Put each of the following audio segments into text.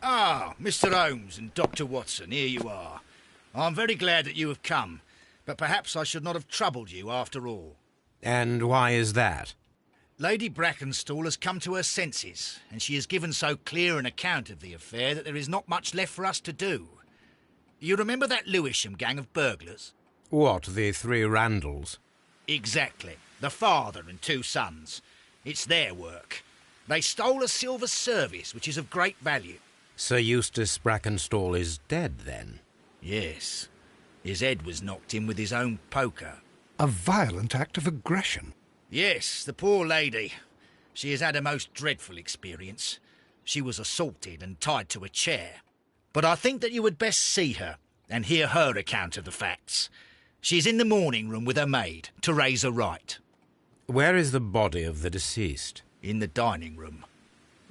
Ah, Mr. Holmes and Dr. Watson, here you are. I'm very glad that you have come, but perhaps I should not have troubled you after all. And why is that? Lady Brackenstall has come to her senses, and she has given so clear an account of the affair that there is not much left for us to do. You remember that Lewisham gang of burglars? What, the three Randalls? Exactly. The father and two sons. It's their work. They stole a silver service, which is of great value. Sir Eustace Brackenstall is dead, then? Yes. His head was knocked in with his own poker. A violent act of aggression. Yes, the poor lady. She has had a most dreadful experience. She was assaulted and tied to a chair. But I think that you would best see her and hear her account of the facts. She's in the morning room with her maid to raise her right. Where is the body of the deceased? In the dining room.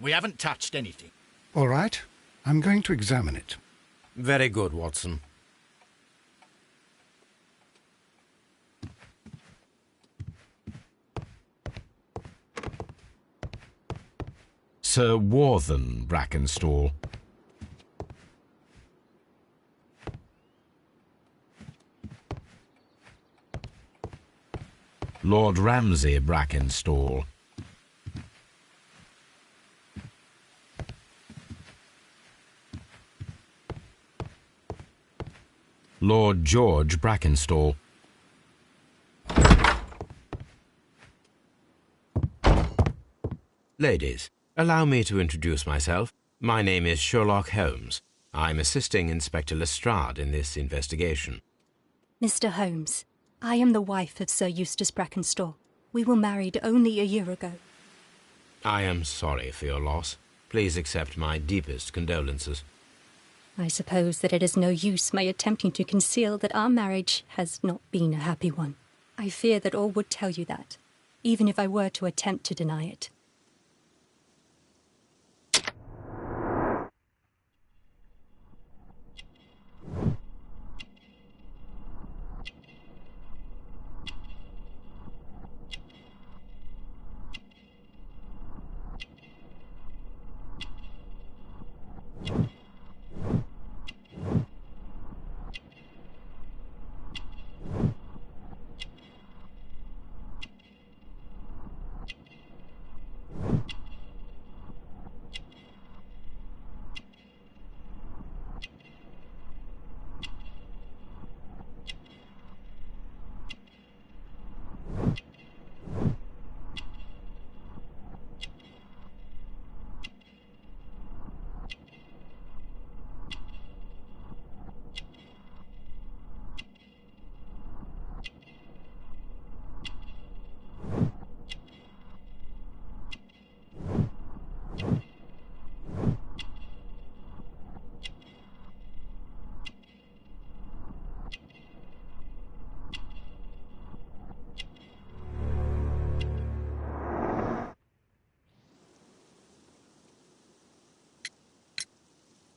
We haven't touched anything. All right. I'm going to examine it. Very good, Watson. Sir Warthen Brackenstall. Lord Ramsay Brackenstall. Lord George Brackenstall. Ladies, allow me to introduce myself. My name is Sherlock Holmes. I'm assisting Inspector Lestrade in this investigation. Mr. Holmes, I am the wife of Sir Eustace Brackenstall. We were married only a year ago. I am sorry for your loss. Please accept my deepest condolences. I suppose that it is no use my attempting to conceal that our marriage has not been a happy one. I fear that all would tell you that, even if I were to attempt to deny it.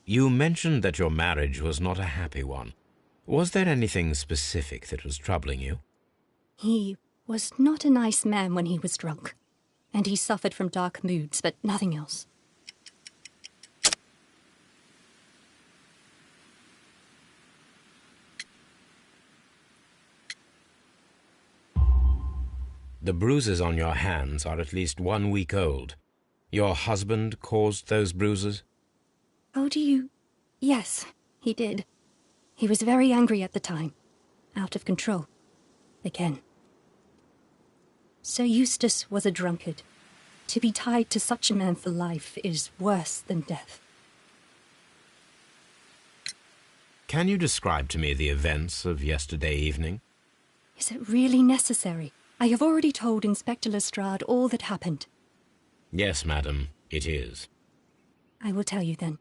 You mentioned that your marriage was not a happy one. Was there anything specific that was troubling you? He was not a nice man when he was drunk, and he suffered from dark moods, but nothing else. The bruises on your hands are at least 1 week old. Your husband caused those bruises? How do you... Yes, he did. He was very angry at the time. Out of control. Again. Sir Eustace was a drunkard. To be tied to such a man for life is worse than death. Can you describe to me the events of yesterday evening? Is it really necessary? I have already told Inspector Lestrade all that happened. Yes, madam, it is. I will tell you then.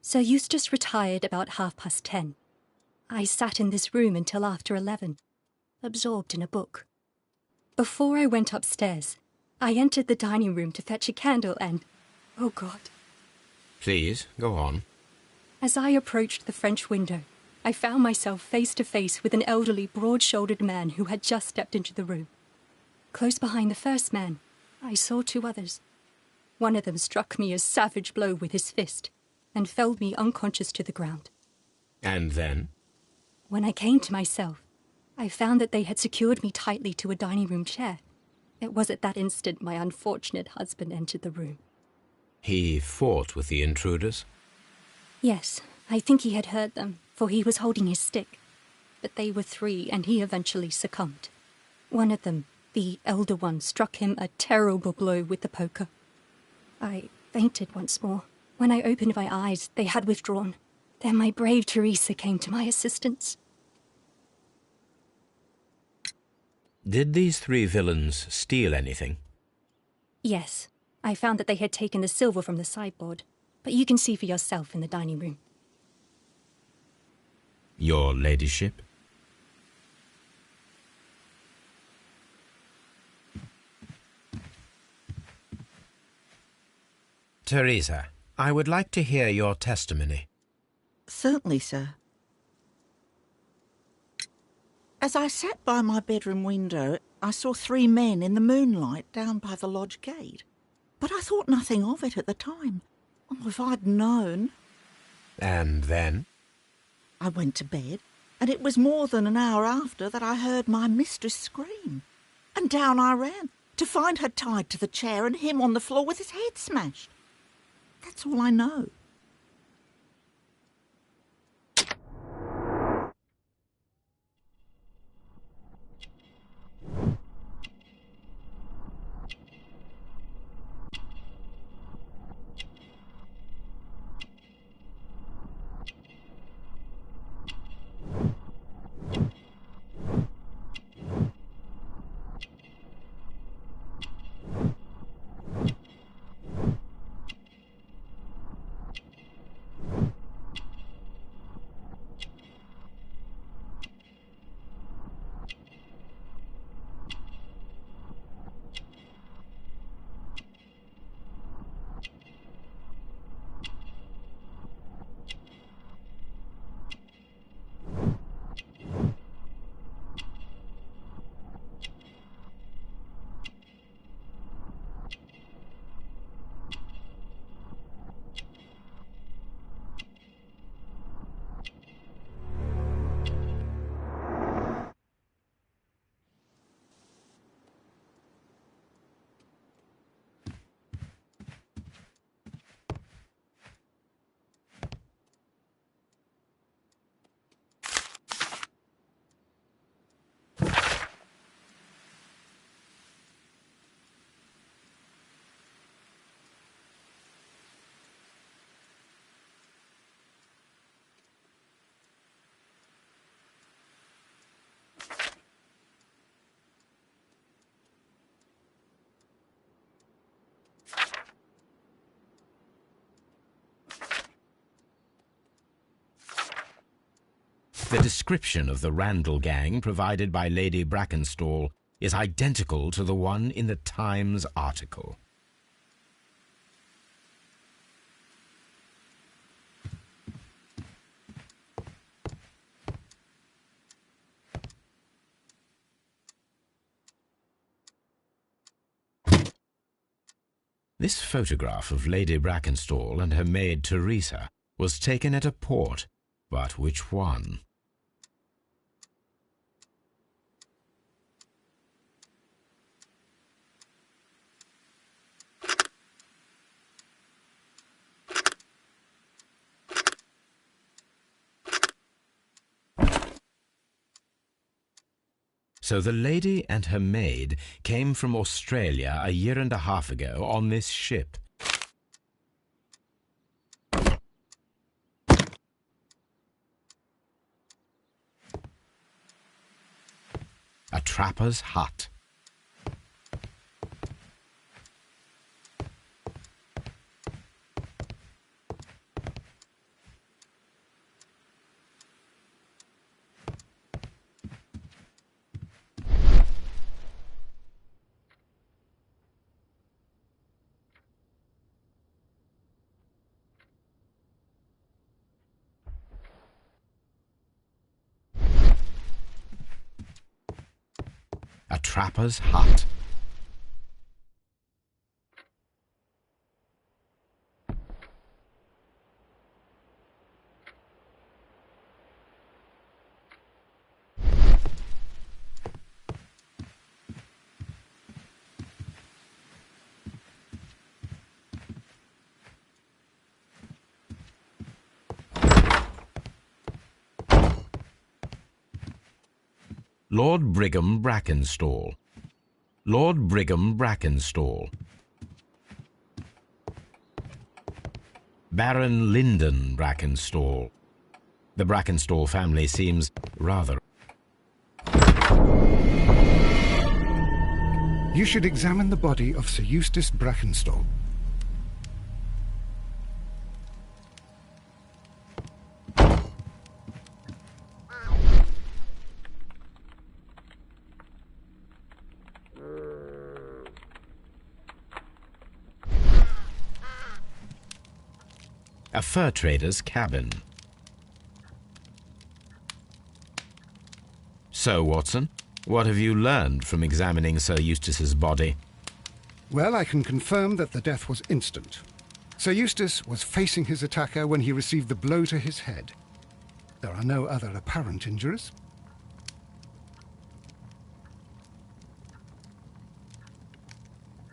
Sir Eustace retired about 10:30. I sat in this room until after 11, absorbed in a book. Before I went upstairs, I entered the dining room to fetch a candle and... oh God. Please, go on. As I approached the French window, I found myself face to face with an elderly, broad-shouldered man who had just stepped into the room. Close behind the first man, I saw two others. One of them struck me a savage blow with his fist and felled me unconscious to the ground. And then? When I came to myself, I found that they had secured me tightly to a dining room chair. It was at that instant my unfortunate husband entered the room. He fought with the intruders? Yes, I think he had heard them, for he was holding his stick. But they were three, and he eventually succumbed. One of them, the elder one, struck him a terrible blow with the poker. I fainted once more. When I opened my eyes, they had withdrawn. Then my brave Teresa came to my assistance. Did these three villains steal anything? Yes, I found that they had taken the silver from the sideboard, but you can see for yourself in the dining room. Your ladyship? Teresa, I would like to hear your testimony. Certainly, sir. As I sat by my bedroom window, I saw three men in the moonlight down by the lodge gate. But I thought nothing of it at the time. Oh, if I'd known. And then? I went to bed, and it was more than an hour after that I heard my mistress scream. And down I ran, to find her tied to the chair and him on the floor with his head smashed. That's all I know. The description of the Randall gang provided by Lady Brackenstall is identical to the one in the Times article. This photograph of Lady Brackenstall and her maid Teresa was taken at a port, but which one? So the lady and her maid came from Australia a year and a half ago on this ship. A trapper's hut. a trapper's hut. Lord Brigham Brackenstall. Lord Brigham Brackenstall. Baron Lyndon Brackenstall. The Brackenstall family seems rather... You should examine the body of Sir Eustace Brackenstall. A fur trader's cabin. So, Watson, what have you learned from examining Sir Eustace's body? Well, I can confirm that the death was instant. Sir Eustace was facing his attacker when he received the blow to his head. There are no other apparent injuries.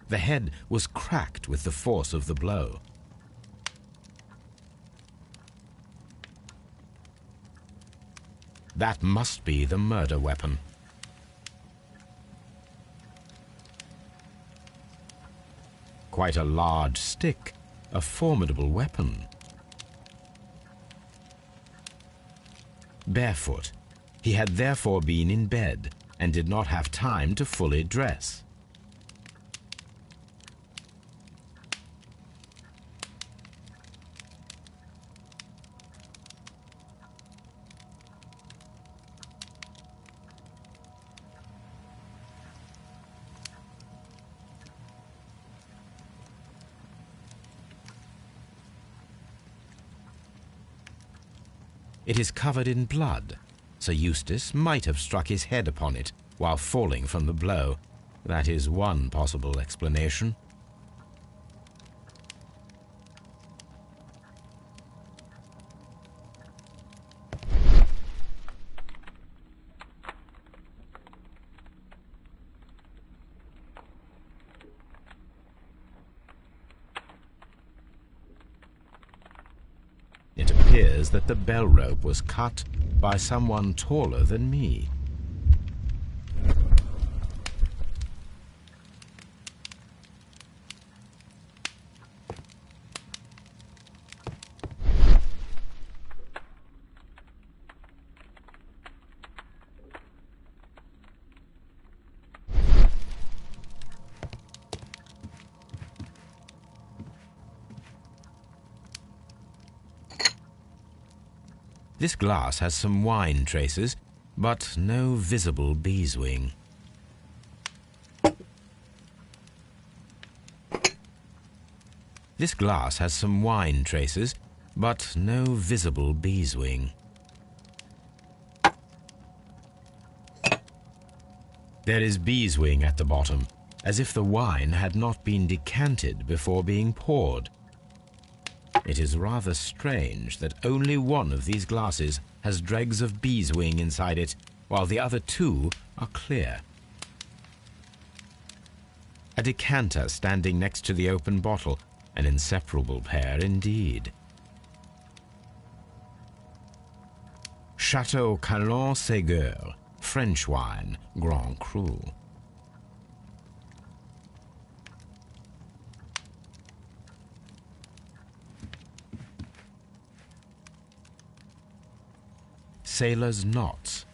The head was cracked with the force of the blow. That must be the murder weapon. Quite a large stick, a formidable weapon. Barefoot, he had therefore been in bed and did not have time to fully dress. It is covered in blood. Sir Eustace might have struck his head upon it while falling from the blow. That is one possible explanation. It appears that the bell rope was cut by someone taller than me. This glass has some wine traces, but no visible beeswing. This glass has some wine traces, but no visible beeswing. There is beeswing at the bottom, as if the wine had not been decanted before being poured. It is rather strange that only one of these glasses has dregs of beeswing inside it, while the other two are clear. A decanter standing next to the open bottle, an inseparable pair indeed. Chateau Calon Ségur, French wine, Grand Cru. Sailor's knots.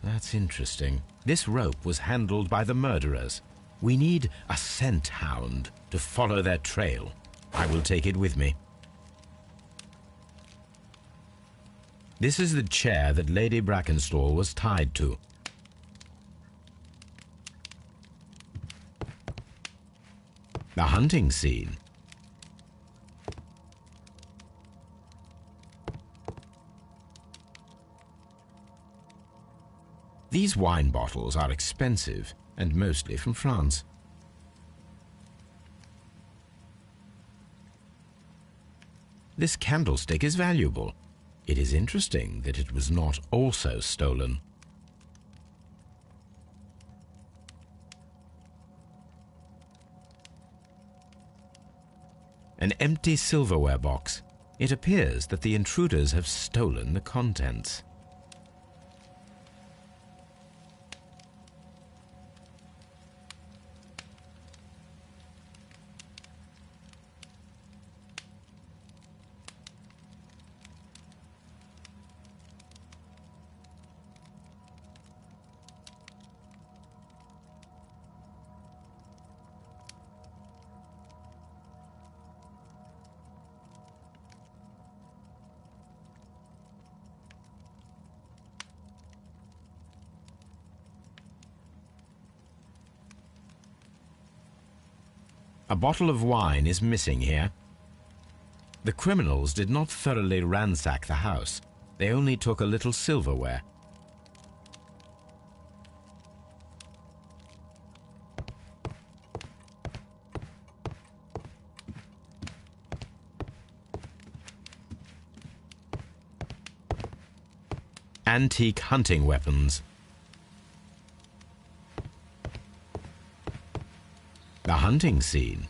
That's interesting. This rope was handled by the murderers. We need a scent hound to follow their trail. I will take it with me. This is the chair that Lady Brackenstall was tied to. The hunting scene. These wine bottles are expensive and mostly from France. This candlestick is valuable. It is interesting that it was not also stolen. An empty silverware box. It appears that the intruders have stolen the contents. A bottle of wine is missing here. The criminals did not thoroughly ransack the house. They only took a little silverware. Antique hunting weapons. The hunting scene.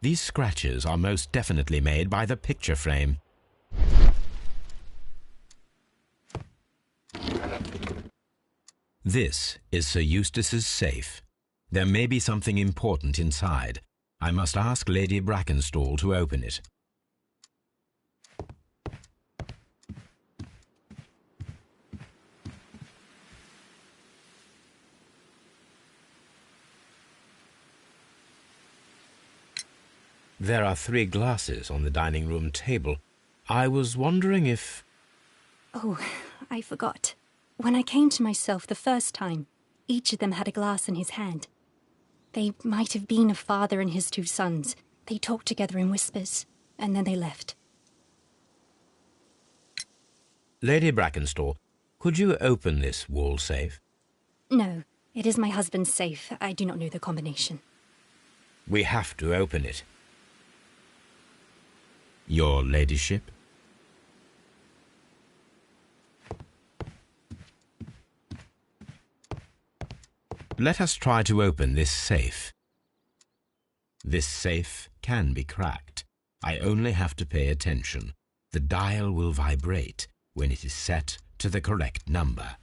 These scratches are most definitely made by the picture frame. This is Sir Eustace's safe. There may be something important inside. I must ask Lady Brackenstall to open it. There are 3 glasses on the dining room table. I was wondering if... Oh, I forgot. When I came to myself the first time, each of them had a glass in his hand. They might have been a father and his 2 sons. They talked together in whispers, and then they left. Lady Brackenstall, could you open this wall safe? No, it is my husband's safe. I do not know the combination. We have to open it. Your ladyship? Let us try to open this safe. This safe can be cracked. I only have to pay attention. The dial will vibrate when it is set to the correct number.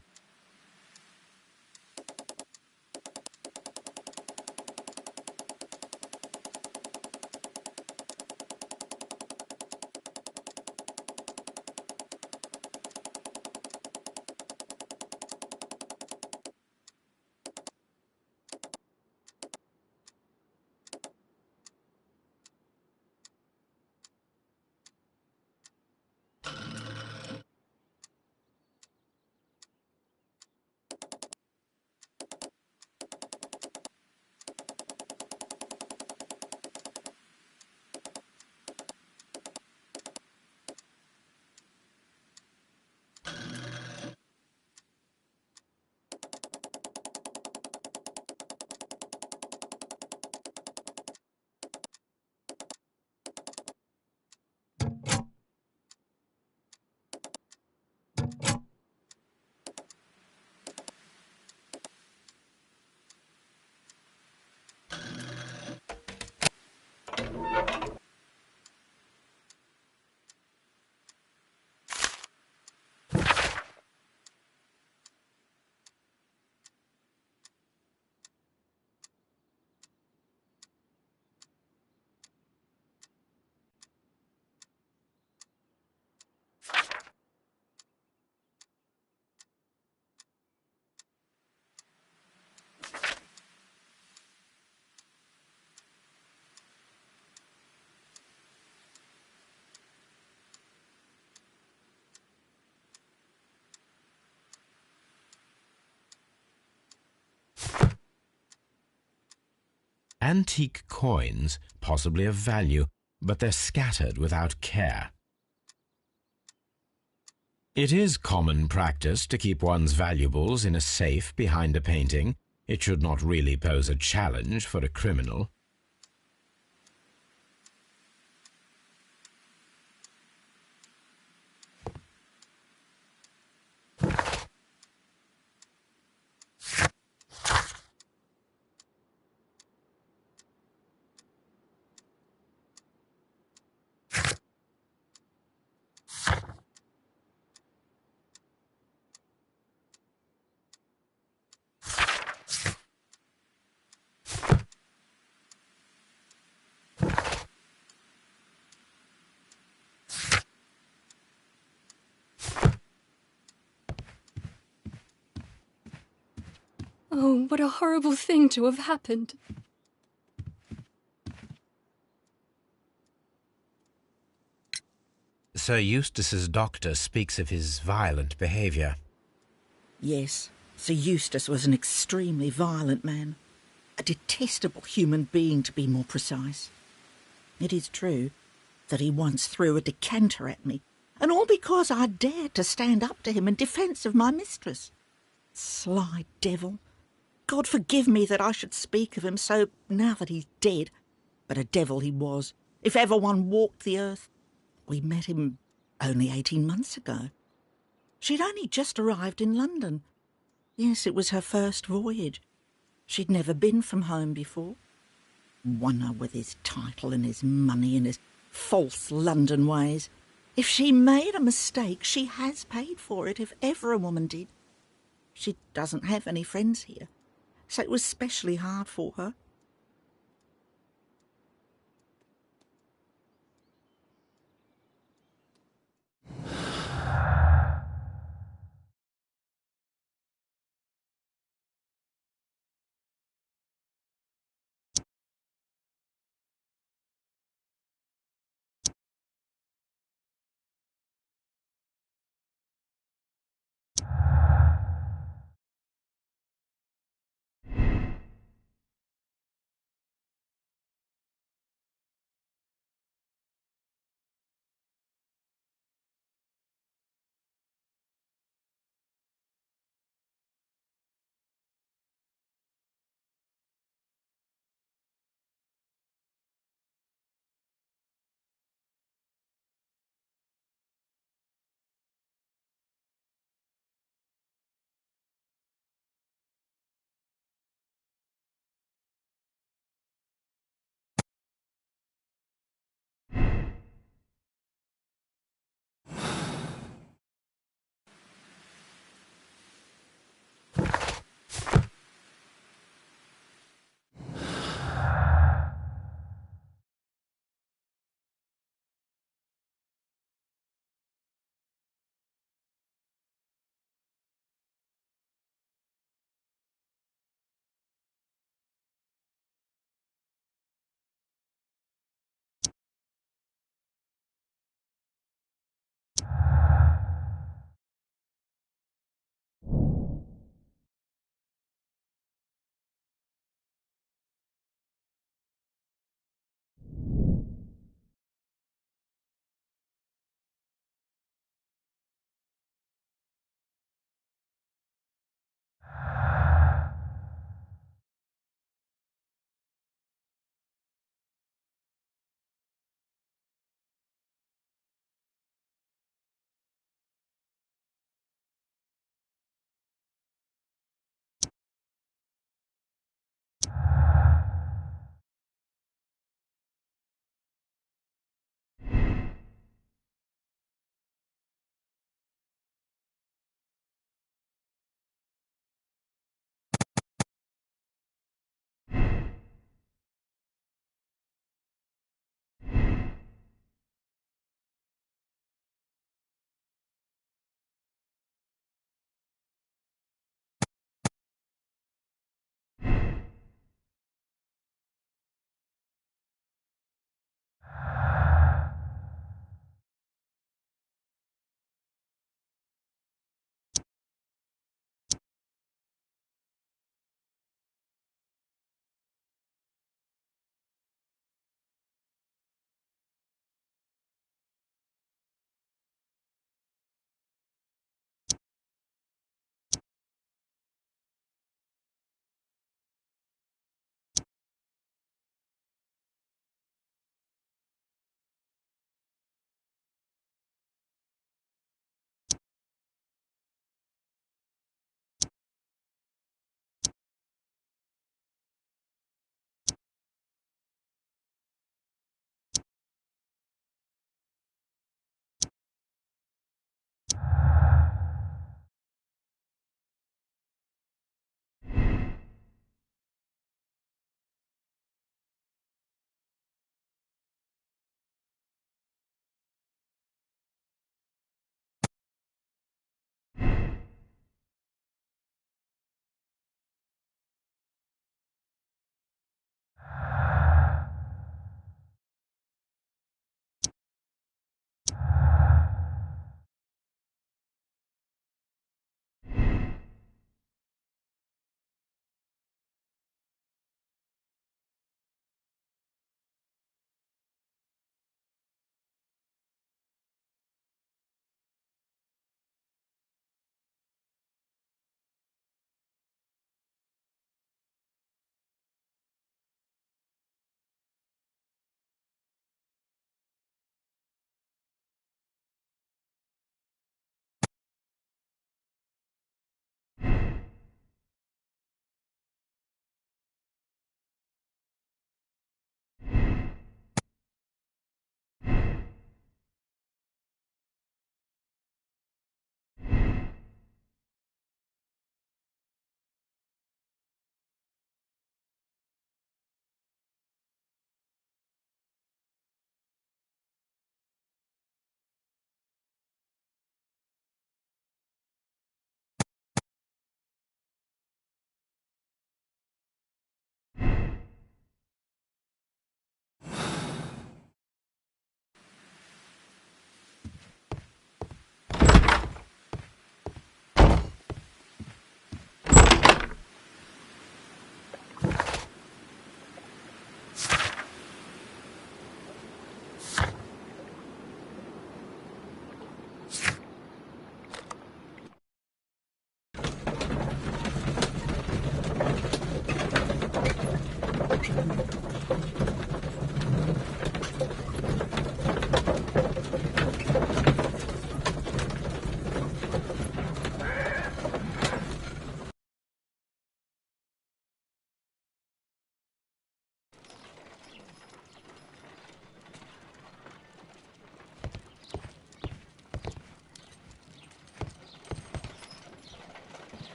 Antique coins, possibly of value, but they're scattered without care. It is common practice to keep one's valuables in a safe behind a painting. It should not really pose a challenge for a criminal. Oh, what a horrible thing to have happened. Sir Eustace's doctor speaks of his violent behaviour. Yes, Sir Eustace was an extremely violent man. A detestable human being, to be more precise. It is true that he once threw a decanter at me, and all because I dared to stand up to him in defence of my mistress. Sly devil. God forgive me that I should speak of him so now that he's dead. But a devil he was, if ever one walked the earth. We met him only 18 months ago. She'd only just arrived in London. Yes, it was her first voyage. She'd never been from home before. Wonder with his title and his money and his false London ways. If she made a mistake, she has paid for it, if ever a woman did. She doesn't have any friends here, so it was specially hard for her.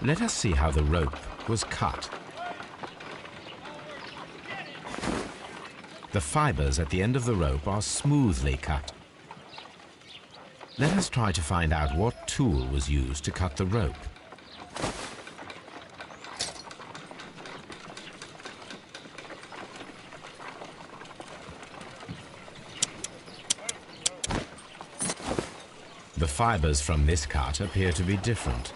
Let us see how the rope was cut. The fibers at the end of the rope are smoothly cut. Let us try to find out what tool was used to cut the rope. The fibers from this cut appear to be different.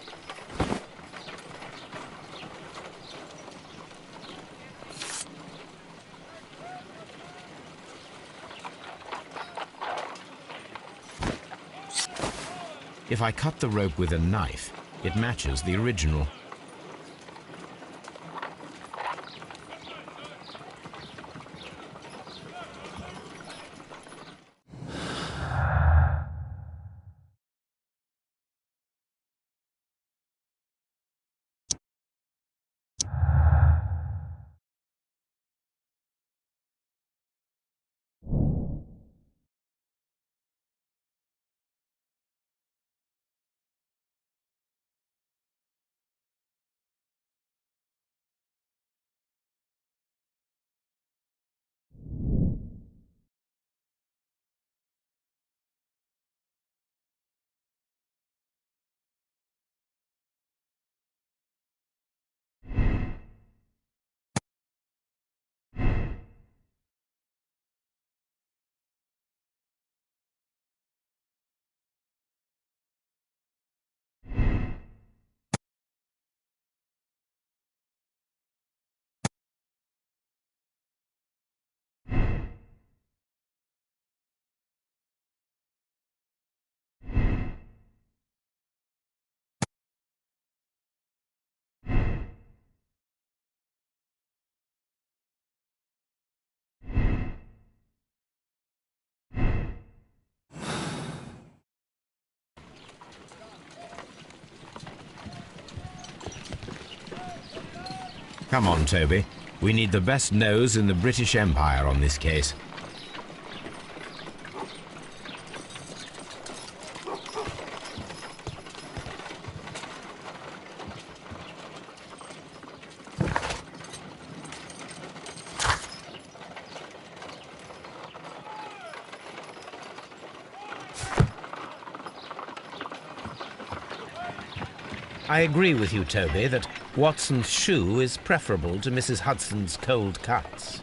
If I cut the rope with a knife, it matches the original. Come on, Toby. We need the best nose in the British Empire on this case. I agree with you, Toby, that Watson's shoe is preferable to Mrs. Hudson's cold cuts.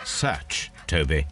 Search, Toby.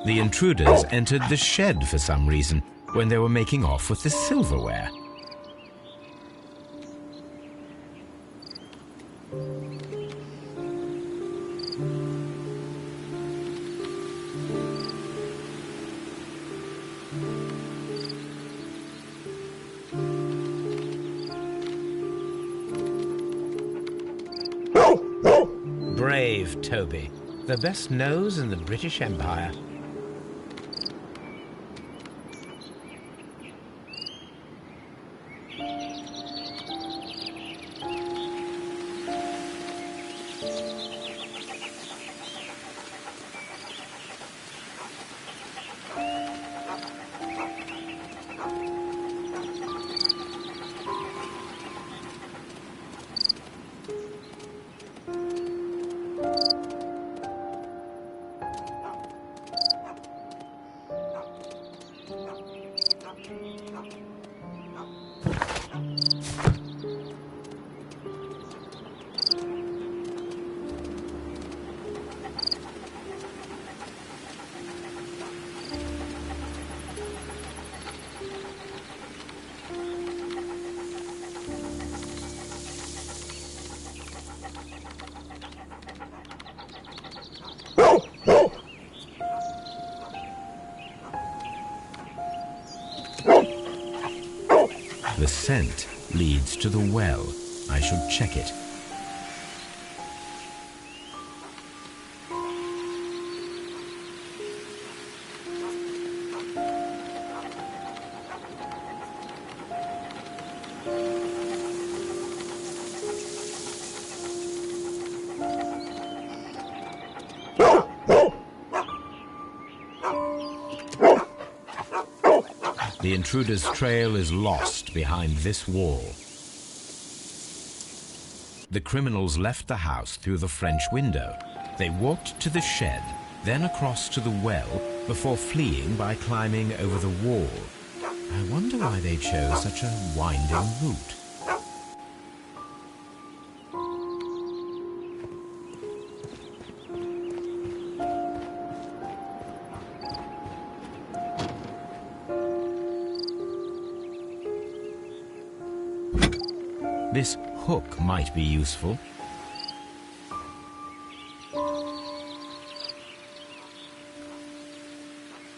The intruders entered the shed for some reason when they were making off with the silverware. Brave Toby, the best nose in the British Empire. The scent leads to the well. I should check it. The intruder's trail is lost behind this wall. The criminals left the house through the French window. They walked to the shed, then across to the well, before fleeing by climbing over the wall. I wonder why they chose such a winding route. This hook might be useful.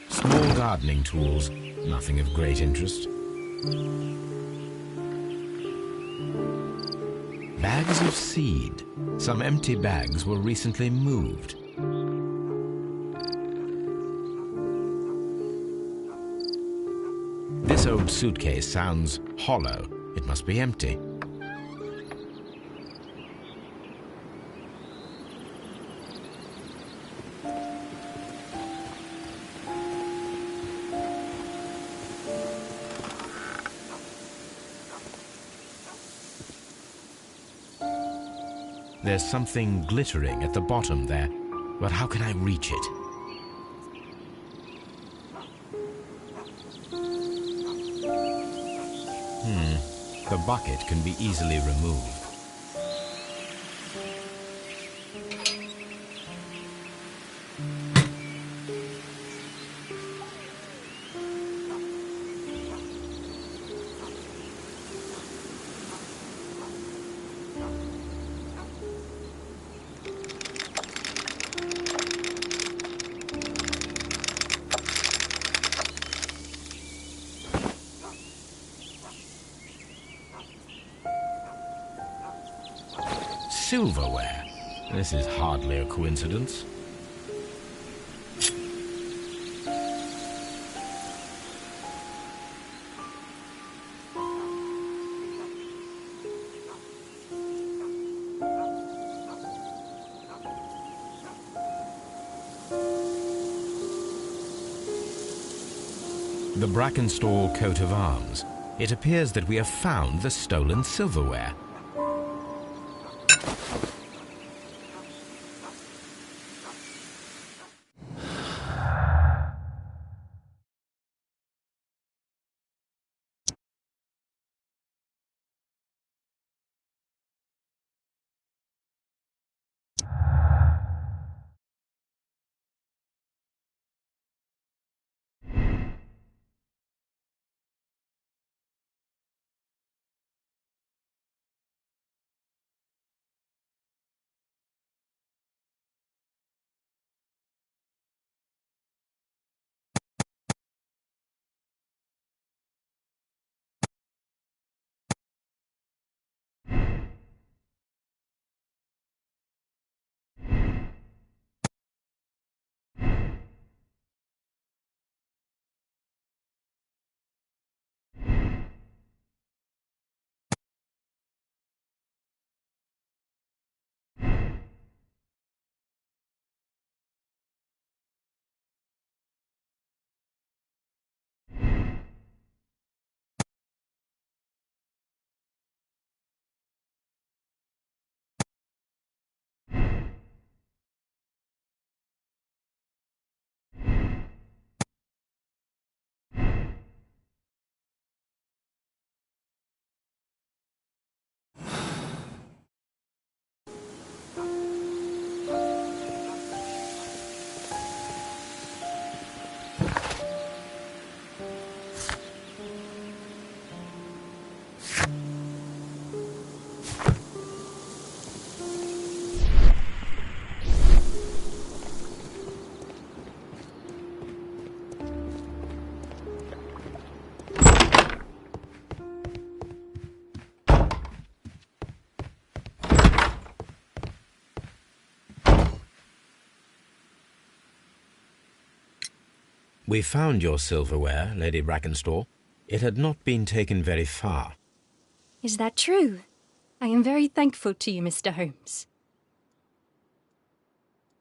Small gardening tools, nothing of great interest. Bags of seed. Some empty bags were recently moved. This old suitcase sounds hollow. It must be empty. There's something glittering at the bottom there, but how can I reach it? The bucket can be easily removed. Silverware. This is hardly a coincidence. The Brackenstall coat of arms. It appears that we have found the stolen silverware. We found your silverware, Lady Brackenstall. It had not been taken very far. Is that true? I am very thankful to you, Mr. Holmes.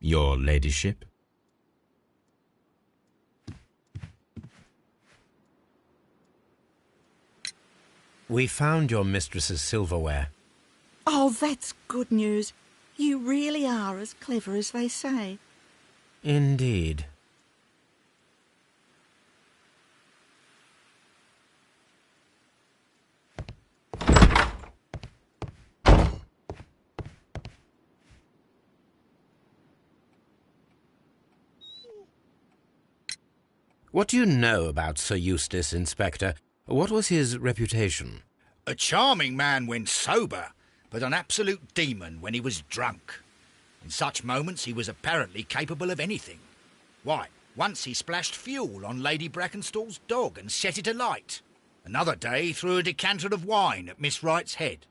Your ladyship? We found your mistress's silverware. Oh, that's good news. You really are as clever as they say. Indeed. What do you know about Sir Eustace, Inspector? What was his reputation? A charming man when sober, but an absolute demon when he was drunk. In such moments he was apparently capable of anything. Why, once he splashed fuel on Lady Brackenstall's dog and set it alight. Another day he threw a decanter of wine at Miss Wright's head.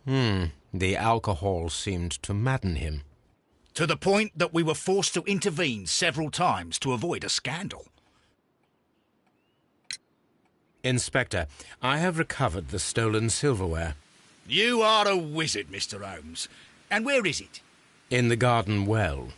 The alcohol seemed to madden him. To the point that we were forced to intervene several times to avoid a scandal. Inspector, I have recovered the stolen silverware. You are a wizard, Mr. Holmes. And where is it? In the garden well.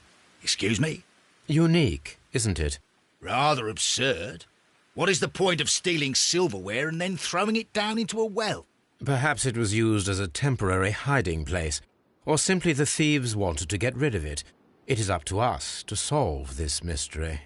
Excuse me? Unique, isn't it? Rather absurd. What is the point of stealing silverware and then throwing it down into a well? Perhaps it was used as a temporary hiding place, or simply the thieves wanted to get rid of it. It is up to us to solve this mystery.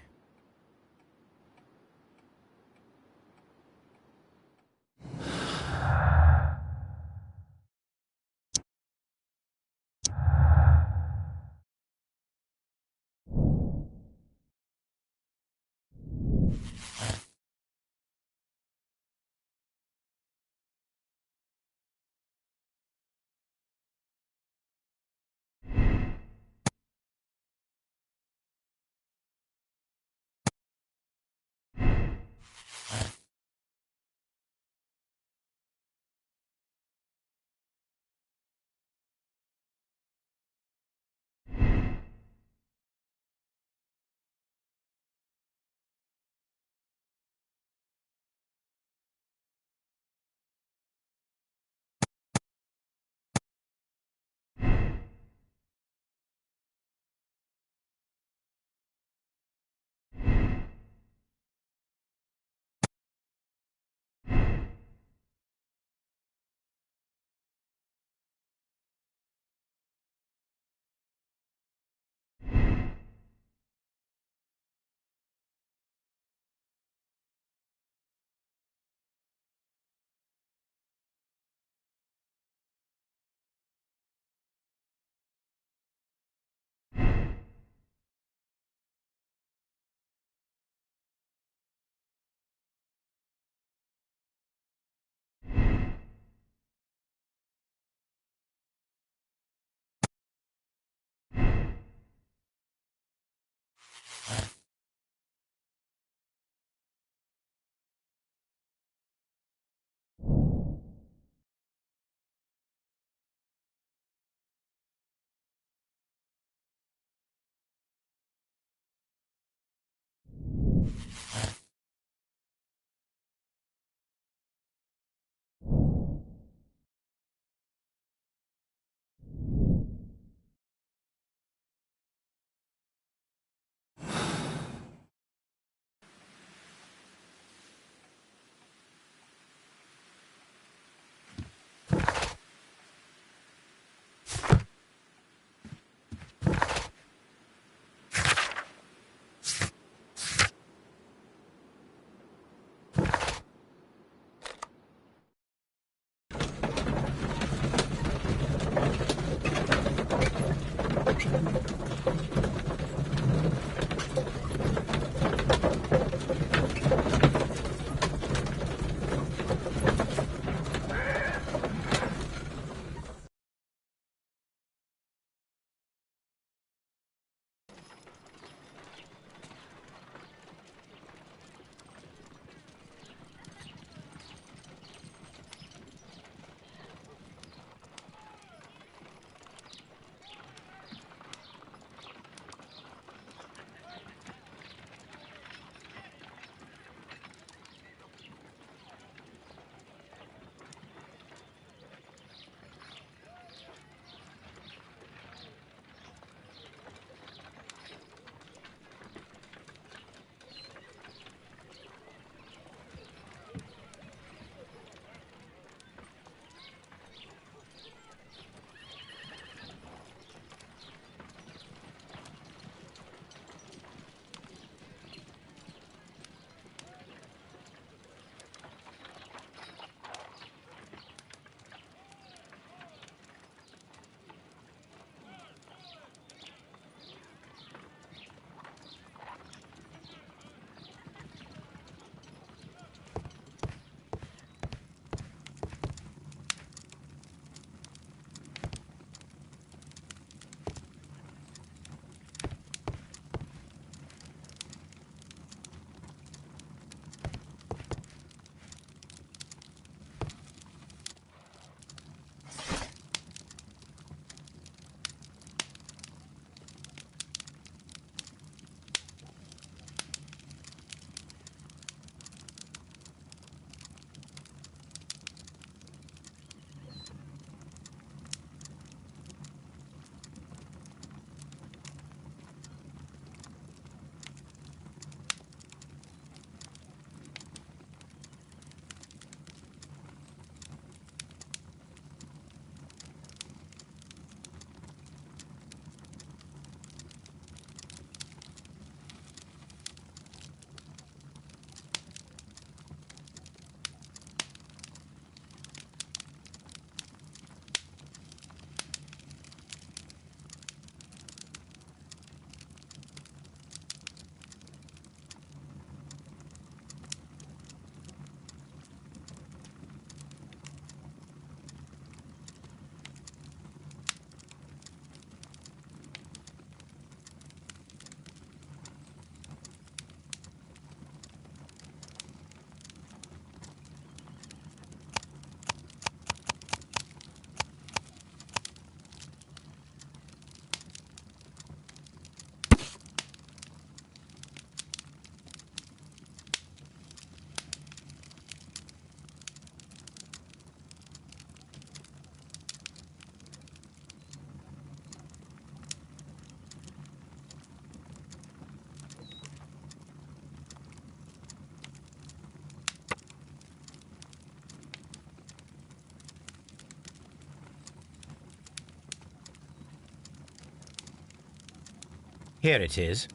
Here it is.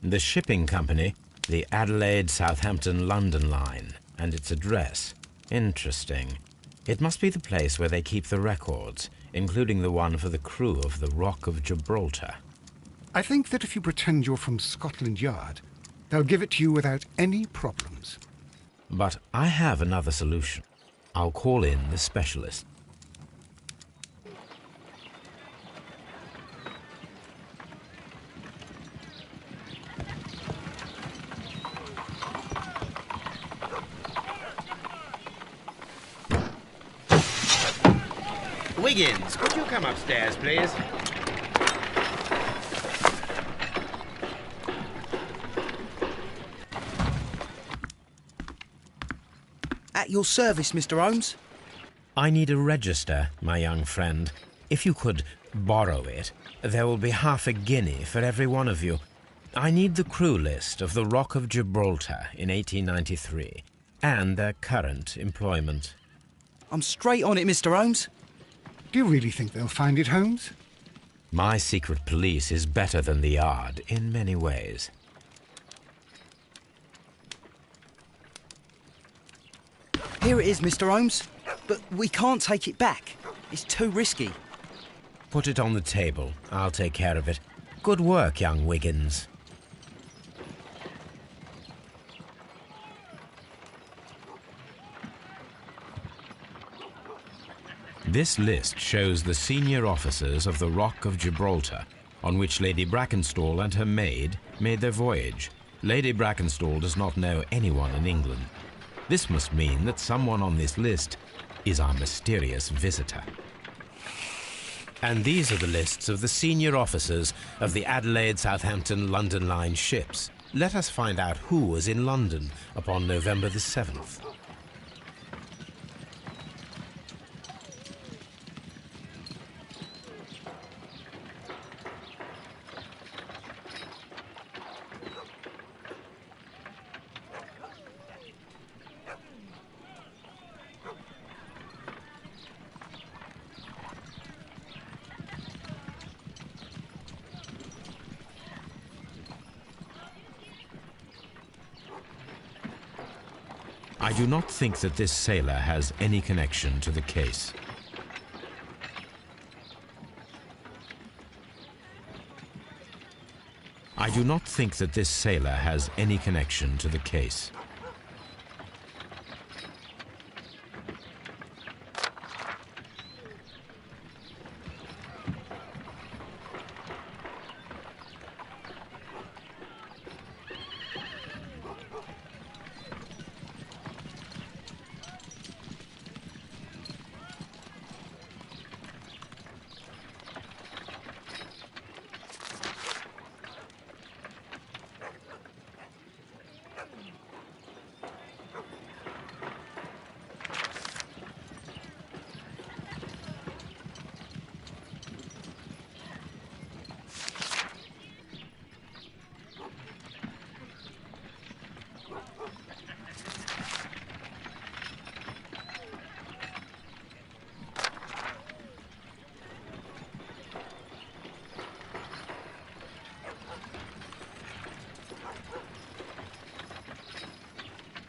The shipping company, the Adelaide, Southampton, London line, and its address. Interesting. It must be the place where they keep the records, including the one for the crew of the Rock of Gibraltar. I think that if you pretend you're from Scotland Yard, they'll give it to you without any problems. But I have another solution. I'll call in the specialist. Wiggins, could you come upstairs, please? At your service, Mr. Holmes. I need a register, my young friend. If you could borrow it, there will be half a guinea for every one of you. I need the crew list of the Rock of Gibraltar in 1893 and their current employment. I'm straight on it, Mr. Holmes. Do you really think they'll find it, Holmes? My secret police is better than the Yard in many ways. Here it is, Mr. Holmes. But we can't take it back. It's too risky. Put it on the table. I'll take care of it. Good work, young Wiggins. This list shows the senior officers of the Rock of Gibraltar, on which Lady Brackenstall and her maid made their voyage. Lady Brackenstall does not know anyone in England. This must mean that someone on this list is our mysterious visitor. And these are the lists of the senior officers of the Adelaide, Southampton, London line ships. Let us find out who was in London upon November the 7th. I do not think that this sailor has any connection to the case. I do not think that this sailor has any connection to the case.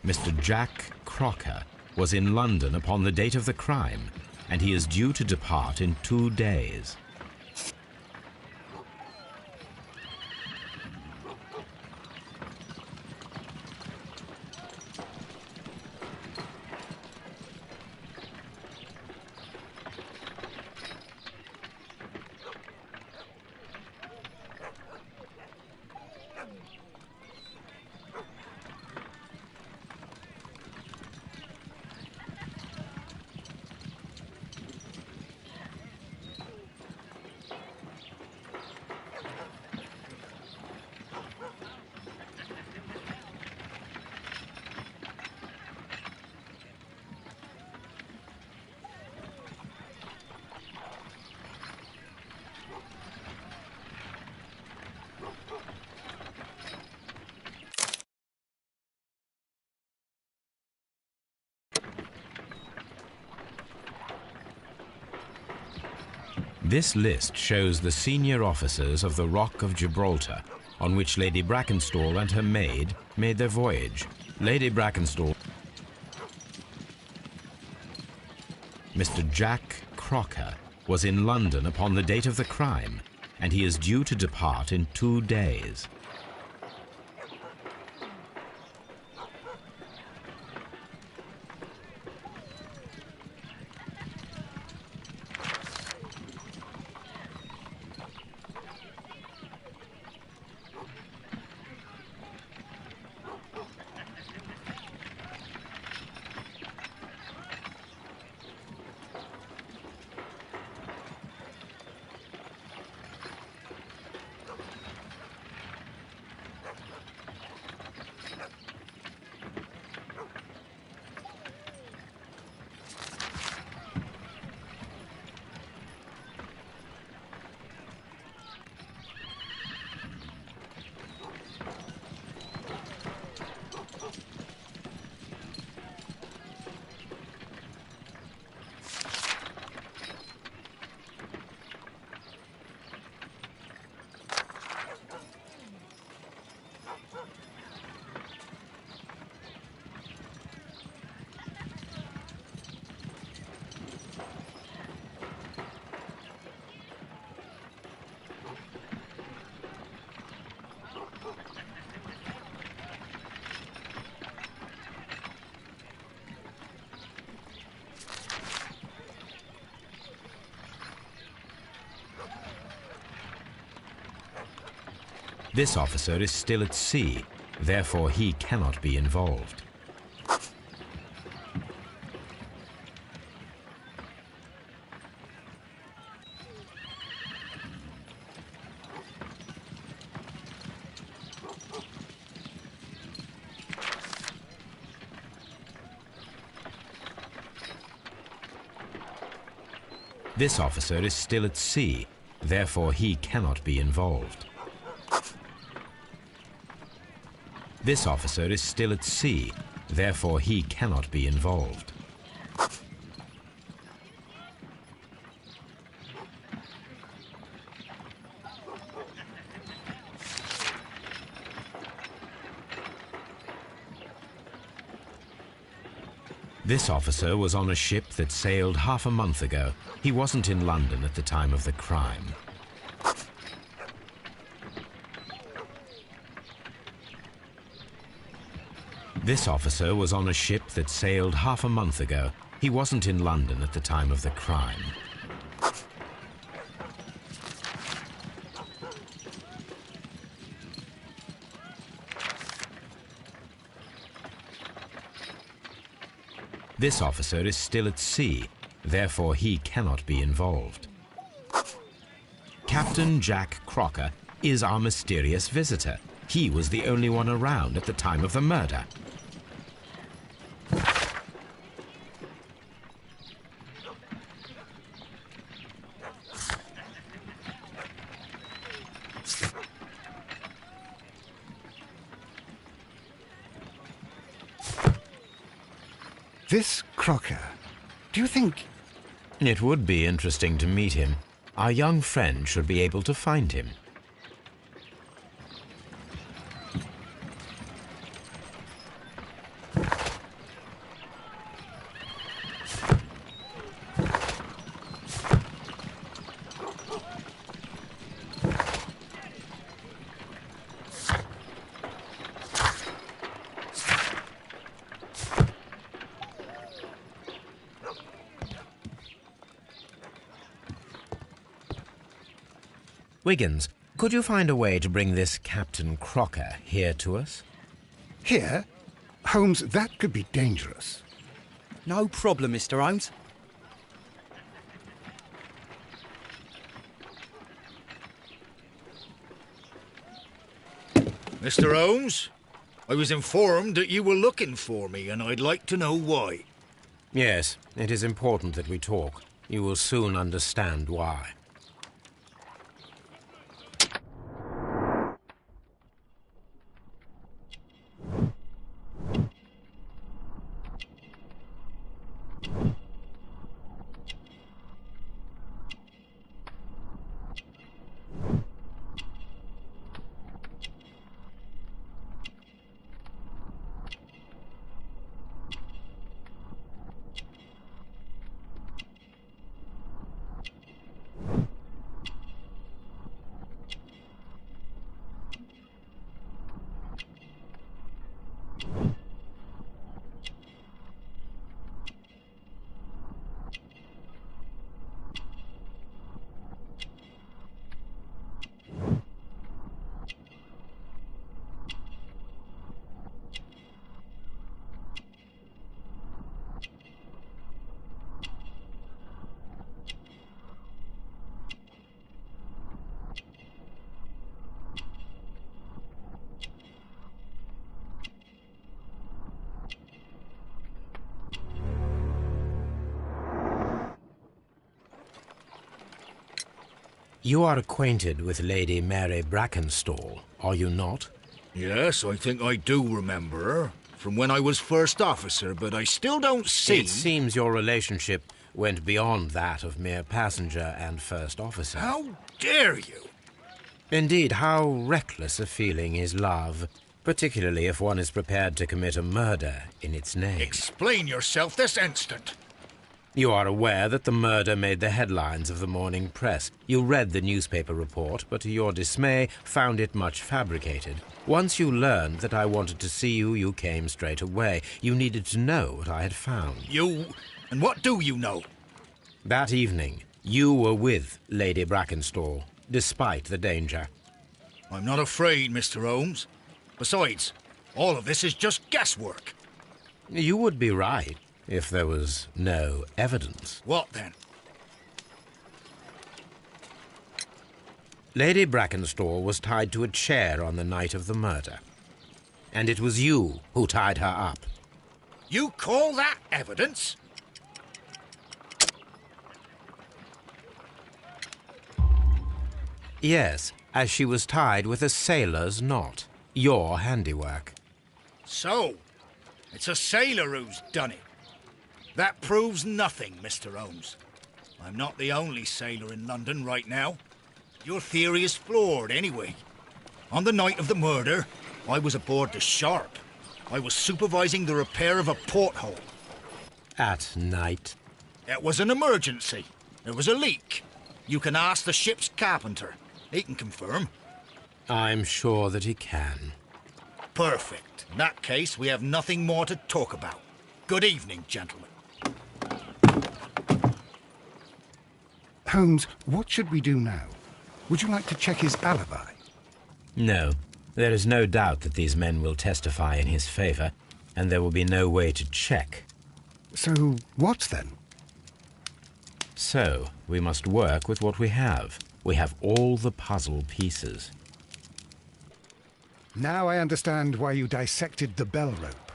Mr. Jack Crocker was in London upon the date of the crime, and he is due to depart in 2 days. This list shows the senior officers of the Rock of Gibraltar, on which Lady Brackenstall and her maid made their voyage. Lady Brackenstall, Mr. Jack Crocker, was in London upon the date of the crime, and he is due to depart in 2 days. This officer is still at sea, therefore he cannot be involved. This officer is still at sea, therefore he cannot be involved. This officer is still at sea, therefore he cannot be involved. This officer was on a ship that sailed half a month ago. He wasn't in London at the time of the crime. This officer was on a ship that sailed half a month ago. He wasn't in London at the time of the crime. This officer is still at sea, therefore he cannot be involved. Captain Jack Crocker is our mysterious visitor. He was the only one around at the time of the murder. This Crocker, do you think... It would be interesting to meet him. Our young friend should be able to find him. Wiggins, could you find a way to bring this Captain Crocker here to us? Here? Holmes, that could be dangerous. No problem, Mr. Holmes. Mr. Holmes, I was informed that you were looking for me, and I'd like to know why. Yes, it is important that we talk. You will soon understand why. You are acquainted with Lady Mary Brackenstall, are you not? Yes, I think I do remember her. From when I was first officer, but I still don't see... It seems your relationship went beyond that of mere passenger and first officer. How dare you? Indeed, how reckless a feeling is love, particularly if one is prepared to commit a murder in its name. Explain yourself this instant. You are aware that the murder made the headlines of the morning press. You read the newspaper report, but to your dismay, found it much fabricated. Once you learned that I wanted to see you, you came straight away. You needed to know what I had found. You... and what do you know? That evening, you were with Lady Brackenstall, despite the danger. I'm not afraid, Mr. Holmes. Besides, all of this is just guesswork. You would be right if there was no evidence. What then? Lady Brackenstall was tied to a chair on the night of the murder. And it was you who tied her up. You call that evidence? Yes, as she was tied with a sailor's knot. Your handiwork. So, it's a sailor who's done it. That proves nothing, Mr. Holmes. I'm not the only sailor in London right now. Your theory is flawed, anyway. On the night of the murder, I was aboard the Sharp. I was supervising the repair of a porthole. At night? It was an emergency. There was a leak. You can ask the ship's carpenter. He can confirm. I'm sure that he can. Perfect. In that case, we have nothing more to talk about. Good evening, gentlemen. Holmes, what should we do now? Would you like to check his alibi? No. There is no doubt that these men will testify in his favor, and there will be no way to check. So, what then? So, we must work with what we have. We have all the puzzle pieces. Now I understand why you dissected the bell rope.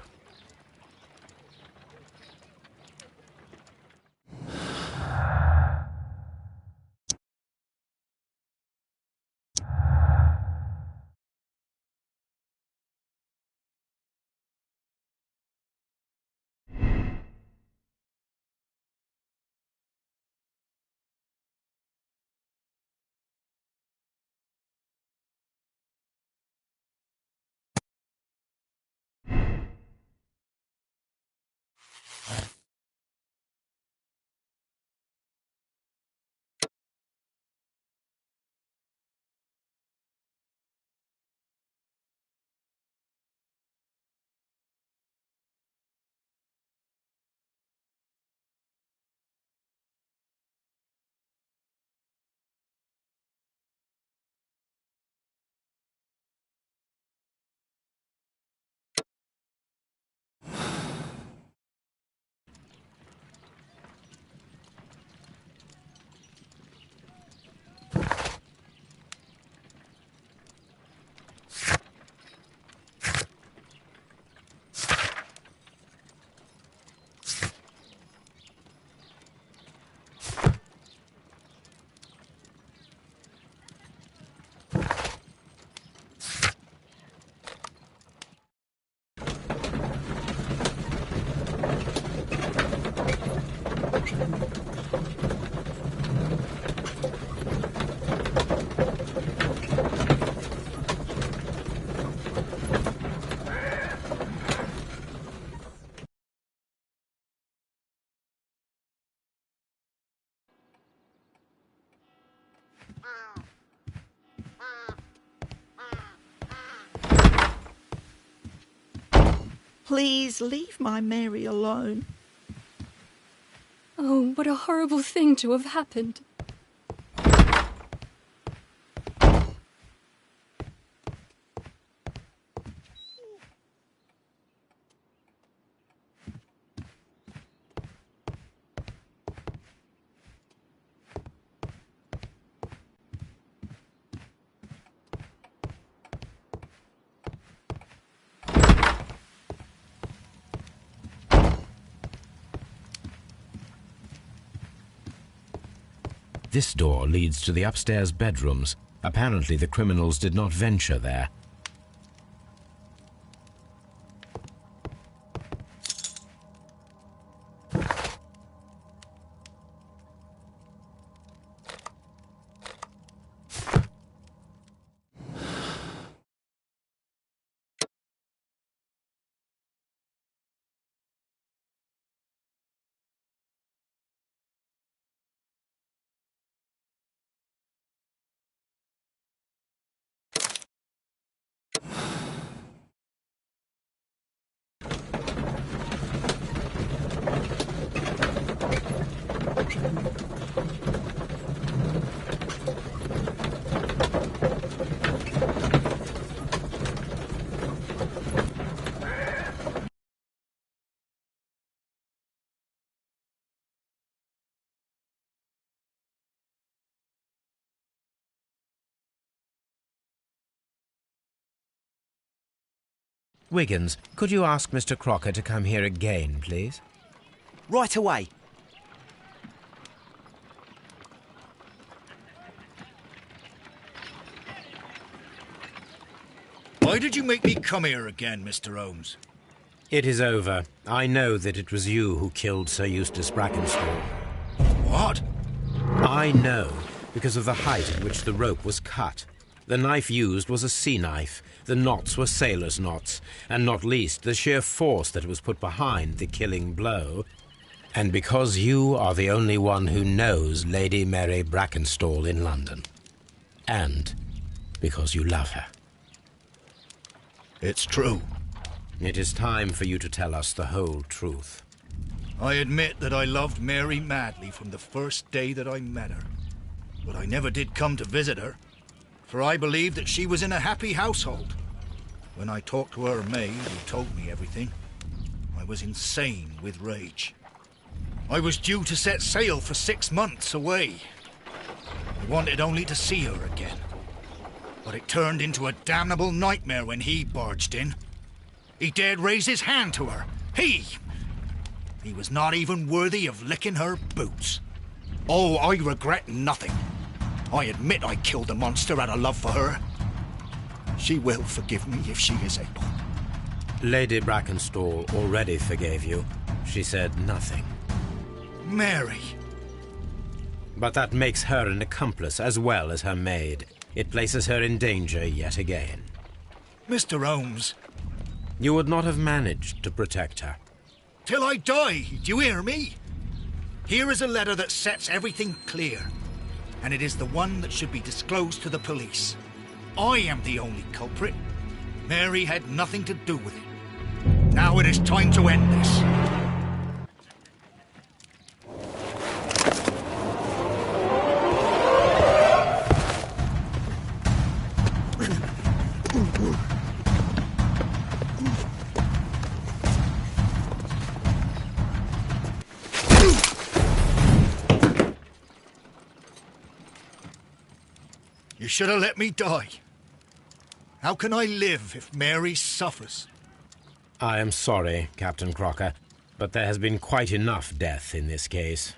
Please leave my Mary alone. Oh, what a horrible thing to have happened. This door leads to the upstairs bedrooms. Apparently the criminals did not venture there. Wiggins, could you ask Mr. Crocker to come here again, please? Right away. Why did you make me come here again, Mr. Holmes? It is over. I know that it was you who killed Sir Eustace Brackenstall. What? I know, because of the height at which the rope was cut. The knife used was a sea knife. The knots were sailor's knots, and not least the sheer force that was put behind the killing blow. And because you are the only one who knows Lady Mary Brackenstall in London. And because you love her. It's true. It is time for you to tell us the whole truth. I admit that I loved Mary madly from the first day that I met her. But I never did come to visit her, for I believed that she was in a happy household. When I talked to her maid, who told me everything, I was insane with rage. I was due to set sail for 6 months away. I wanted only to see her again. But it turned into a damnable nightmare when he barged in. He dared raise his hand to her. He was not even worthy of licking her boots. Oh, I regret nothing. I admit I killed the monster out of love for her. She will forgive me if she is able. Lady Brackenstall already forgave you. She said nothing. Mary. But that makes her an accomplice as well as her maid. It places her in danger yet again. Mr. Holmes. You would not have managed to protect her. Till I die, do you hear me? Here is a letter that sets everything clear, and it is the one that should be disclosed to the police. I am the only culprit. Mary had nothing to do with it. Now it is time to end this. You should have let me die. How can I live if Mary suffers? I am sorry, Captain Crocker, but there has been quite enough death in this case.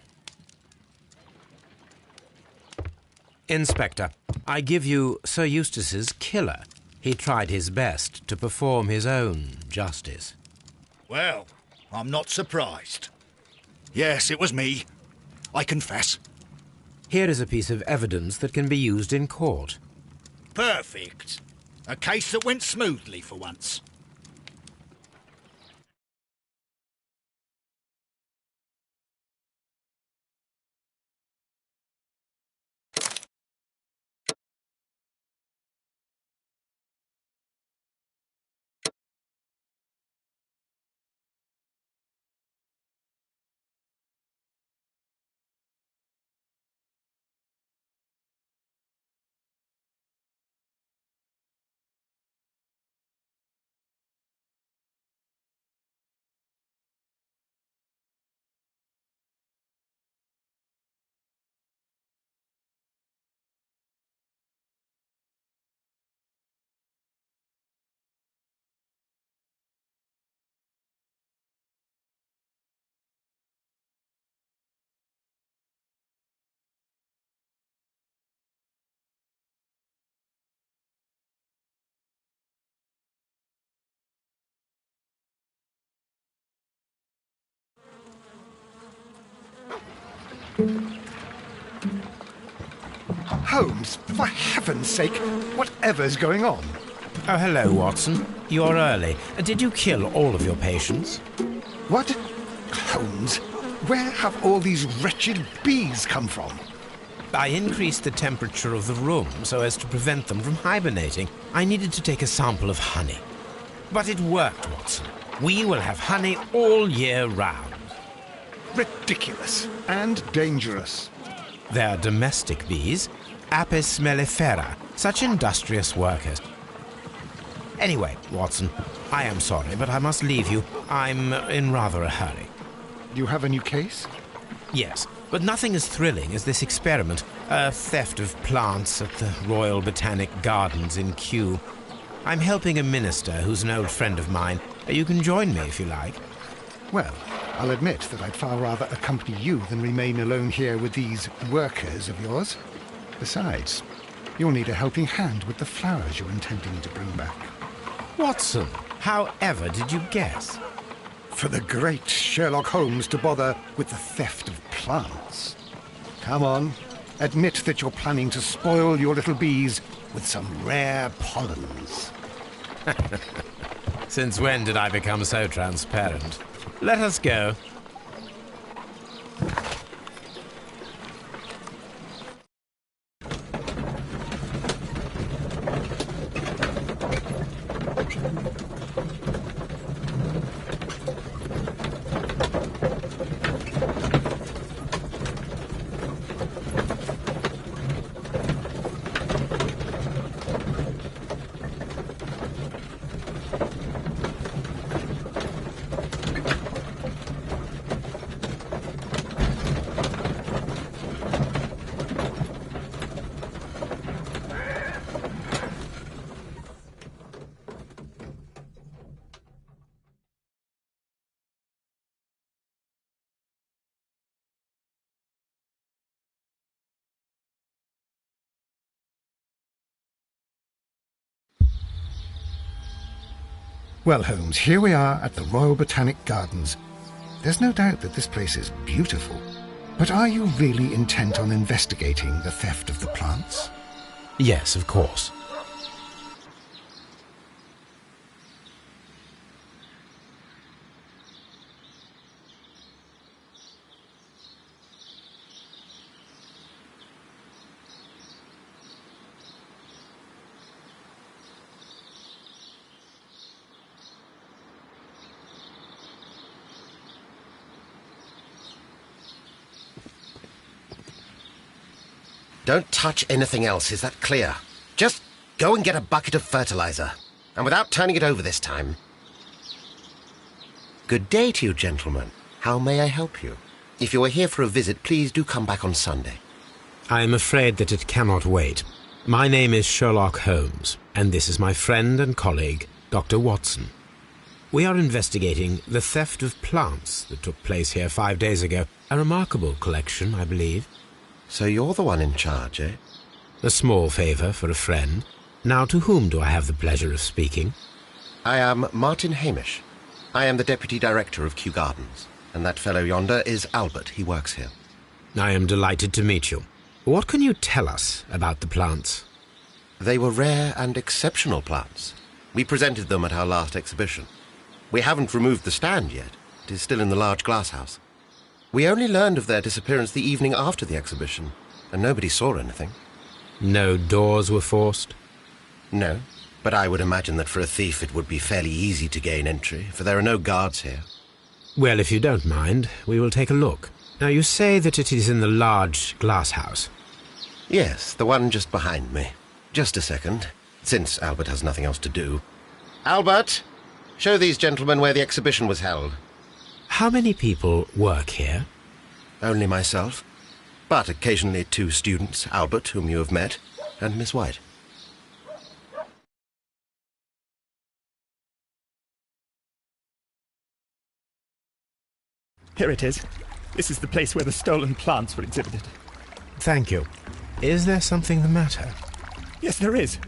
Inspector, I give you Sir Eustace's killer. He tried his best to perform his own justice. Well, I'm not surprised. Yes, it was me. I confess. Here is a piece of evidence that can be used in court. Perfect. A case that went smoothly for once. Holmes, for heaven's sake, whatever's going on? Oh, hello, Watson. You're early. Did you kill all of your patients? What? Holmes, where have all these wretched bees come from? I increased the temperature of the room so as to prevent them from hibernating. I needed to take a sample of honey. But it worked, Watson. We will have honey all year round. Ridiculous and dangerous. They're domestic bees, Apis mellifera, such industrious workers. Anyway, Watson, I am sorry, but I must leave you. I'm in rather a hurry. You have a new case? Yes, but nothing as thrilling as this experiment, a theft of plants at the Royal Botanic Gardens in Kew. I'm helping a minister who's an old friend of mine. You can join me if you like. Well, I'll admit that I'd far rather accompany you than remain alone here with these workers of yours. Besides, you'll need a helping hand with the flowers you're intending to bring back. Watson, however did you guess? For the great Sherlock Holmes to bother with the theft of plants. Come on, admit that you're planning to spoil your little bees with some rare pollens. Since when did I become so transparent? Let us go. Well, Holmes, here we are at the Royal Botanic Gardens. There's no doubt that this place is beautiful. But are you really intent on investigating the theft of the plants? Yes, of course. Don't touch anything else, is that clear? Just go and get a bucket of fertilizer. And without turning it over this time. Good day to you, gentlemen. How may I help you? If you are here for a visit, please do come back on Sunday. I am afraid that it cannot wait. My name is Sherlock Holmes, and this is my friend and colleague, Dr. Watson. We are investigating the theft of plants that took place here 5 days ago. A remarkable collection, I believe. So you're the one in charge, eh? A small favour for a friend. Now, to whom do I have the pleasure of speaking? I am Martin Hamish. I am the Deputy Director of Kew Gardens. And that fellow yonder is Albert. He works here. I am delighted to meet you. What can you tell us about the plants? They were rare and exceptional plants. We presented them at our last exhibition. We haven't removed the stand yet. It is still in the large glass house. We only learned of their disappearance the evening after the exhibition, and nobody saw anything. No doors were forced? No, but I would imagine that for a thief it would be fairly easy to gain entry, for there are no guards here. Well, if you don't mind, we will take a look. Now, you say that it is in the large glass house. Yes, the one just behind me. Just a second, since Albert has nothing else to do. Albert, show these gentlemen where the exhibition was held. How many people work here? Only myself, but occasionally 2 students, Albert, whom you have met, and Miss White. Here it is. This is the place where the stolen plants were exhibited. Thank you. Is there something the matter? Yes, there is.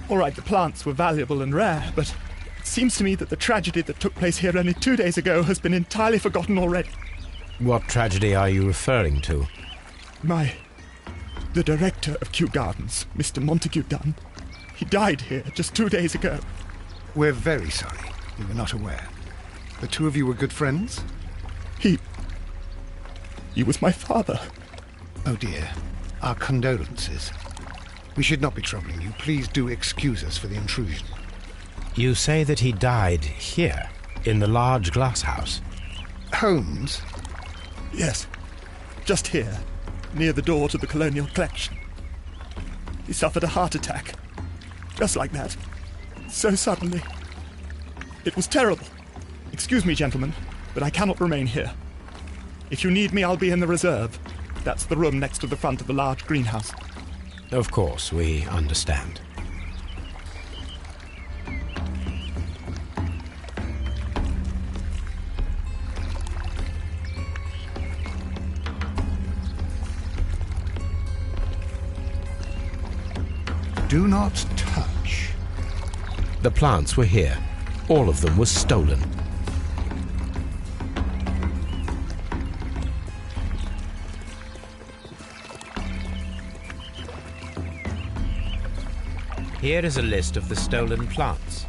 All right, the plants were valuable and rare, but it seems to me that the tragedy that took place here only 2 days ago has been entirely forgotten already. What tragedy are you referring to? My The director of Kew Gardens, Mr. Montague Dunn, he died here just 2 days ago. We're very sorry. We were not aware. The two of you were good friends? He was my father. Oh dear. Our condolences. We should not be troubling you. Please do excuse us for the intrusion. You say that he died here, in the large glass house? Holmes? Yes, just here, near the door to the Colonial Collection. He suffered a heart attack. Just like that. So suddenly. It was terrible. Excuse me, gentlemen, but I cannot remain here. If you need me, I'll be in the reserve. That's the room next to the front of the large greenhouse. Of course, we understand. Do not touch. The plants were here. All of them were stolen. Here is a list of the stolen plants.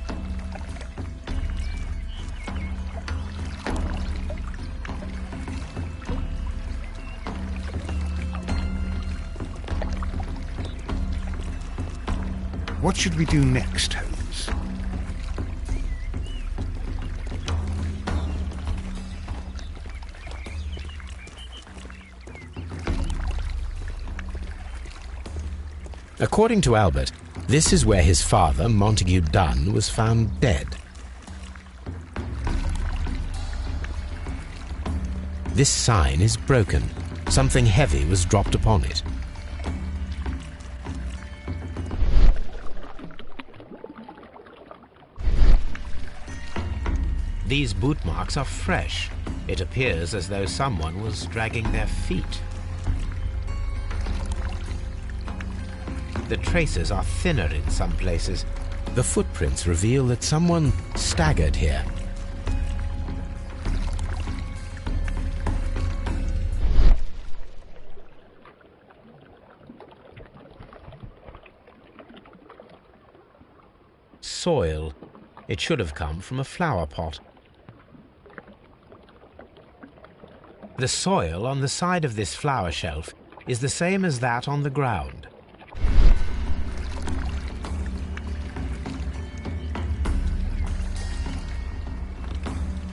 What should we do next, Holmes? According to Albert, this is where his father, Montague Dunn, was found dead. This sign is broken. Something heavy was dropped upon it. These boot marks are fresh. It appears as though someone was dragging their feet. The traces are thinner in some places. The footprints reveal that someone staggered here. Soil. It should have come from a flower pot. The soil on the side of this flower shelf is the same as that on the ground.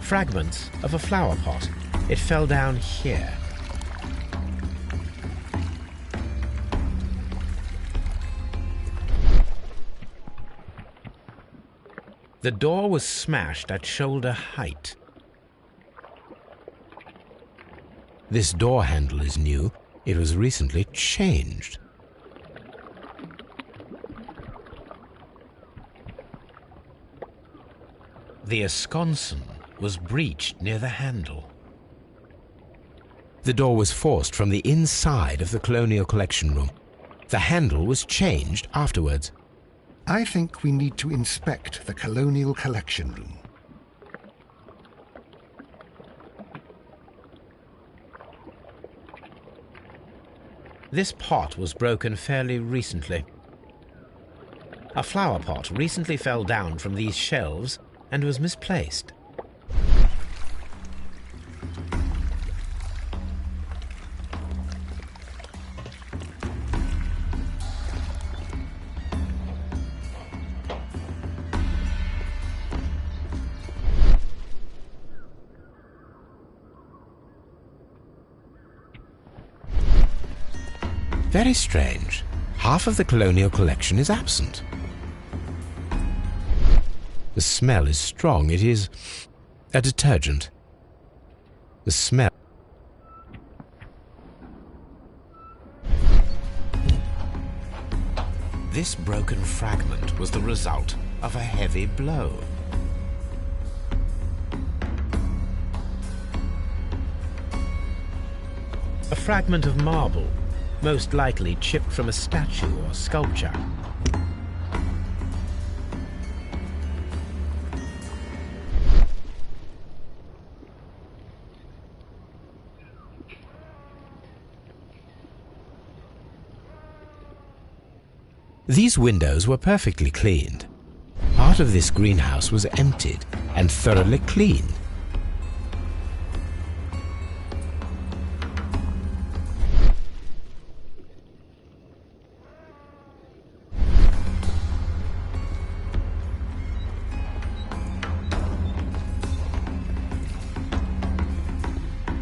Fragments of a flower pot. It fell down here. The door was smashed at shoulder height. This door handle is new. It was recently changed. The esconsson was breached near the handle. The door was forced from the inside of the Colonial Collection room. The handle was changed afterwards. I think we need to inspect the Colonial Collection room. This pot was broken fairly recently. A flower pot recently fell down from these shelves and was misplaced. Very strange. Half of the Colonial Collection is absent. The smell is strong. It is a detergent. The smell. This broken fragment was the result of a heavy blow. A fragment of marble, most likely chipped from a statue or sculpture. These windows were perfectly cleaned. Part of this greenhouse was emptied and thoroughly cleaned.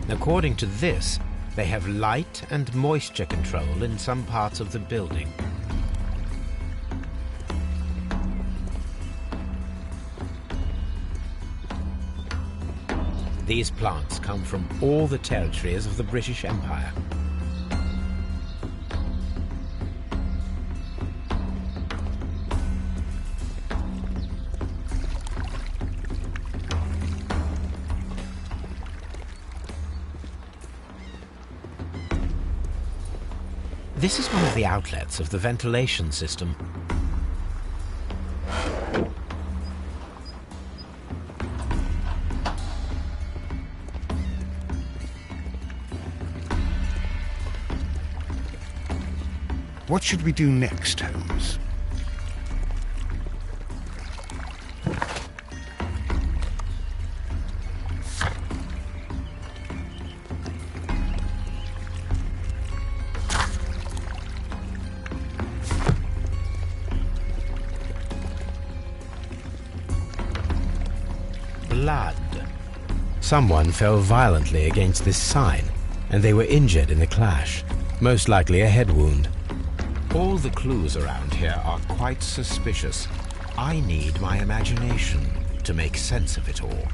According to this, they have light and moisture control in some parts of the building. These plants come from all the territories of the British Empire. This is one of the outlets of the ventilation system. What should we do next, Holmes? Blood. Someone fell violently against this sign, and they were injured in the clash, most likely a head wound. All the clues around here are quite suspicious. I need my imagination to make sense of it all.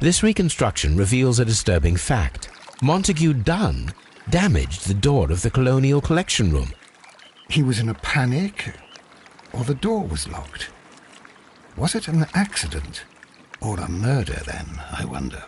This reconstruction reveals a disturbing fact. Montague Dunn damaged the door of the Colonial Collection Room. He was in a panic, or the door was locked? Was it an accident, or a murder then, I wonder?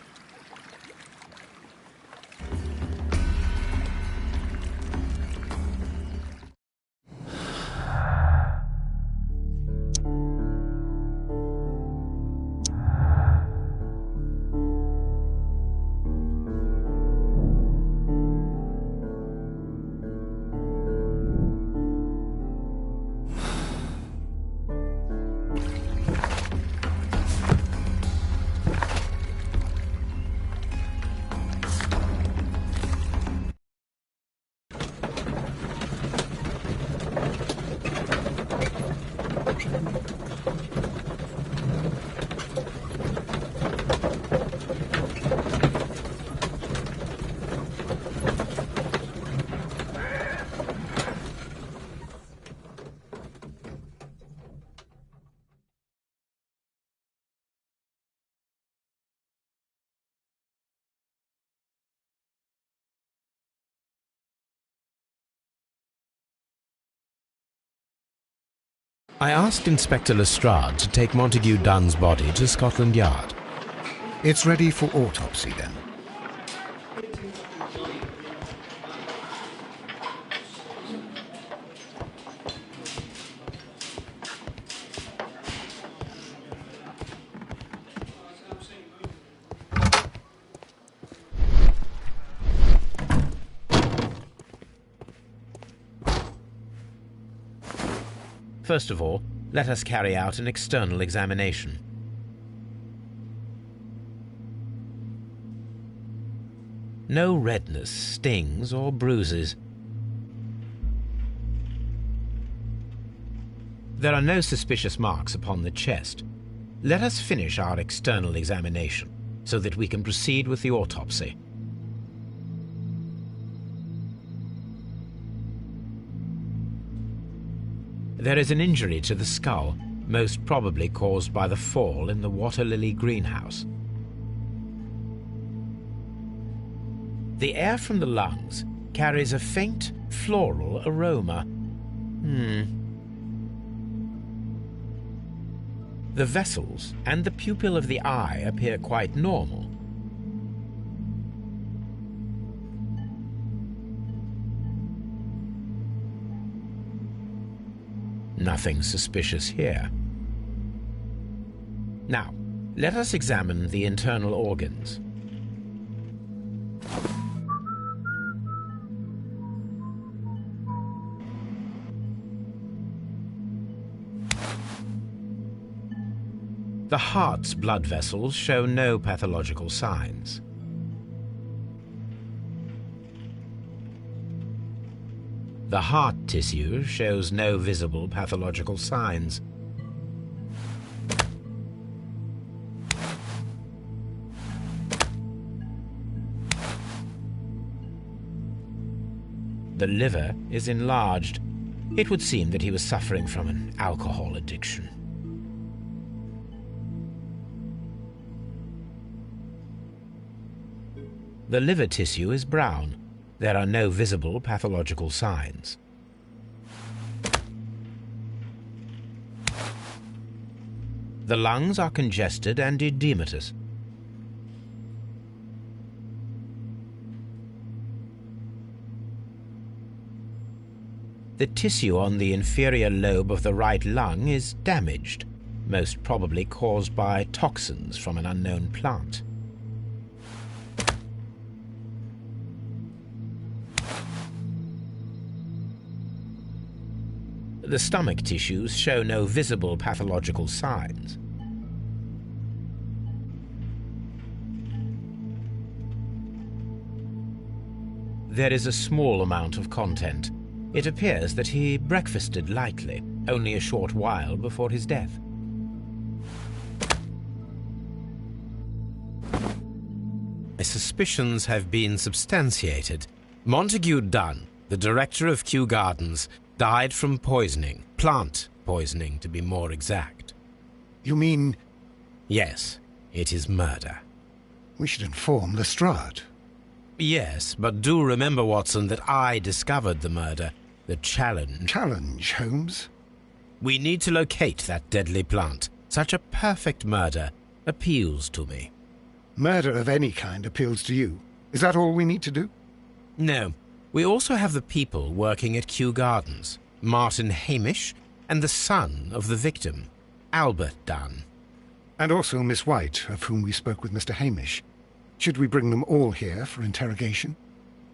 I asked Inspector Lestrade to take Montague Dunn's body to Scotland Yard. It's ready for autopsy, then. First of all, let us carry out an external examination. No redness, stings, or bruises. There are no suspicious marks upon the chest. Let us finish our external examination so that we can proceed with the autopsy. There is an injury to the skull, most probably caused by the fall in the water lily greenhouse. The air from the lungs carries a faint floral aroma. The vessels and the pupil of the eye appear quite normal. Nothing suspicious here. Now, let us examine the internal organs. The heart's blood vessels show no pathological signs. The heart tissue shows no visible pathological signs. The liver is enlarged. It would seem that he was suffering from an alcohol addiction. The liver tissue is brown. There are no visible pathological signs. The lungs are congested and edematous. The tissue on the inferior lobe of the right lung is damaged, most probably caused by toxins from an unknown plant. The stomach tissues show no visible pathological signs. There is a small amount of content. It appears that he breakfasted lightly, only a short while before his death. My suspicions have been substantiated. Montague Dunn, the director of Kew Gardens, died from poisoning. Plant poisoning, to be more exact. You mean... Yes, it is murder. We should inform Lestrade. Yes, but do remember, Watson, that I discovered the murder. The challenge... Challenge, Holmes? We need to locate that deadly plant. Such a perfect murder appeals to me. Murder of any kind appeals to you. Is that all we need to do? No. We also have the people working at Kew Gardens. Martin Hamish and the son of the victim, Albert Dunn. And also Miss White, of whom we spoke with Mr. Hamish. Should we bring them all here for interrogation?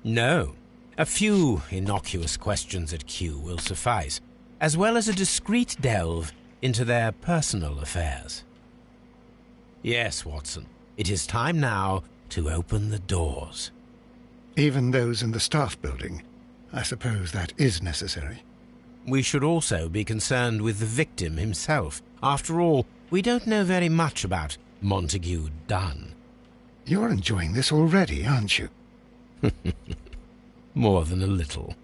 No. A few innocuous questions at Kew will suffice, as well as a discreet delve into their personal affairs. Yes, Watson, it is time now to open the doors. Even those in the staff building. I suppose that is necessary. We should also be concerned with the victim himself. After all, we don't know very much about Montague Dunn. You're enjoying this already, aren't you? More than a little.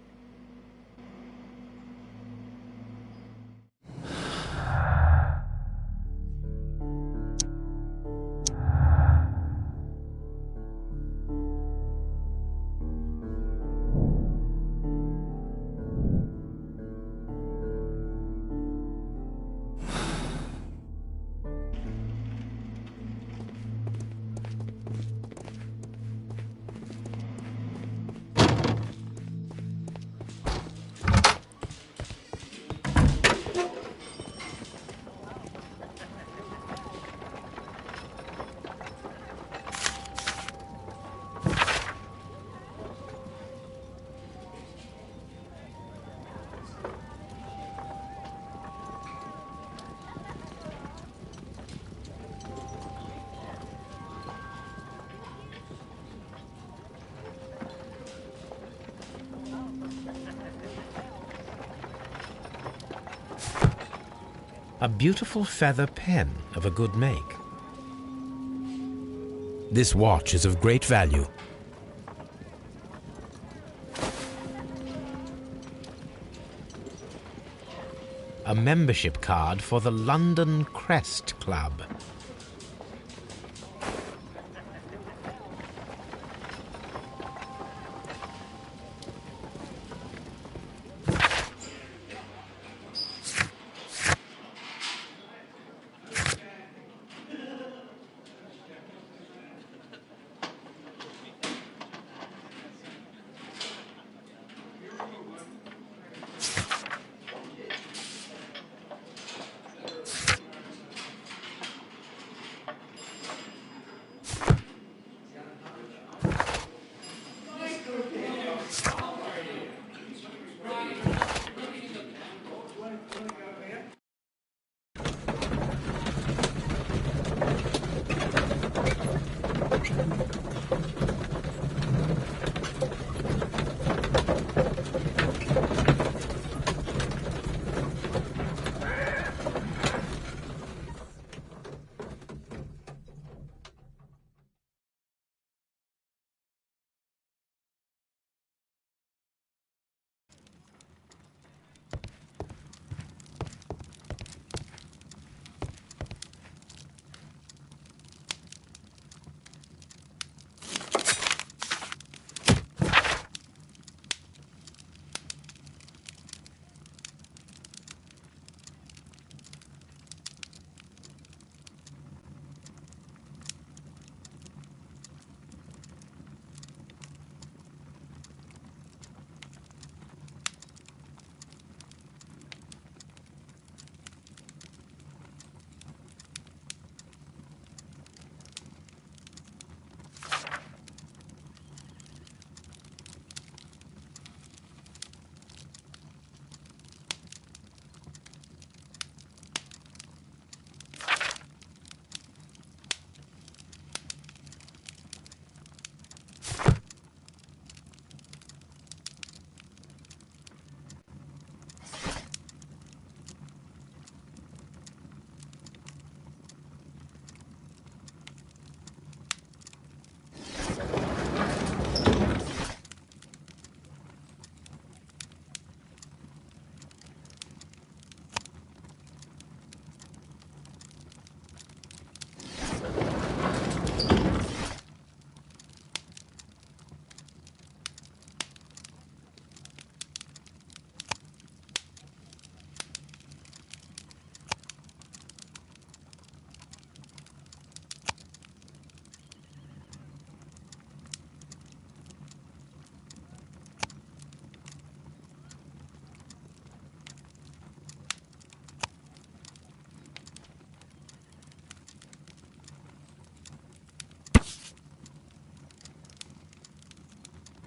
A beautiful feather pen of a good make. This watch is of great value. A membership card for the London Crest Club.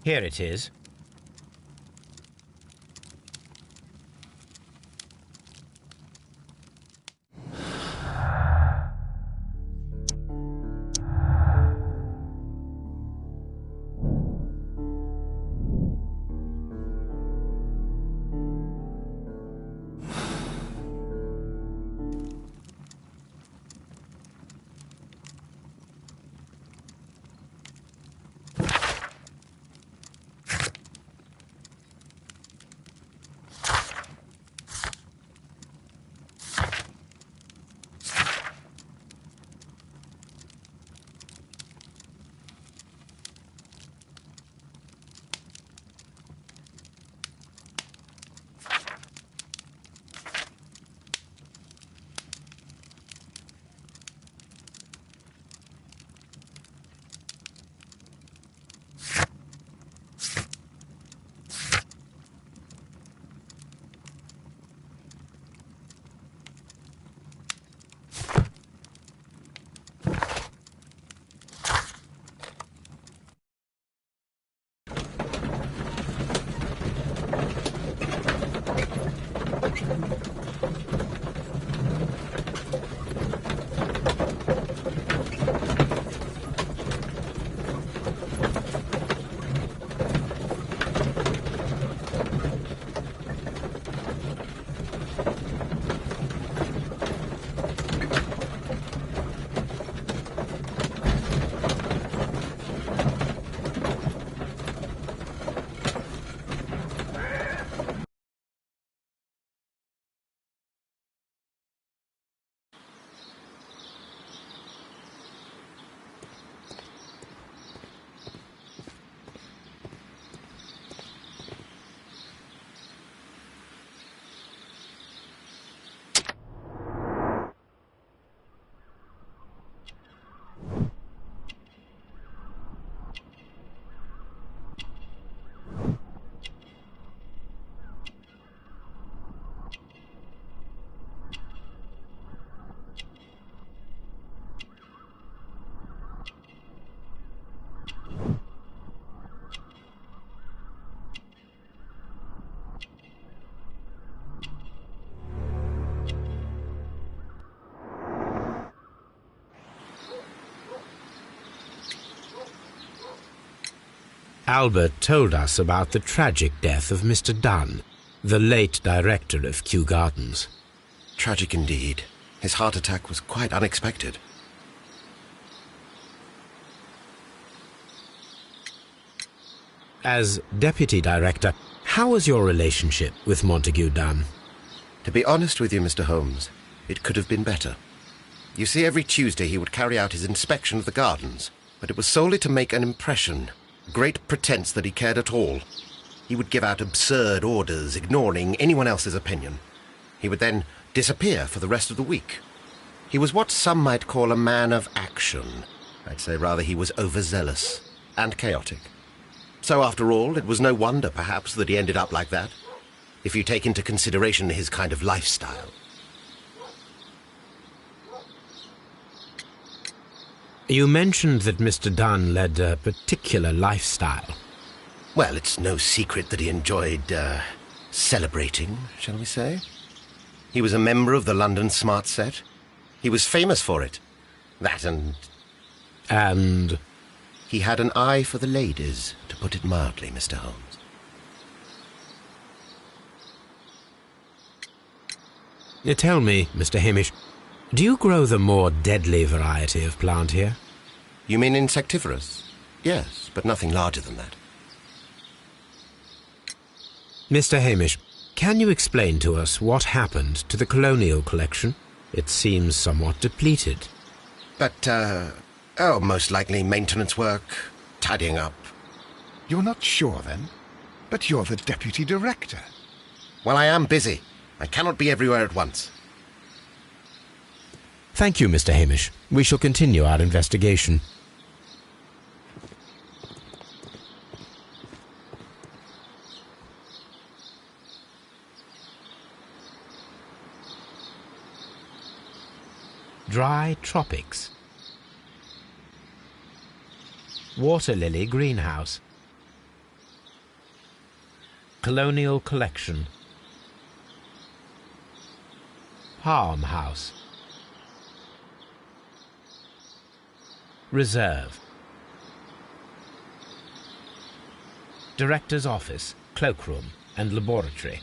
Here it is. Albert told us about the tragic death of Mr. Dunn, the late director of Kew Gardens. Tragic indeed. His heart attack was quite unexpected. As deputy director, how was your relationship with Montague Dunn? To be honest with you, Mr. Holmes, it could have been better. You see, every Tuesday he would carry out his inspection of the gardens, but it was solely to make an impression, great pretense that he cared at all. He would give out absurd orders, ignoring anyone else's opinion. He would then disappear for the rest of the week. He was what some might call a man of action. I'd say rather he was overzealous and chaotic. So after all, it was no wonder, perhaps, that he ended up like that, if you take into consideration his kind of lifestyle. You mentioned that Mr. Dunn led a particular lifestyle. Well, it's no secret that he enjoyed, celebrating, shall we say? He was a member of the London Smart Set. He was famous for it. That and... And? He had an eye for the ladies, to put it mildly, Mr. Holmes. Tell me, Mr. Hamish, do you grow the more deadly variety of plant here? You mean insectivorous? Yes, but nothing larger than that. Mr. Hamish, can you explain to us what happened to the colonial collection? It seems somewhat depleted. But, most likely maintenance work, tidying up. You're not sure, then? But you're the deputy director. Well, I am busy. I cannot be everywhere at once. Thank you, Mr. Hamish. We shall continue our investigation. Dry tropics. Water lily greenhouse. Colonial collection. Palm house. Reserve. Director's office, cloakroom and laboratory.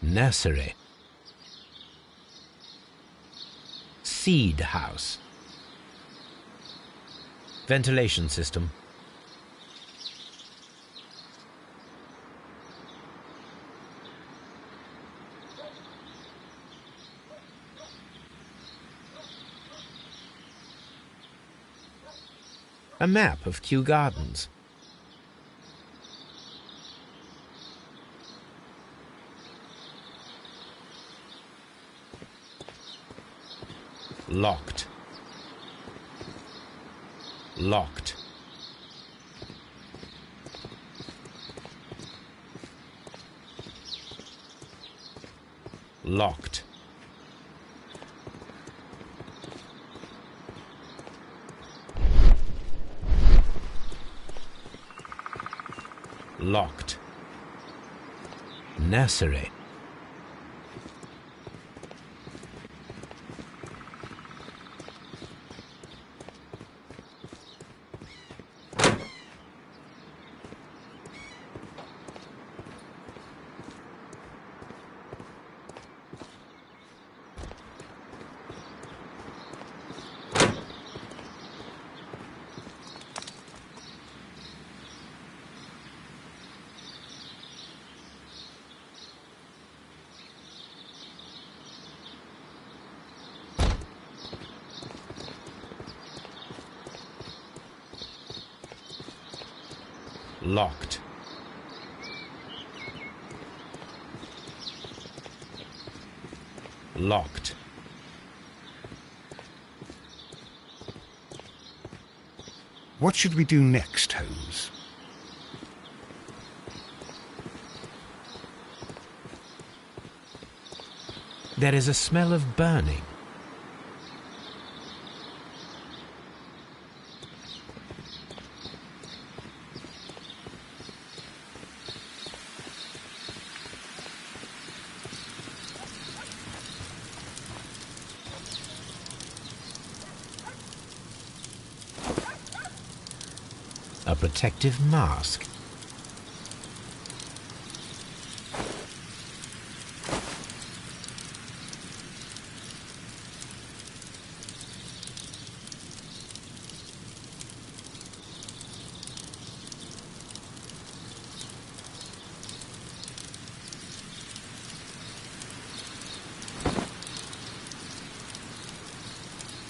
Nursery. Seed house. Ventilation system. A map of Kew Gardens. Locked. Locked. Locked. Locked. Nursery. Locked. Locked. What should we do next, Holmes? There is a smell of burning. protective mask.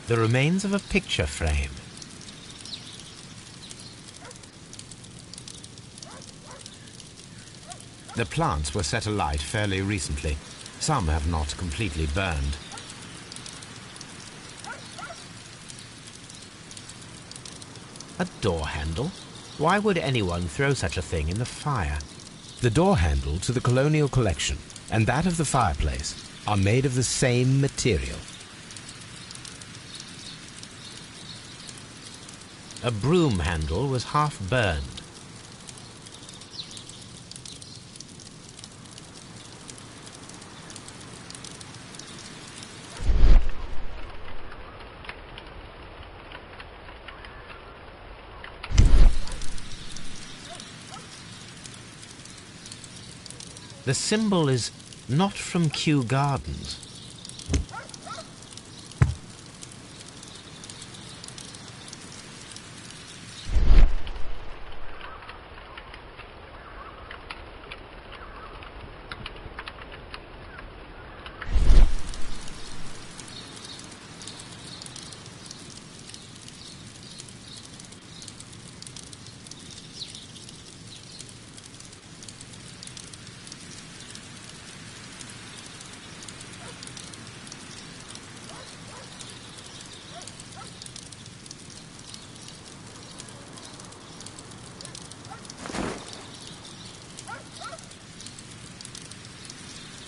The remains of a picture frame. The plants were set alight fairly recently. Some have not completely burned. A door handle? Why would anyone throw such a thing in the fire? The door handle to the colonial collection and that of the fireplace are made of the same material. A broom handle was half burned. The symbol is not from Kew Gardens.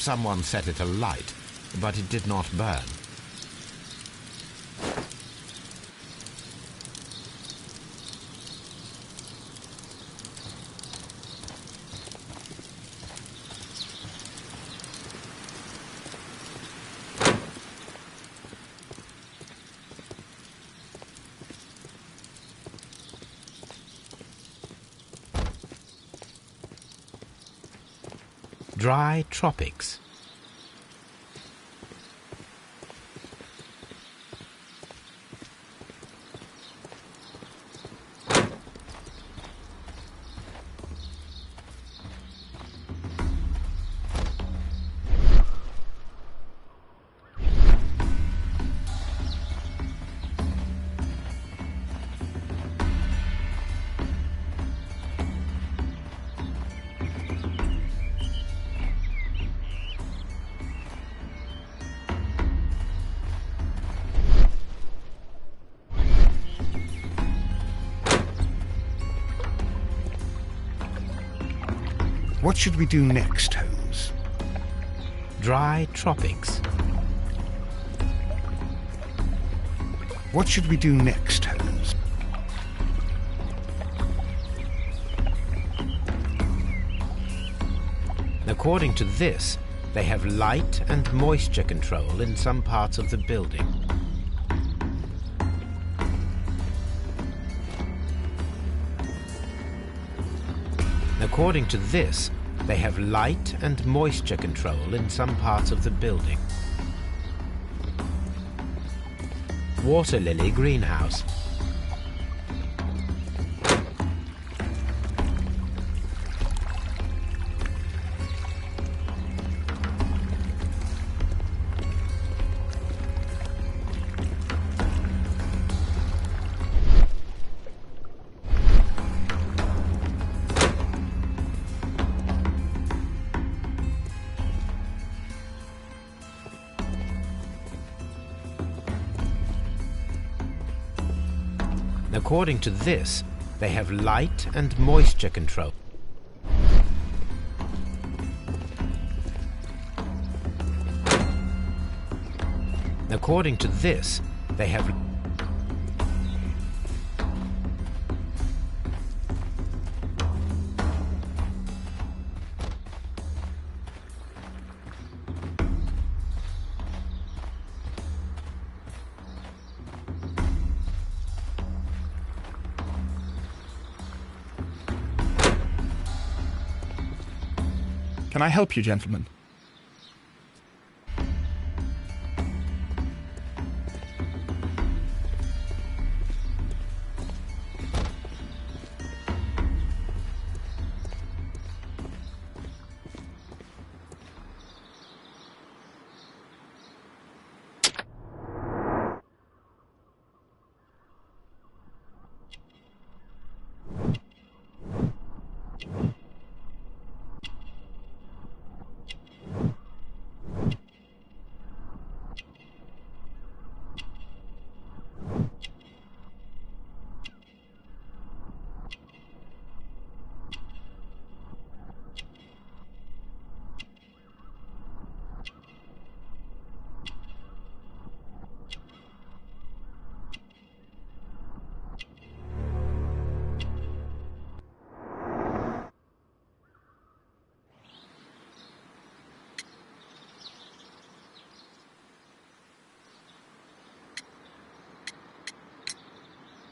Someone set it alight, but it did not burn. Dry tropics. What should we do next, Holmes? Dry tropics. What should we do next, Holmes? According to this, they have light and moisture control in some parts of the building. According to this, they have light and moisture control in some parts of the building. Water lily greenhouse. According to this, they have light and moisture control. According to this, they have... Can I help you, gentlemen?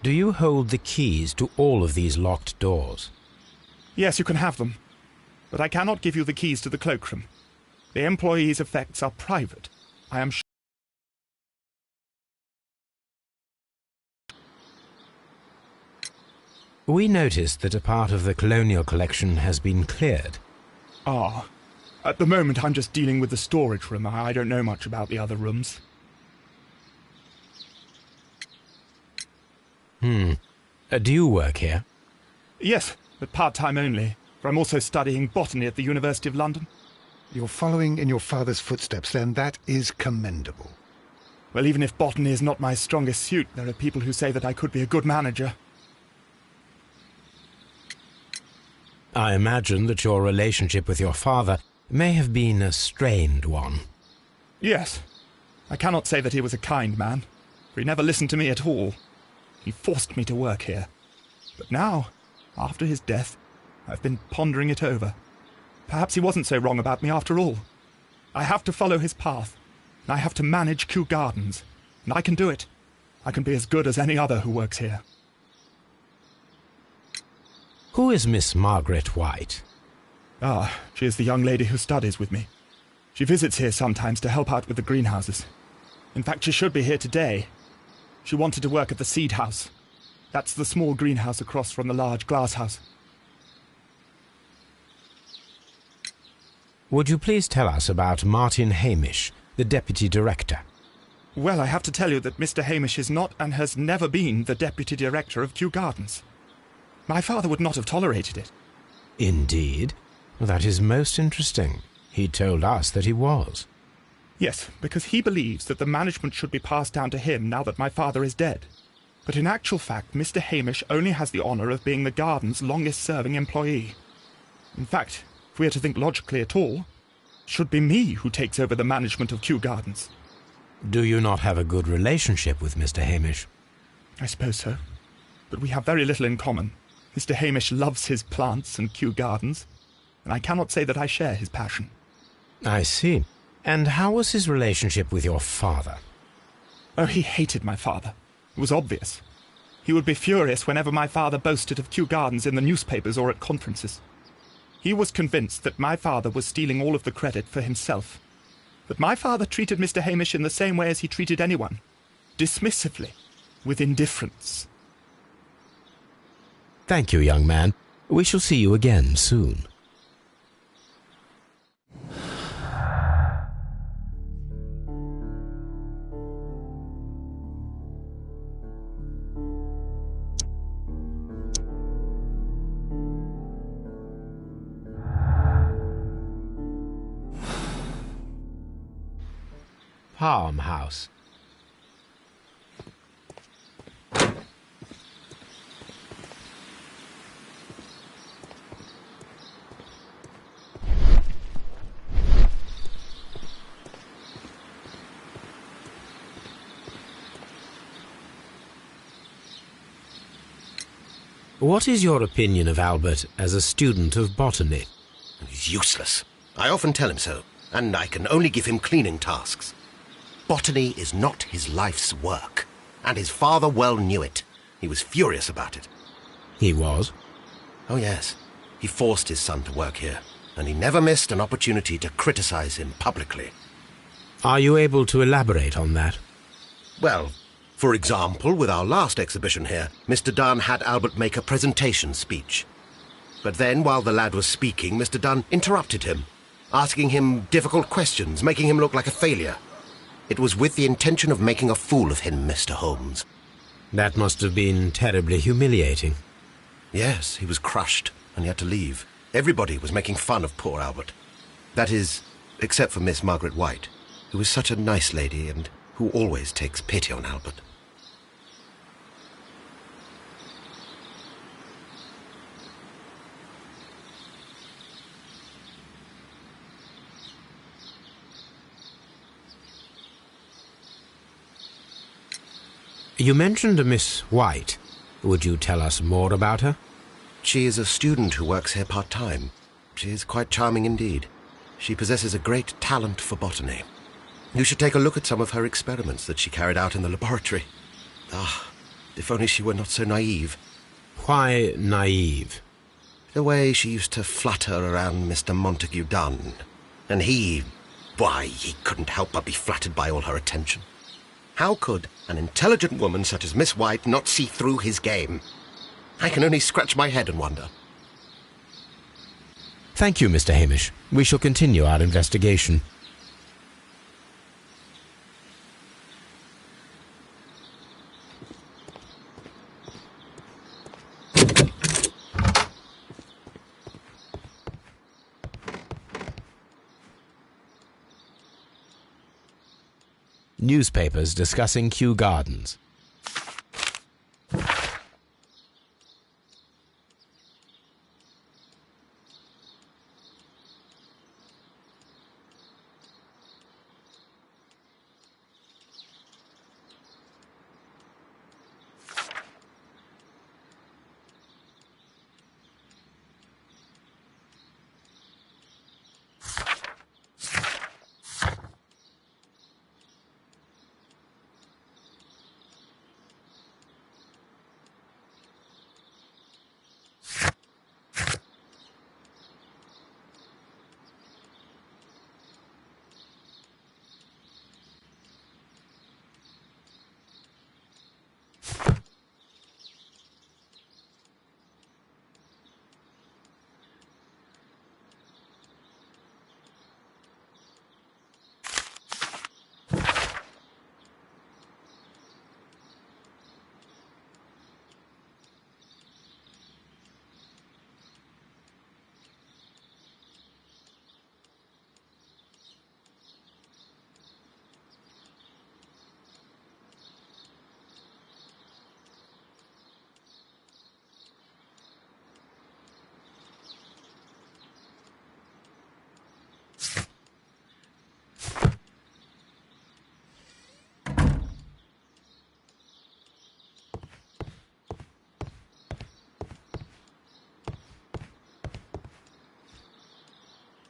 Do you hold the keys to all of these locked doors? Yes, you can have them. But I cannot give you the keys to the cloakroom. The employees' effects are private. I am sure. We noticed that a part of the colonial collection has been cleared. Ah. At the moment, I'm just dealing with the storage room. I don't know much about the other rooms. Do you work here? Yes, but part-time only. For I'm also studying botany at the University of London. You're following in your father's footsteps, then. That is commendable. Well, even if botany is not my strongest suit, there are people who say that I could be a good manager. I imagine that your relationship with your father may have been a strained one. Yes. I cannot say that he was a kind man, for he never listened to me at all. He forced me to work here. But now, after his death, I've been pondering it over. Perhaps he wasn't so wrong about me after all. I have to follow his path, and I have to manage Kew Gardens, and I can do it. I can be as good as any other who works here. Who is Miss Margaret White? Ah, she is the young lady who studies with me. She visits here sometimes to help out with the greenhouses. In fact, she should be here today. She wanted to work at the seed house. That's the small greenhouse across from the large glass house. Would you please tell us about Martin Hamish, the deputy director? Well, I have to tell you that Mr. Hamish is not and has never been the deputy director of Kew Gardens. My father would not have tolerated it. Indeed? That is most interesting. He told us that he was. Yes, because he believes that the management should be passed down to him now that my father is dead. But in actual fact, Mr. Hamish only has the honour of being the garden's longest-serving employee. In fact, if we are to think logically at all, it should be me who takes over the management of Kew Gardens. Do you not have a good relationship with Mr. Hamish? I suppose so. But we have very little in common. Mr. Hamish loves his plants and Kew Gardens, and I cannot say that I share his passion. I see. And how was his relationship with your father? Oh, he hated my father. It was obvious. He would be furious whenever my father boasted of Kew Gardens in the newspapers or at conferences. He was convinced that my father was stealing all of the credit for himself. But my father treated Mr. Hamish in the same way as he treated anyone. Dismissively. With indifference. Thank you, young man. We shall see you again soon. Farmhouse. What is your opinion of Albert as a student of botany? He's useless. I often tell him so, and I can only give him cleaning tasks. Botany is not his life's work, and his father well knew it. He was furious about it. He was? Oh, yes. He forced his son to work here. and he never missed an opportunity to criticize him publicly. Are you able to elaborate on that? Well, for example, with our last exhibition here, Mr. Dunn had Albert make a presentation speech. But then, while the lad was speaking, Mr. Dunn interrupted him, asking him difficult questions, making him look like a failure. It was with the intention of making a fool of him, Mr. Holmes. That must have been terribly humiliating. Yes, he was crushed, and he had to leave. Everybody was making fun of poor Albert. That is, except for Miss Margaret White, who is such a nice lady and who always takes pity on Albert. You mentioned a Miss White. Would you tell us more about her? She is a student who works here part-time. She is quite charming indeed. She possesses a great talent for botany. You should take a look at some of her experiments that she carried out in the laboratory. Ah, if only she were not so naive. Why naive? The way she used to flutter around Mr. Montague Dunn. And he couldn't help but be flattered by all her attention. How could an intelligent woman such as Miss White not see through his game? I can only scratch my head and wonder. Thank you, Mr. Hamish. We shall continue our investigation. Newspapers discussing Kew Gardens.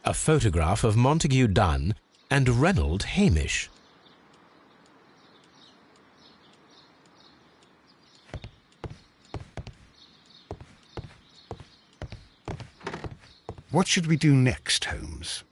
A photograph of Montague Dunn and Reynold Hamish. What should we do next, Holmes?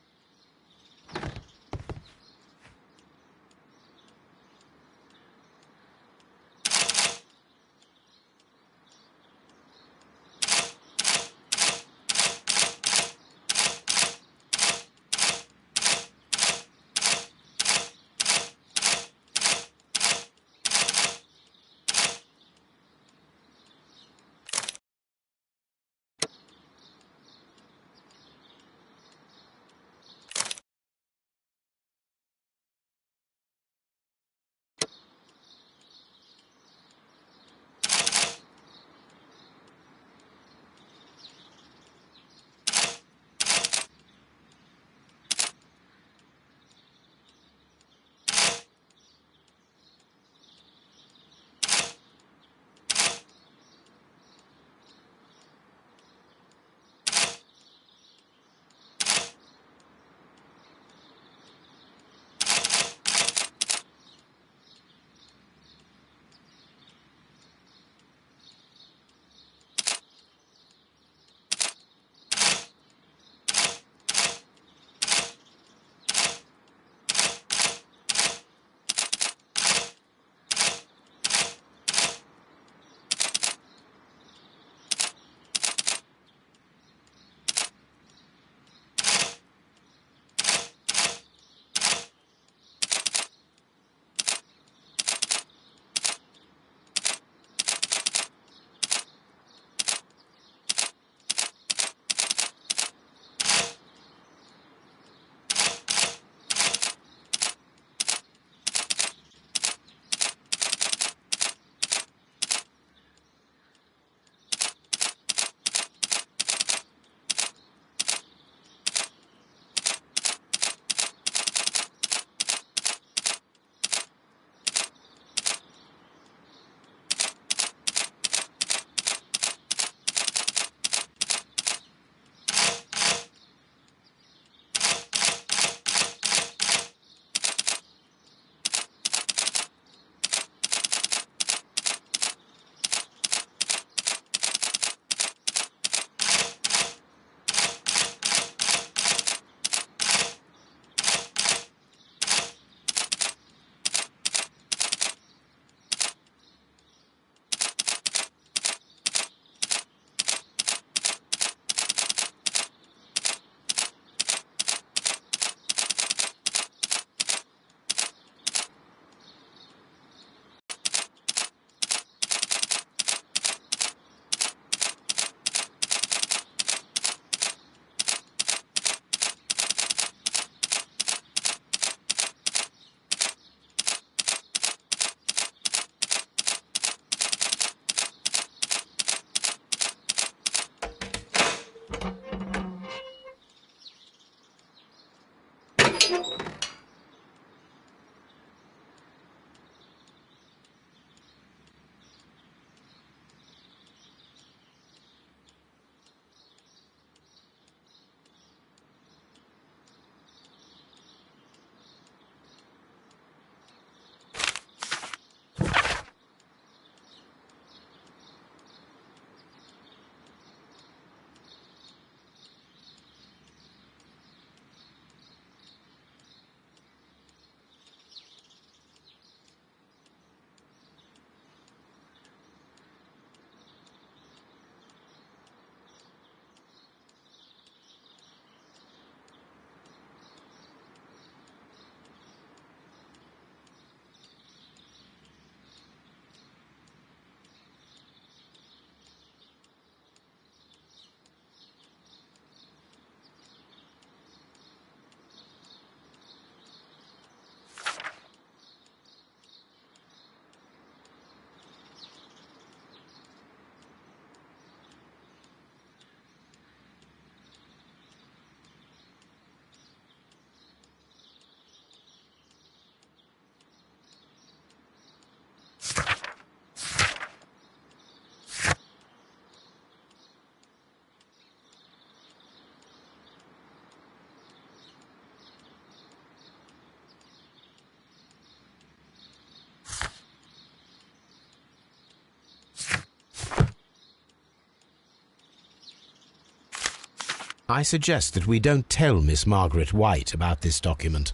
I suggest that we don't tell Miss Margaret White about this document.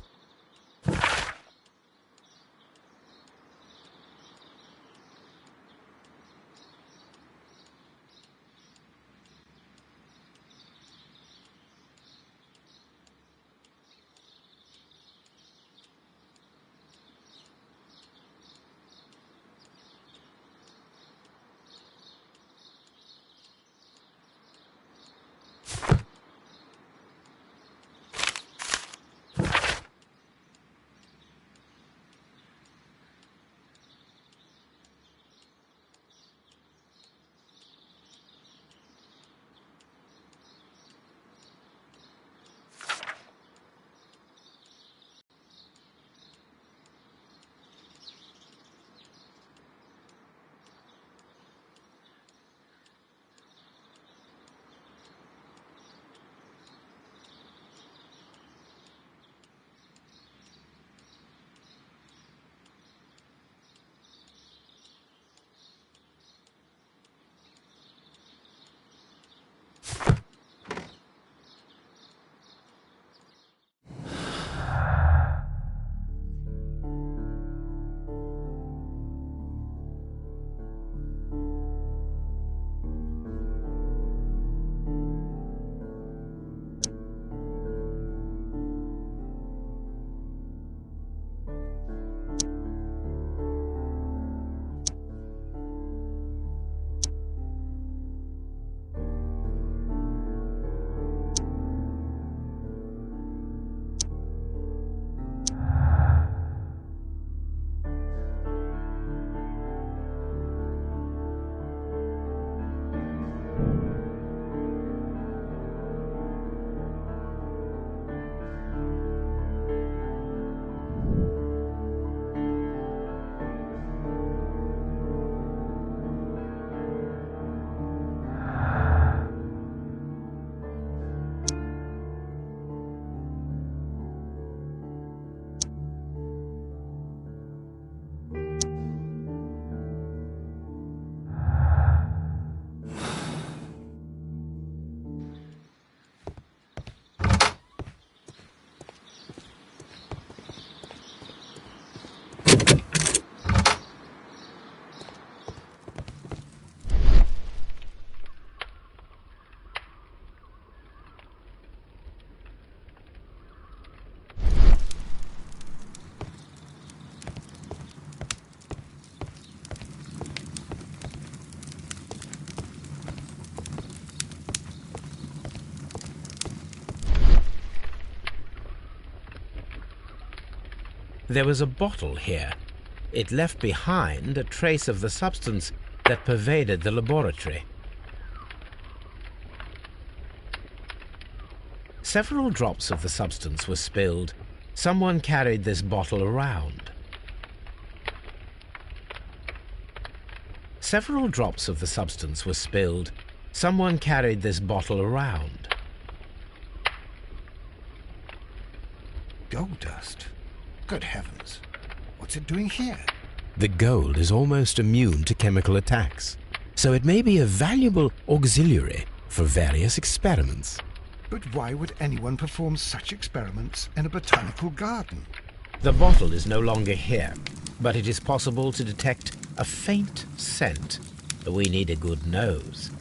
There was a bottle here. It left behind a trace of the substance that pervaded the laboratory. Several drops of the substance were spilled. Someone carried this bottle around. Several drops of the substance were spilled. Someone carried this bottle around. Gold dust? Good heavens. What's it doing here? The gold is almost immune to chemical attacks, so it may be a valuable auxiliary for various experiments. But why would anyone perform such experiments in a botanical garden? The bottle is no longer here, but it is possible to detect a faint scent. We need a good nose.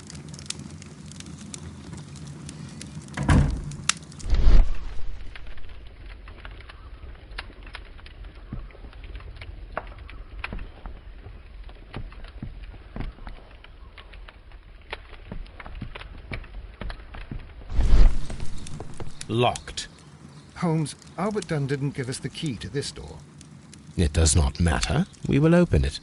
Locked. Holmes, Albert Dunn didn't give us the key to this door. It does not matter. We will open it.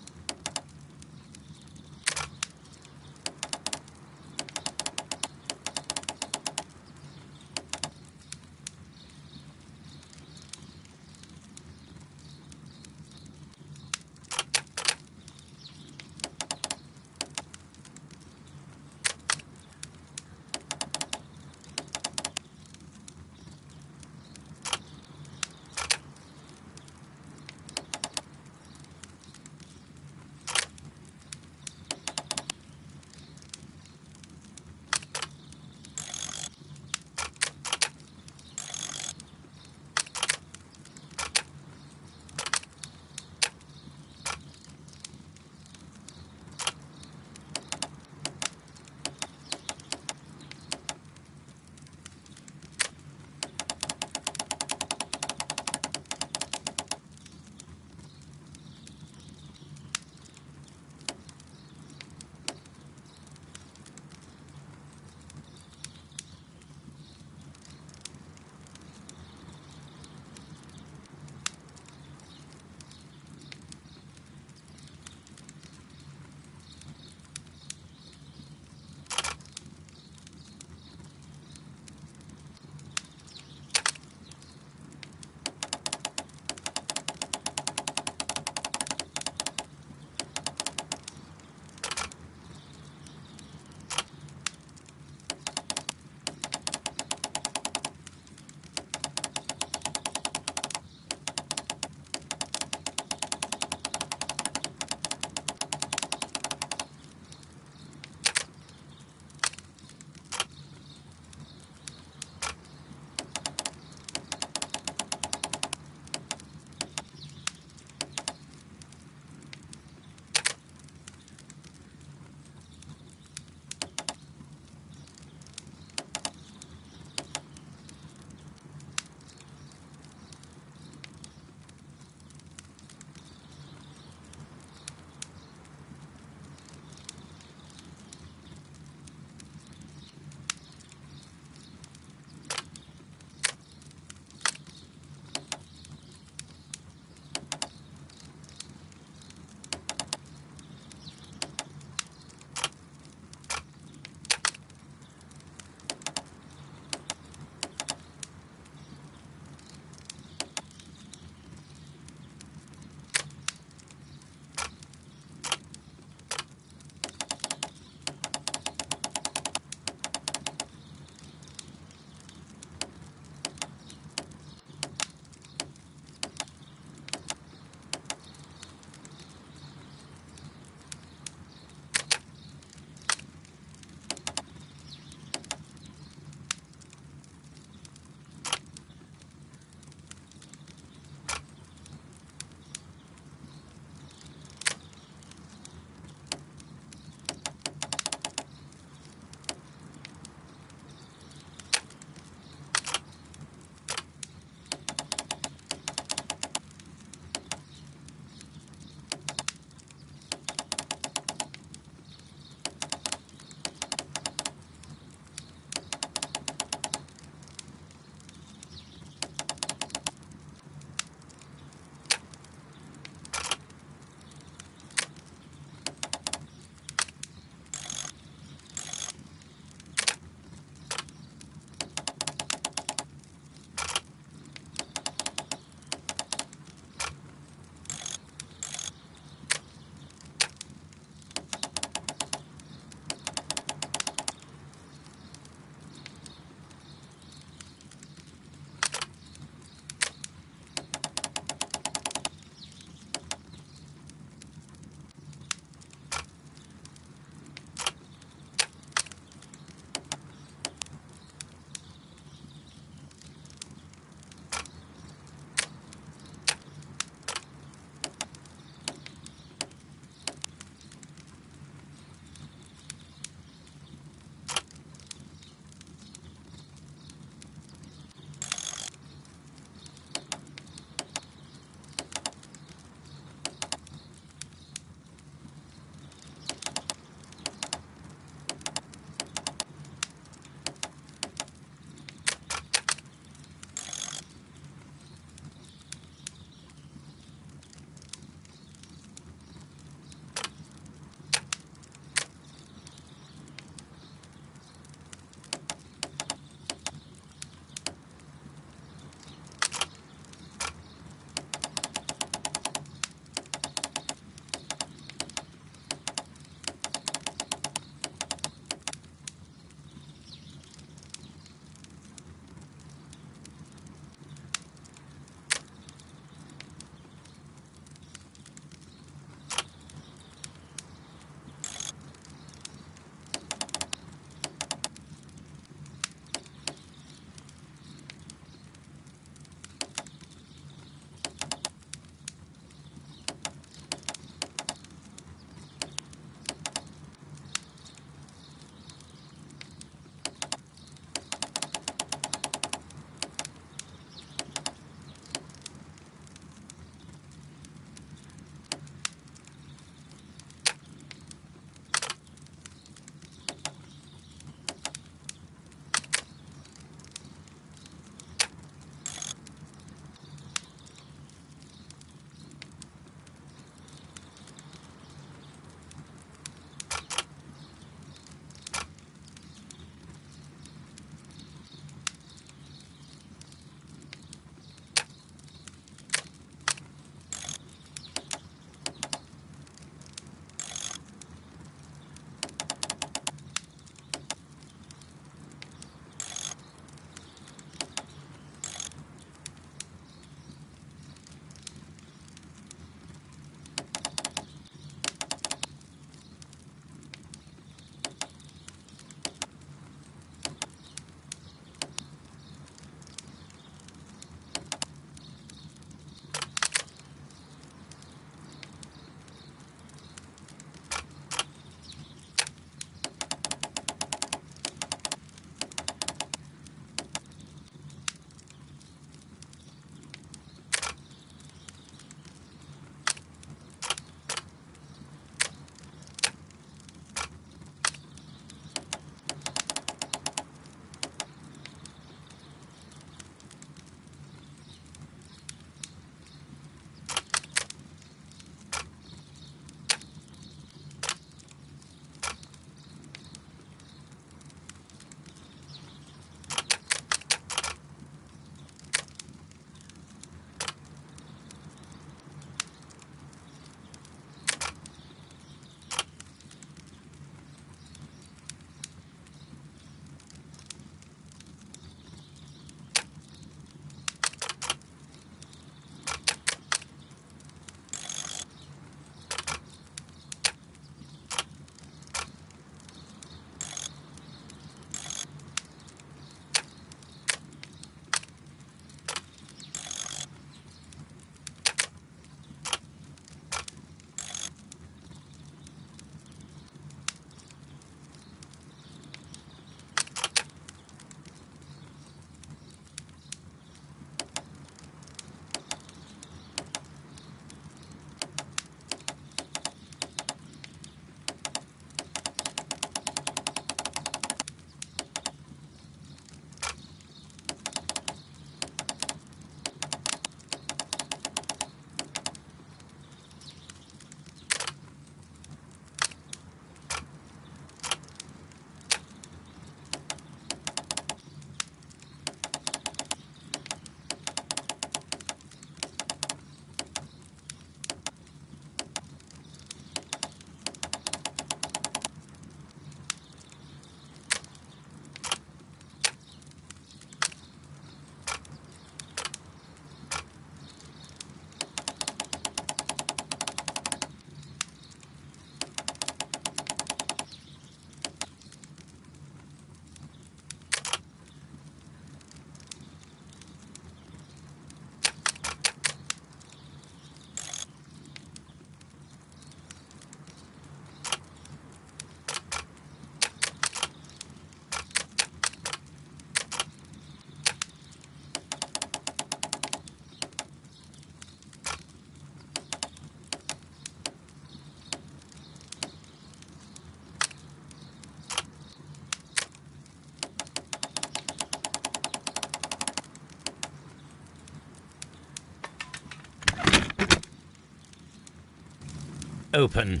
Open.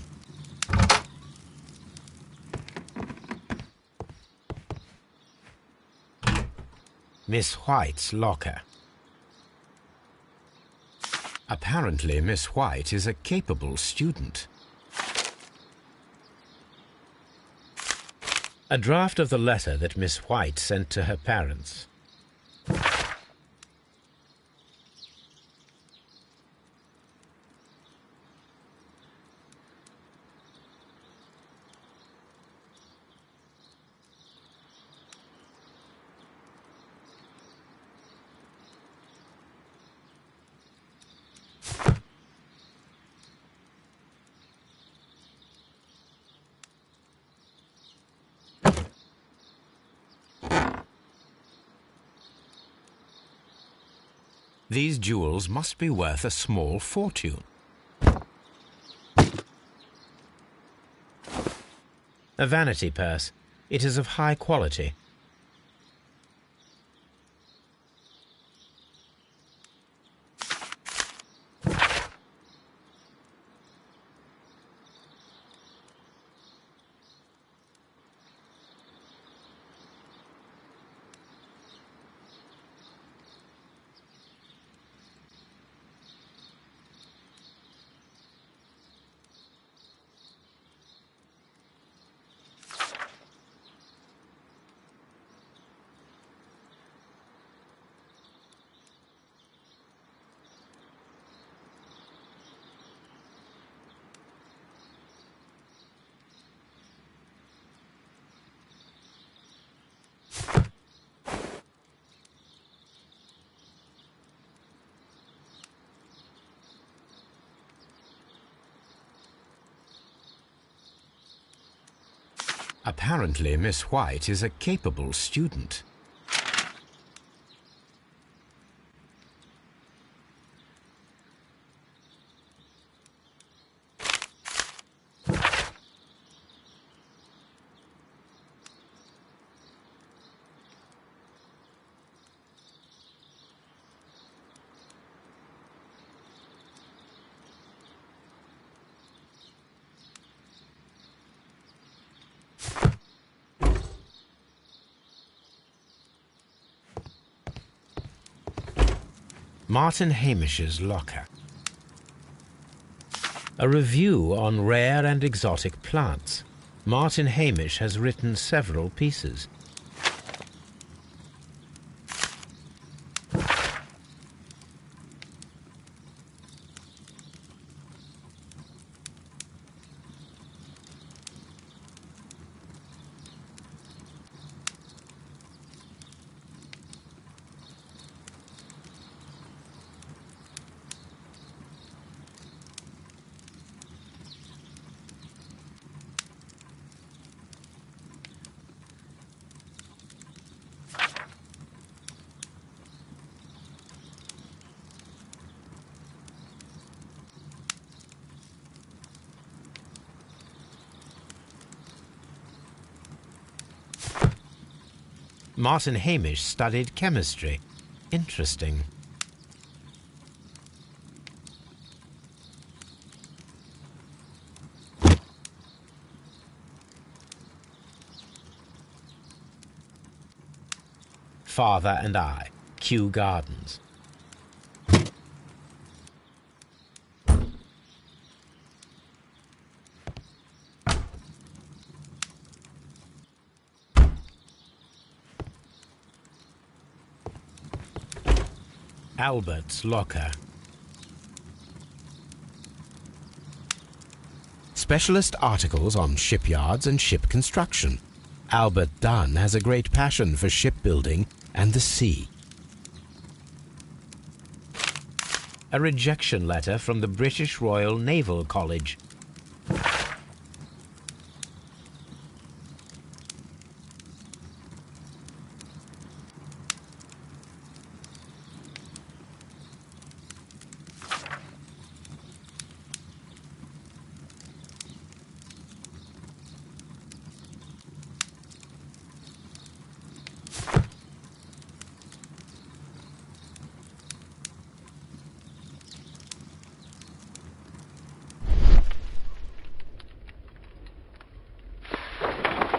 Miss White's locker. Apparently, Miss White is a capable student. A draft of the letter that Miss White sent to her parents. These jewels must be worth a small fortune. A vanity purse. It is of high quality. Apparently, Miss White is a capable student. Martin Hamish's locker. A review on rare and exotic plants. Martin Hamish has written several pieces. Martin Hamish studied chemistry. Interesting. Father and I, Kew Gardens. Albert's locker. Specialist articles on shipyards and ship construction. Albert Dunn has a great passion for shipbuilding and the sea. A rejection letter from the British Royal Naval College.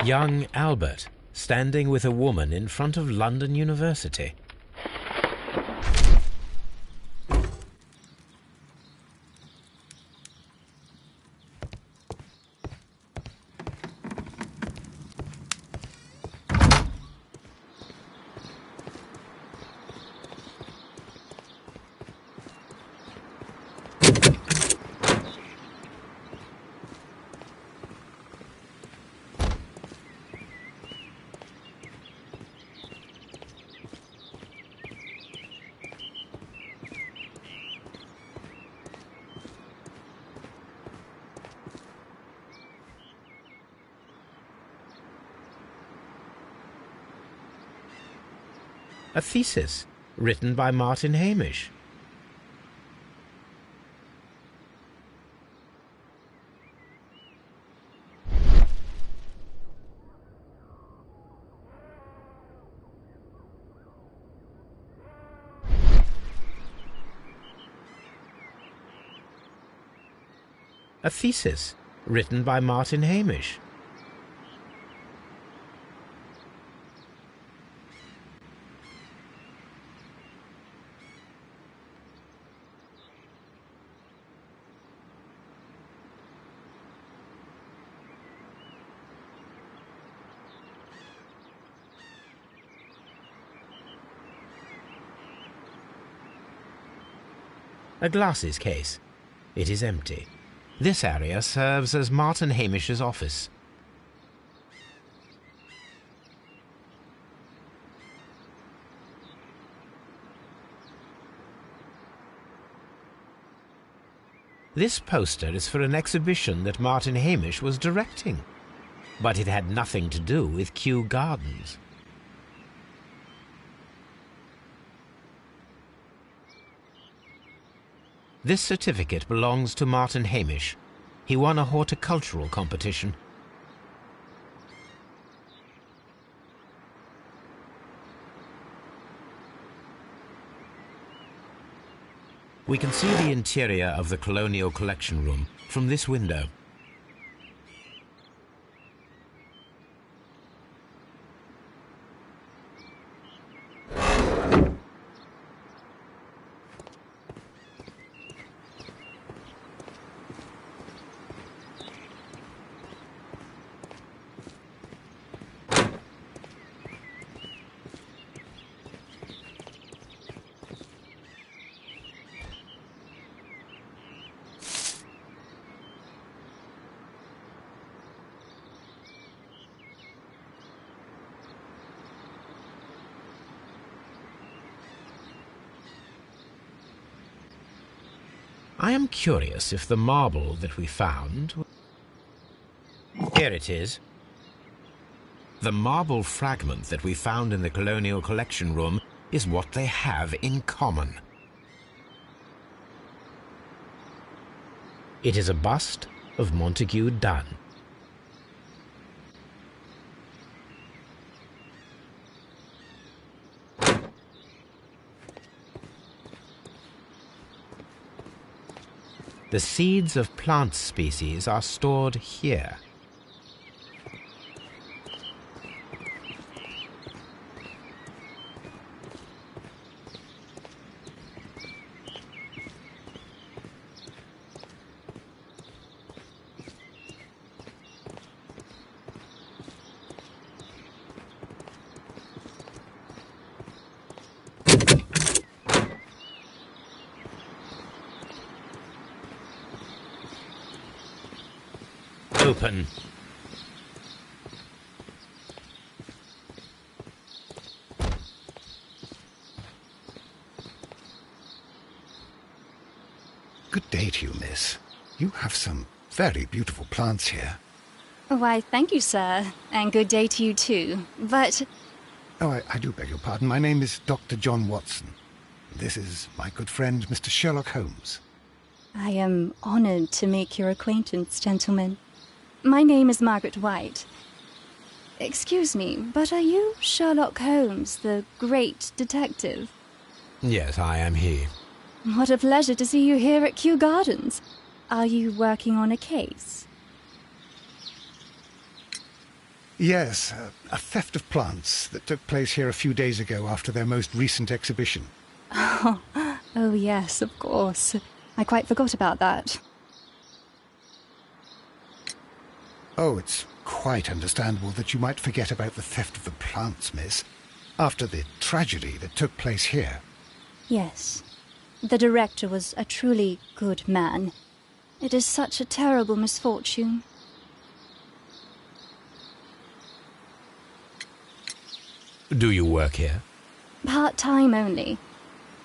Young Albert, standing with a woman in front of London University. A thesis written by Martin Hamish. A thesis written by Martin Hamish. A glasses case. It is empty. This area serves as Martin Hamish's office. This poster is for an exhibition that Martin Hamish was directing, but it had nothing to do with Kew Gardens. This certificate belongs to Martin Hamish. He won a horticultural competition. We can see the interior of the Colonial Collection Room from this window. I am curious if the marble that we found... Here it is. The marble fragment that we found in the Colonial Collection Room is what they have in common. It is a bust of Montague Dunn. The seeds of plant species are stored here. Open. Good day to you, miss. You have some very beautiful plants here. Why, thank you, sir. And good day to you, too. But... Oh, I do beg your pardon. My name is Dr. John Watson. This is my good friend, Mr. Sherlock Holmes. I am honored to make your acquaintance, gentlemen. My name is Margaret White. Excuse me, but are you Sherlock Holmes, the great detective? Yes, I am he. What a pleasure to see you here at Kew Gardens. Are you working on a case? Yes, a theft of plants that took place here a few days ago after their most recent exhibition. Oh, yes, of course. I quite forgot about that. Oh, it's quite understandable that you might forget about the theft of the plants, miss, after the tragedy that took place here. Yes. The director was a truly good man. It is such a terrible misfortune. Do you work here? Part-time only.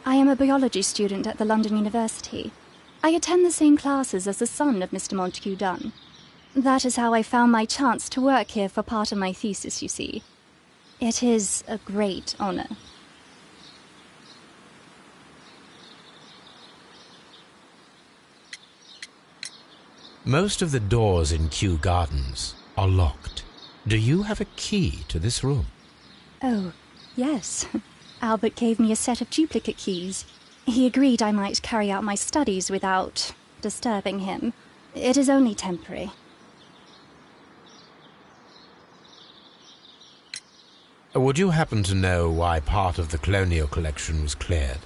I am a biology student at the London University. I attend the same classes as the son of Mr. Montague Dunn. That is how I found my chance to work here for part of my thesis, you see. It is a great honour. Most of the doors in Kew Gardens are locked. Do you have a key to this room? Oh, yes. Albert gave me a set of duplicate keys. He agreed I might carry out my studies without disturbing him. It is only temporary. Would you happen to know why part of the colonial collection was cleared?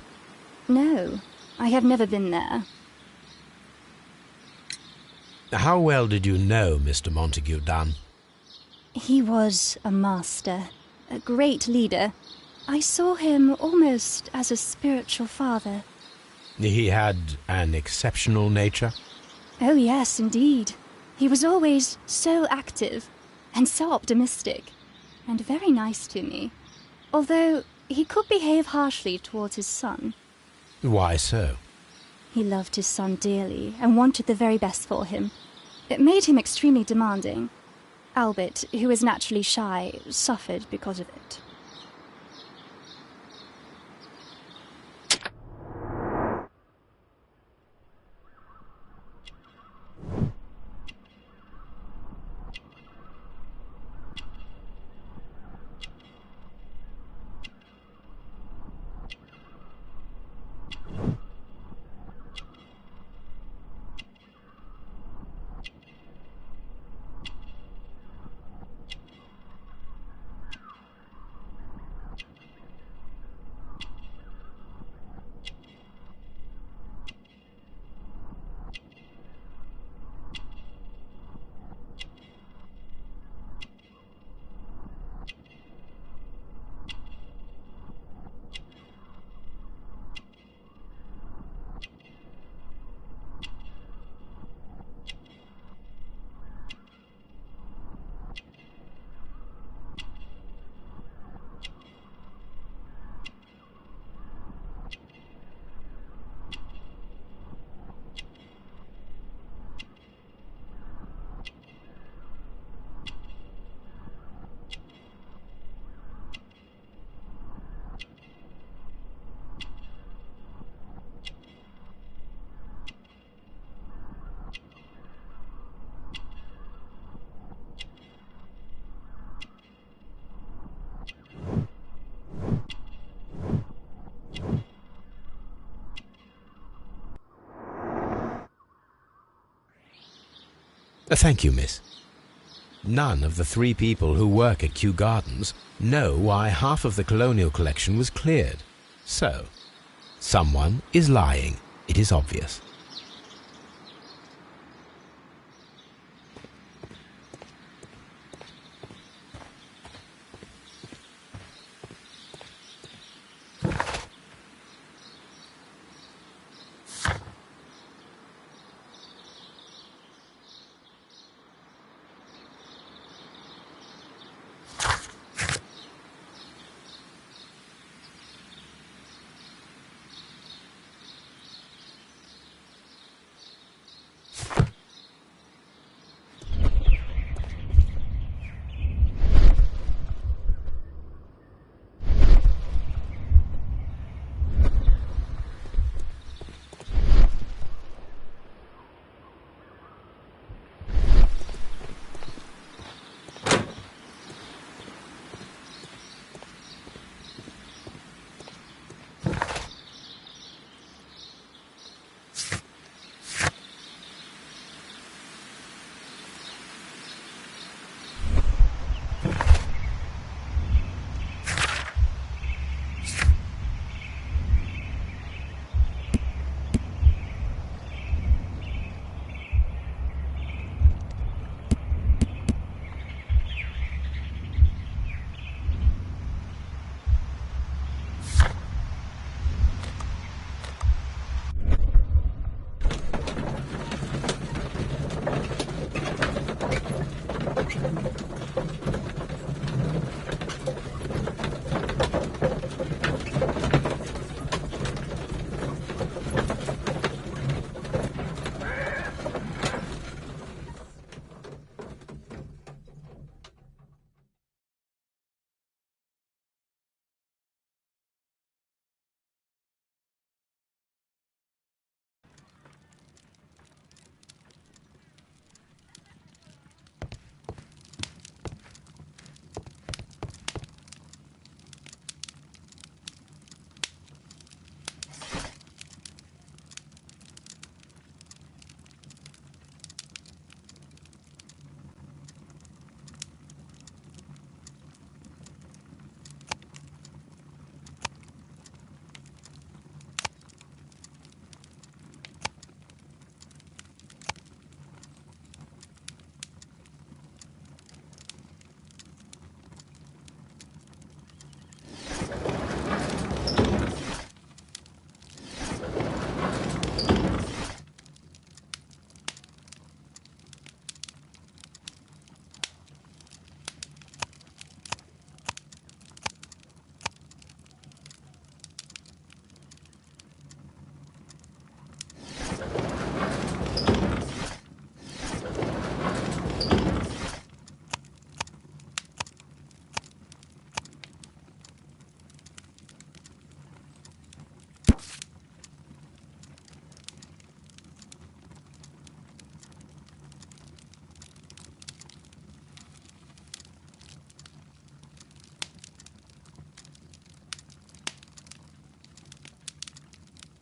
No, I have never been there. How well did you know Mr. Montague Dunn? He was a master, a great leader. I saw him almost as a spiritual father. He had an exceptional nature? Oh, yes, indeed. He was always so active and so optimistic, and very nice to me, although he could behave harshly towards his son. Why so? He loved his son dearly and wanted the very best for him. It made him extremely demanding. Albert, who is naturally shy, suffered because of it. Thank you, miss. None of the 3 people who work at Kew Gardens know why half of the colonial collection was cleared. So, someone is lying. It is obvious.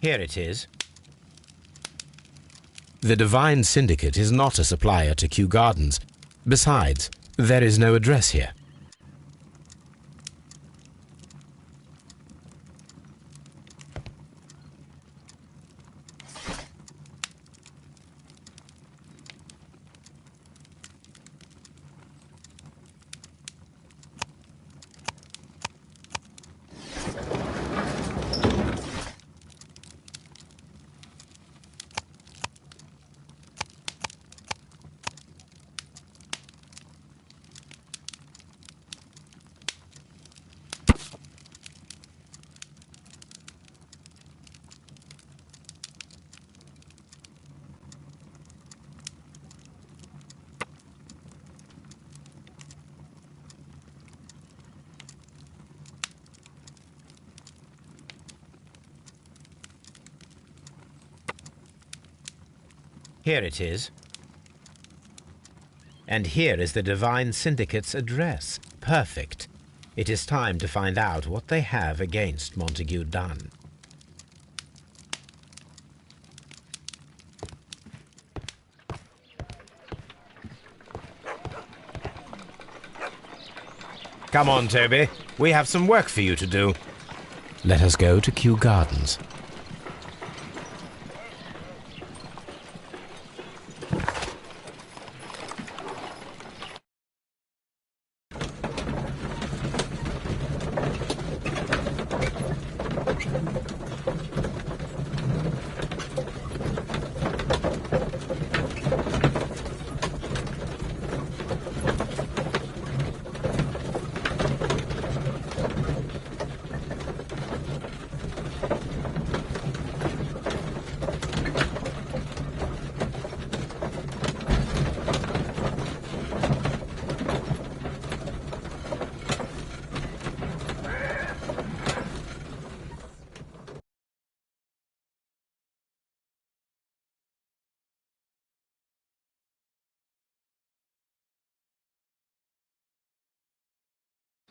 Here it is. The Divine Syndicate is not a supplier to Kew Gardens. Besides, there is no address here. Here it is. And here is the Divine Syndicate's address. Perfect. It is time to find out what they have against Montague Dunn. Come on, Toby. We have some work for you to do. Let us go to Kew Gardens.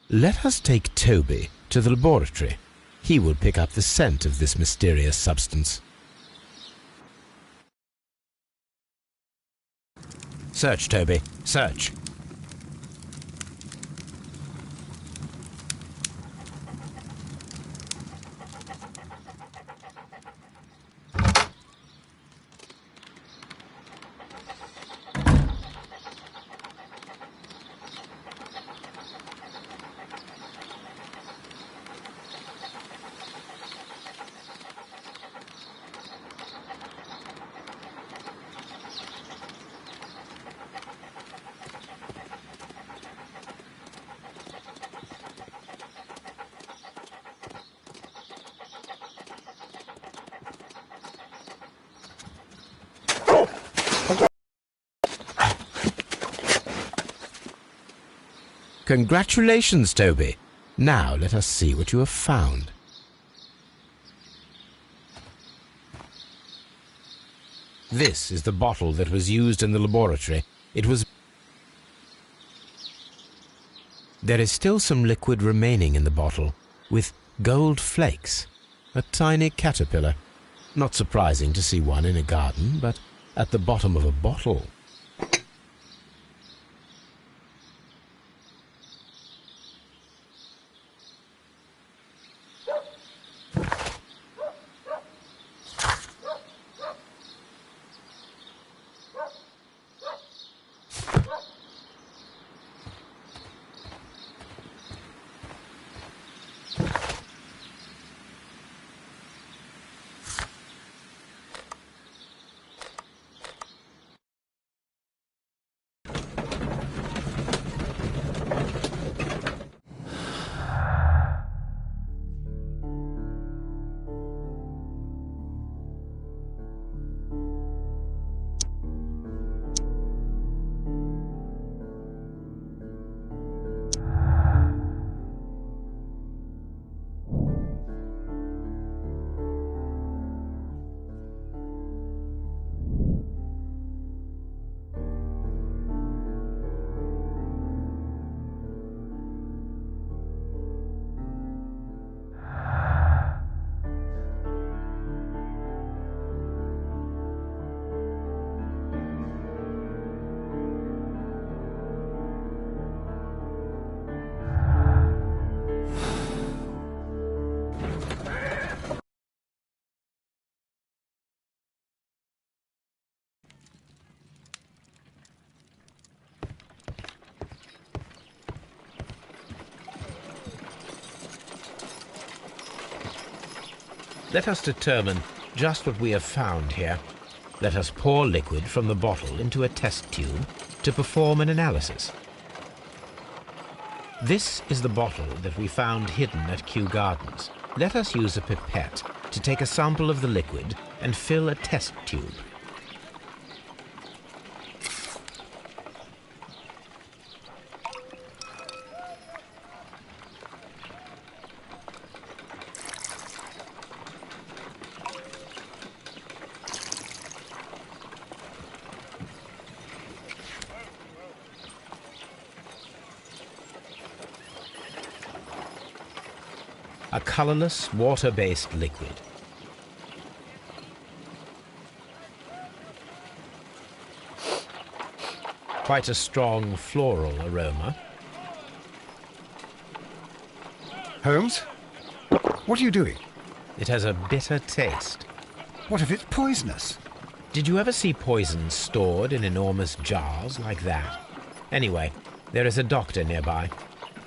Let us take Toby to the laboratory. He will pick up the scent of this mysterious substance. Search, Toby. Search. Congratulations, Toby. Now let us see what you have found. This is the bottle that was used in the laboratory. There is still some liquid remaining in the bottle, with gold flakes. A tiny caterpillar. Not surprising to see one in a garden, but at the bottom of a bottle. Let us determine just what we have found here. Let us pour liquid from the bottle into a test tube to perform an analysis. This is the bottle that we found hidden at Kew Gardens. Let us use a pipette to take a sample of the liquid and fill a test tube. A colorless, water-based liquid. Quite a strong floral aroma. Holmes? What are you doing? It has a bitter taste. What if it's poisonous? Did you ever see poison stored in enormous jars like that? Anyway, there is a doctor nearby.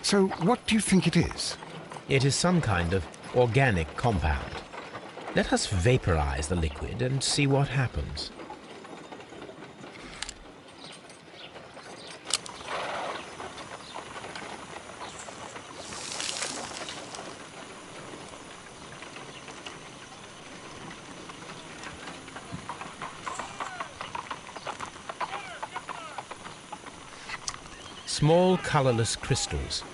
So what do you think it is? It is some kind of organic compound. Let us vaporize the liquid and see what happens. Small colorless crystals.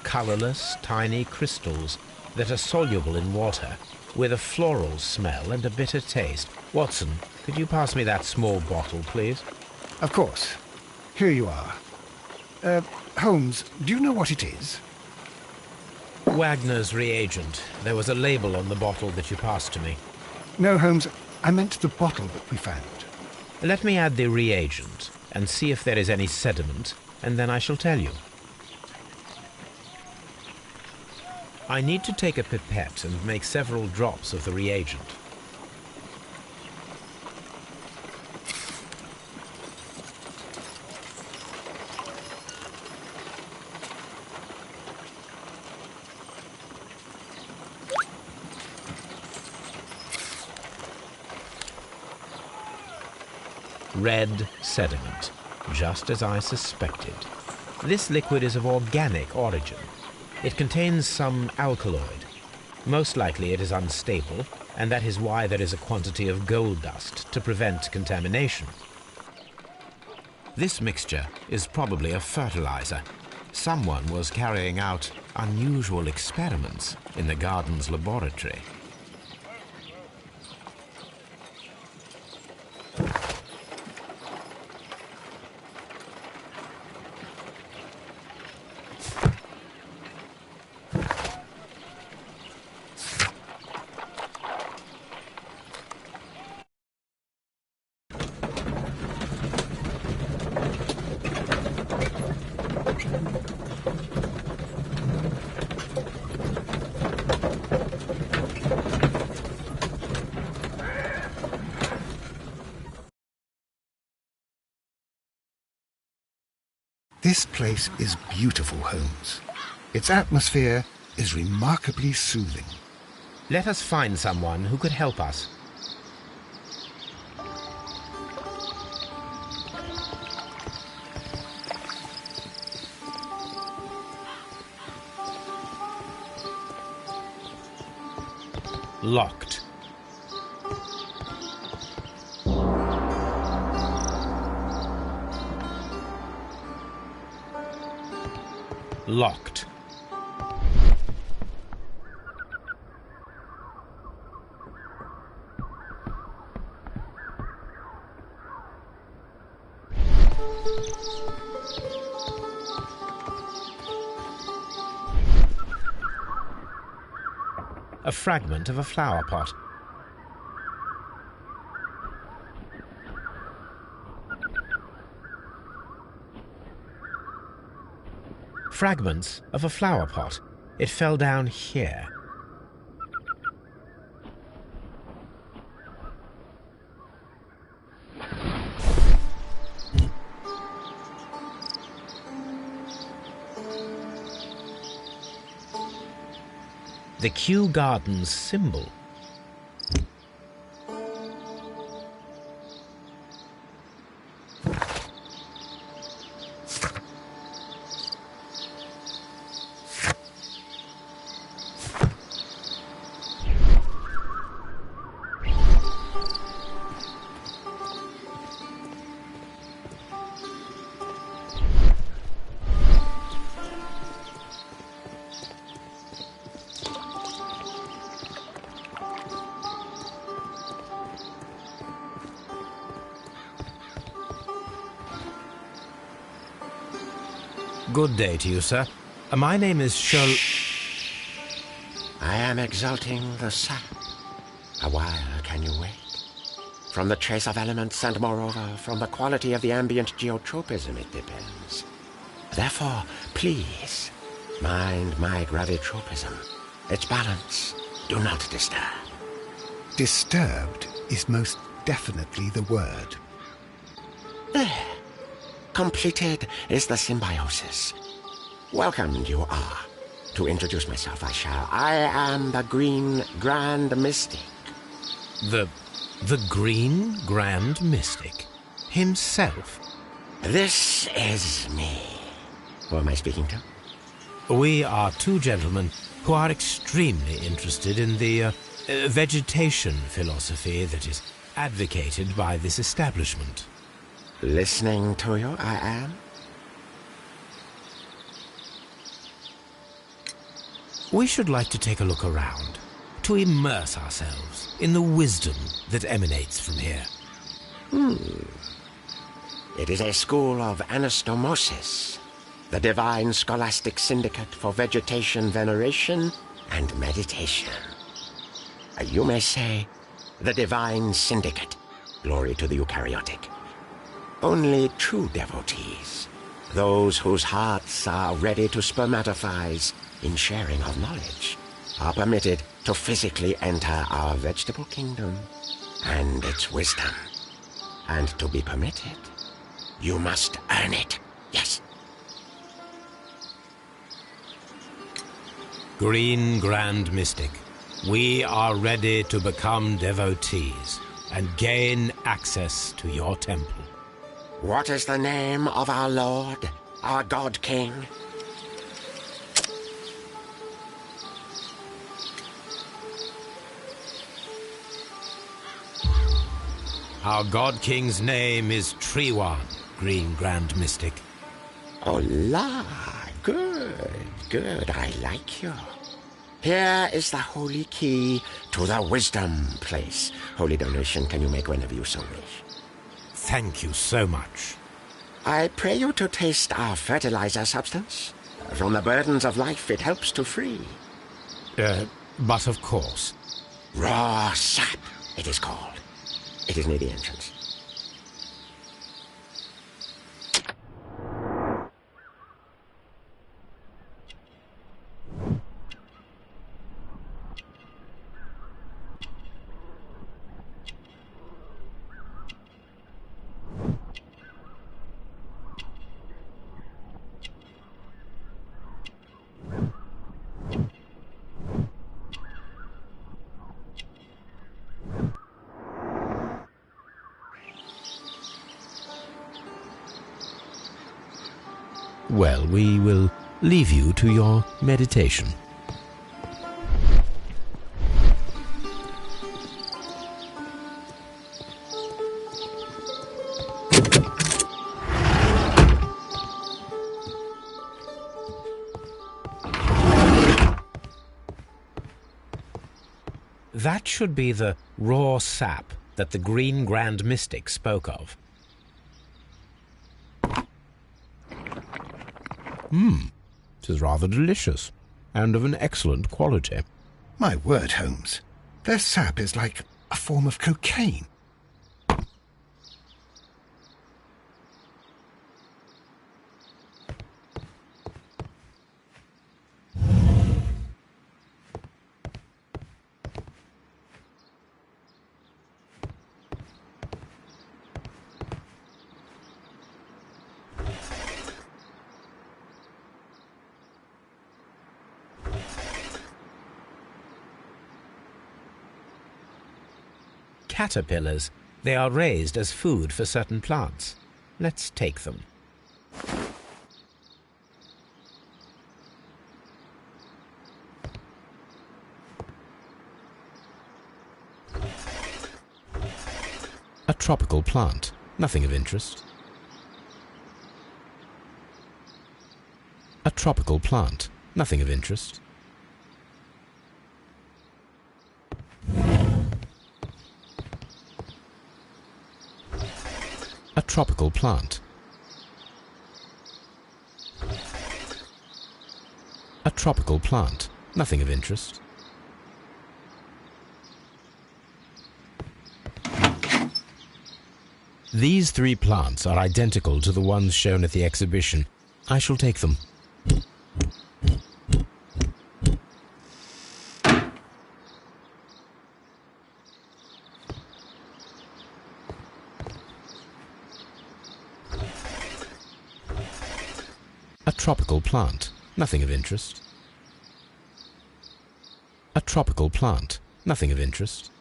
Colorless, tiny crystals that are soluble in water, with a floral smell and a bitter taste. Watson, could you pass me that small bottle, please? Of course. Here you are. Holmes, do you know what it is? Wagner's reagent. There was a label on the bottle that you passed to me. No, Holmes, I meant the bottle that we found. Let me add the reagent and see if there is any sediment, and then I shall tell you. I need to take a pipette and make several drops of the reagent. Red sediment, just as I suspected. This liquid is of organic origin. It contains some alkaloid. Most likely it is unstable, and that is why there is a quantity of gold dust to prevent contamination. This mixture is probably a fertilizer. Someone was carrying out unusual experiments in the garden's laboratory. This place is beautiful, Holmes. Its atmosphere is remarkably soothing. Let us find someone who could help us. Locked. Locked. A fragment of a flower pot. Fragments of a flower pot. It fell down here. the Kew Gardens symbol. Good day to you, sir. My name is I am exalting the sap. A while can you wait? From the trace of elements and moreover from the quality of the ambient geotropism it depends. Therefore, please, mind my gravitropism. Its balance, do not disturb. Disturbed is most definitely the word. There. Completed is the symbiosis. Welcomed you are. To introduce myself I shall. I am the Green Grand Mystic. The Green Grand Mystic himself. This is me. Who am I speaking to? We are two gentlemen who are extremely interested in the vegetation philosophy that is advocated by this establishment. Listening to you, I am. We should like to take a look around, to immerse ourselves in the wisdom that emanates from here. It is a school of anastomosis, the divine scholastic syndicate for vegetation veneration and meditation. You may say, the divine syndicate, glory to the eukaryotic. Only true devotees, those whose hearts are ready to spermatophize in sharing of knowledge, are permitted to physically enter our vegetable kingdom and its wisdom. And to be permitted, you must earn it. Yes. Green Grand Mystic, we are ready to become devotees and gain access to your temple. What is the name of our Lord, our God King? Our God King's name is Treewan, Green Grand Mystic. Oh la, good, I like you. Here is the holy key to the wisdom place. Holy donation can you make whenever you so wish. Thank you so much. I pray you to taste our fertilizer substance. From the burdens of life it helps to free. But of course. Raw sap, it is called. It is near the entrance. Well, we will leave you to your meditation. That should be the raw sap that the Green Grand Mystic spoke of. It is rather delicious, and of an excellent quality. My word, Holmes. Their sap is like a form of cocaine. caterpillars. They are raised as food for certain plants. Let's take them. A tropical plant. Nothing of interest. A tropical plant. Nothing of interest. A tropical plant. A tropical plant. Nothing of interest. These 3 plants are identical to the ones shown at the exhibition. I shall take them. A tropical plant. Nothing of interest. A tropical plant. Nothing of interest.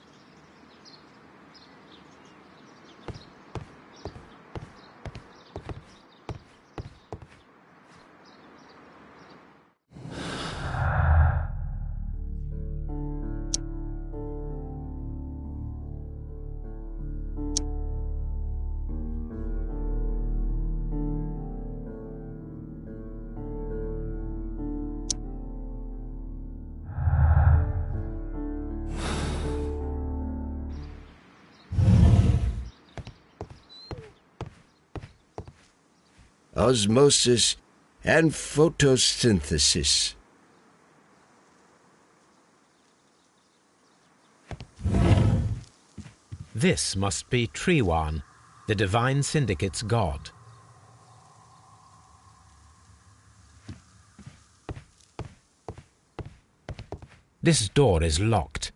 Osmosis and photosynthesis. This must be Triwan, the Divine Syndicate's god. This door is locked,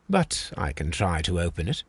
but I can try to open it.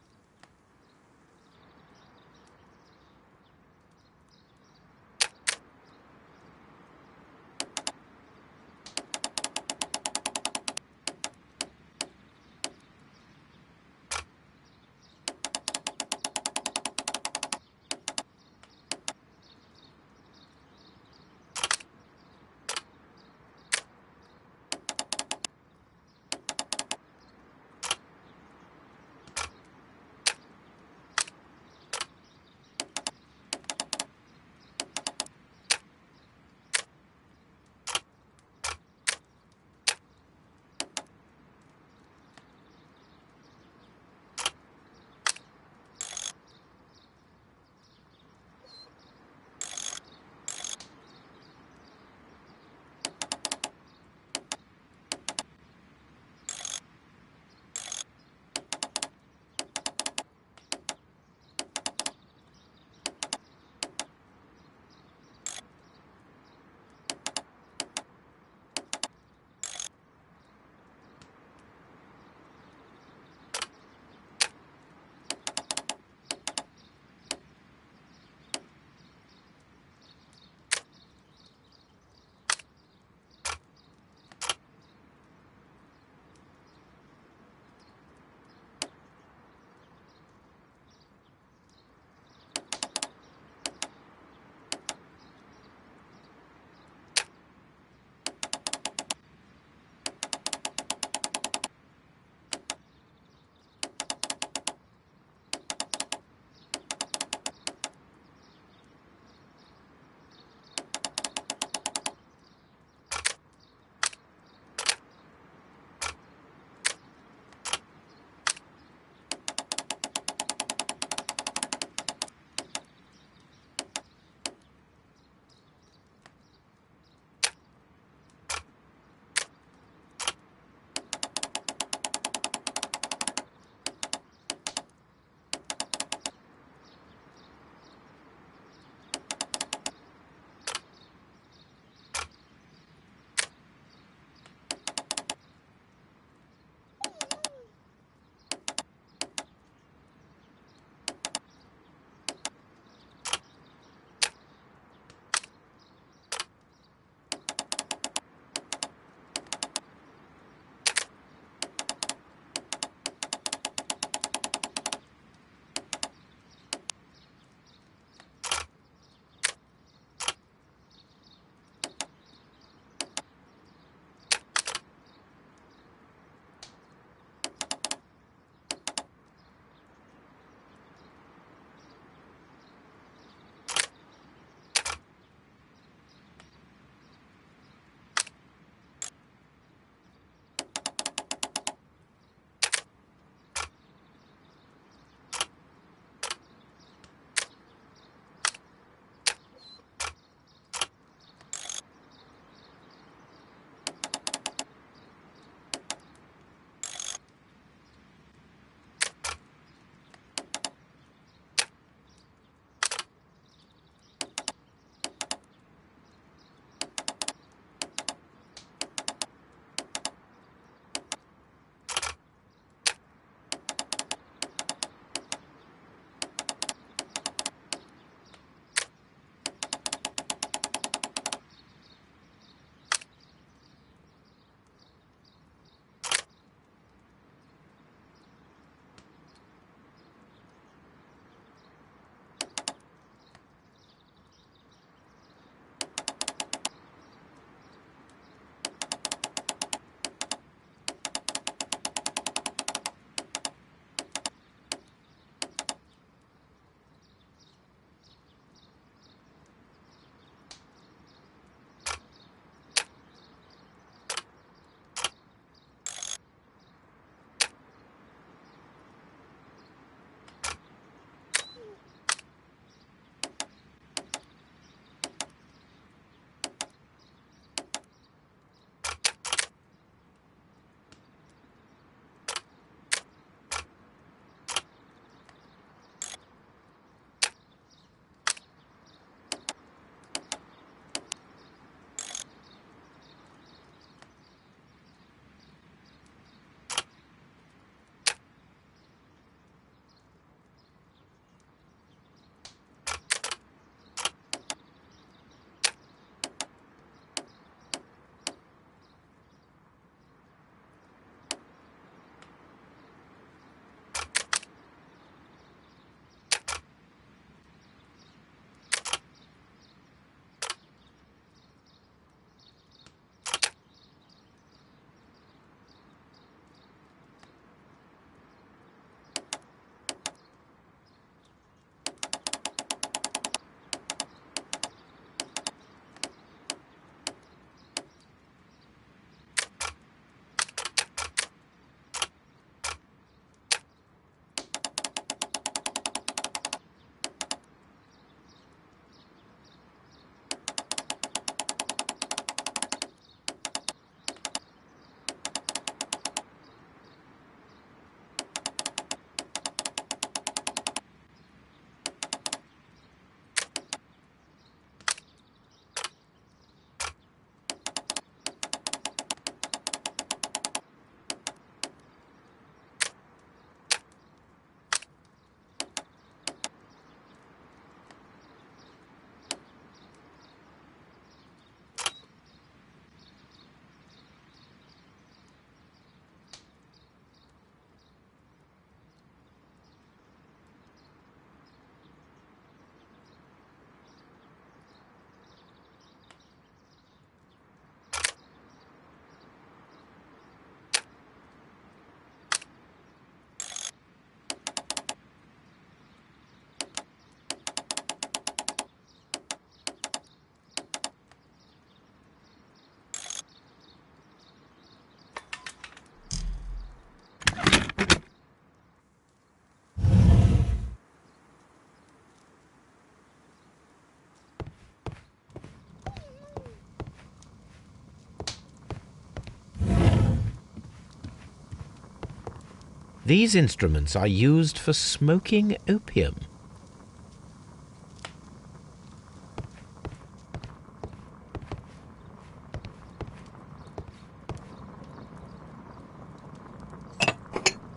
These instruments are used for smoking opium.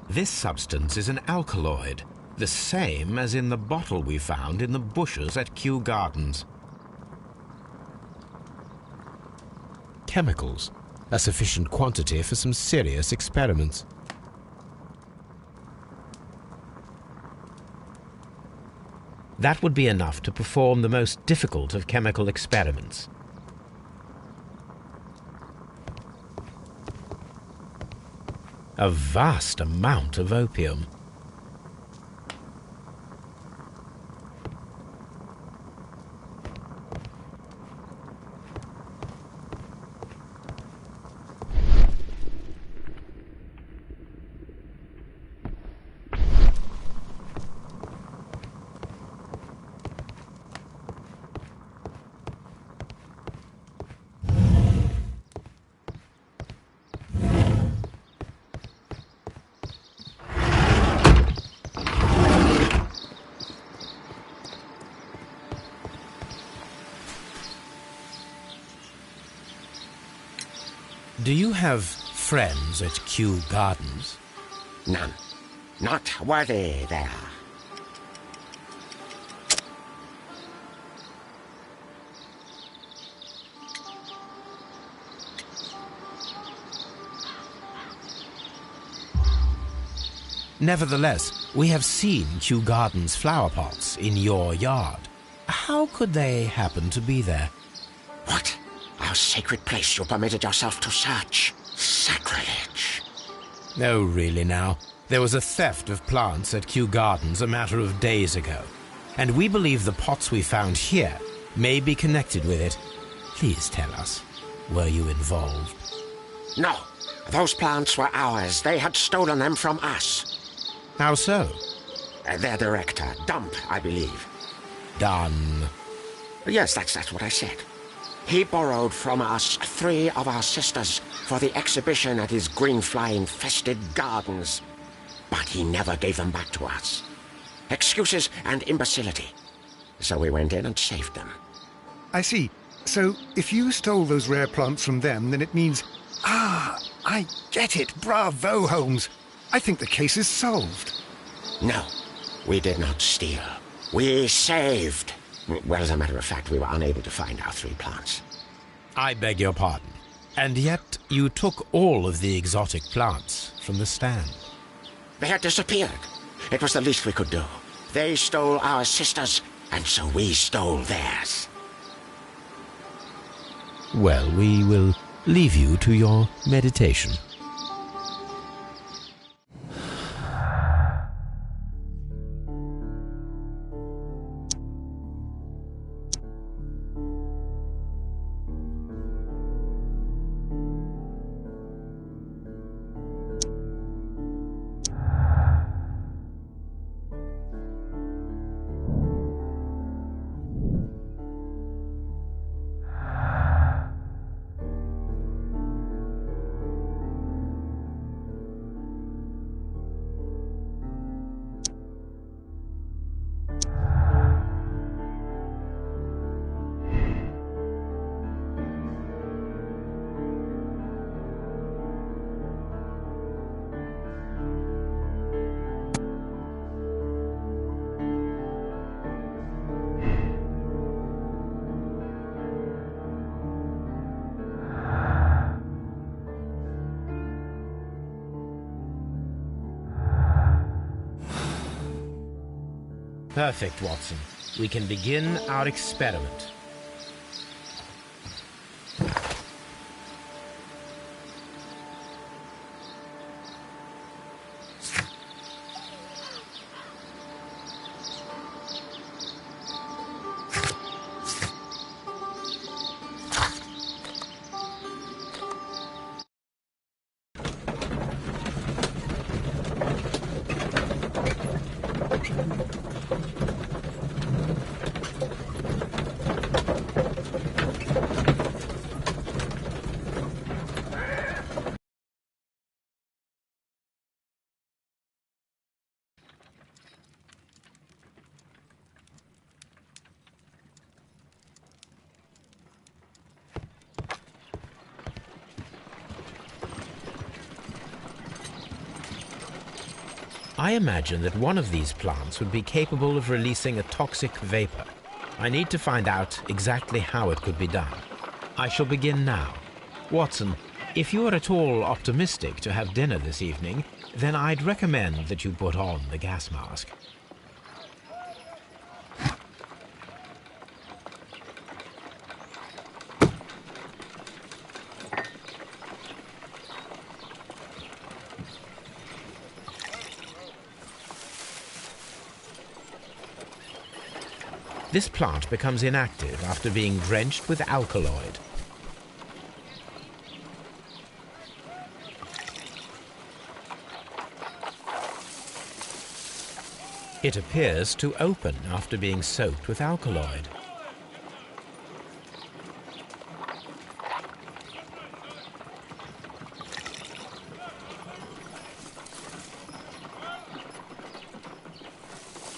This substance is an alkaloid, the same as in the bottle we found in the bushes at Kew Gardens. Chemicals, a sufficient quantity for some serious experiments. That would be enough to perform the most difficult of chemical experiments. A vast amount of opium. Do you have friends at Kew Gardens? None. Not worthy there. Nevertheless, we have seen Kew Gardens flower pots in your yard. How could they happen to be there? What? Our sacred place you permitted yourself to search. Sacrilege. No, really now. There was a theft of plants at Kew Gardens a matter of days ago, and we believe the pots we found here may be connected with it. Please tell us, were you involved? No. Those plants were ours. They had stolen them from us. How so? Their director, Dump, I believe. Done. Yes, that's what I said. He borrowed from us 3 of our sisters for the exhibition at his green fly-infested gardens. But he never gave them back to us. Excuses and imbecility. So we went in and saved them. I see. So, if you stole those rare plants from them, then it means... Ah, I get it. Bravo, Holmes. I think the case is solved. No, we did not steal. We saved. Well, as a matter of fact, we were unable to find our 3 plants. I beg your pardon. And yet you took all of the exotic plants from the stand. They had disappeared. It was the least we could do. They stole our sisters, and so we stole theirs. Well, we will leave you to your meditation. Perfect, Watson. We can begin our experiment. I imagine that one of these plants would be capable of releasing a toxic vapor. I need to find out exactly how it could be done. I shall begin now. Watson, if you are at all optimistic to have dinner this evening, then I'd recommend that you put on the gas mask. This plant becomes inactive after being drenched with alkaloid. It appears to open after being soaked with alkaloid.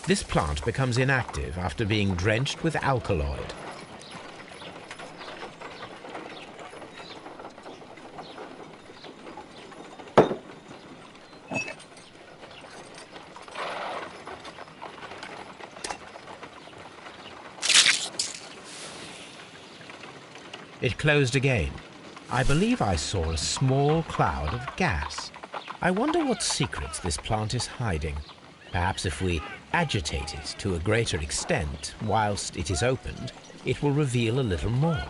This plant becomes inactive after being drenched with alkaloid. It closed again. I believe I saw a small cloud of gas. I wonder what secrets this plant is hiding. Perhaps if we agitate it to a greater extent whilst it is opened, it will reveal a little more.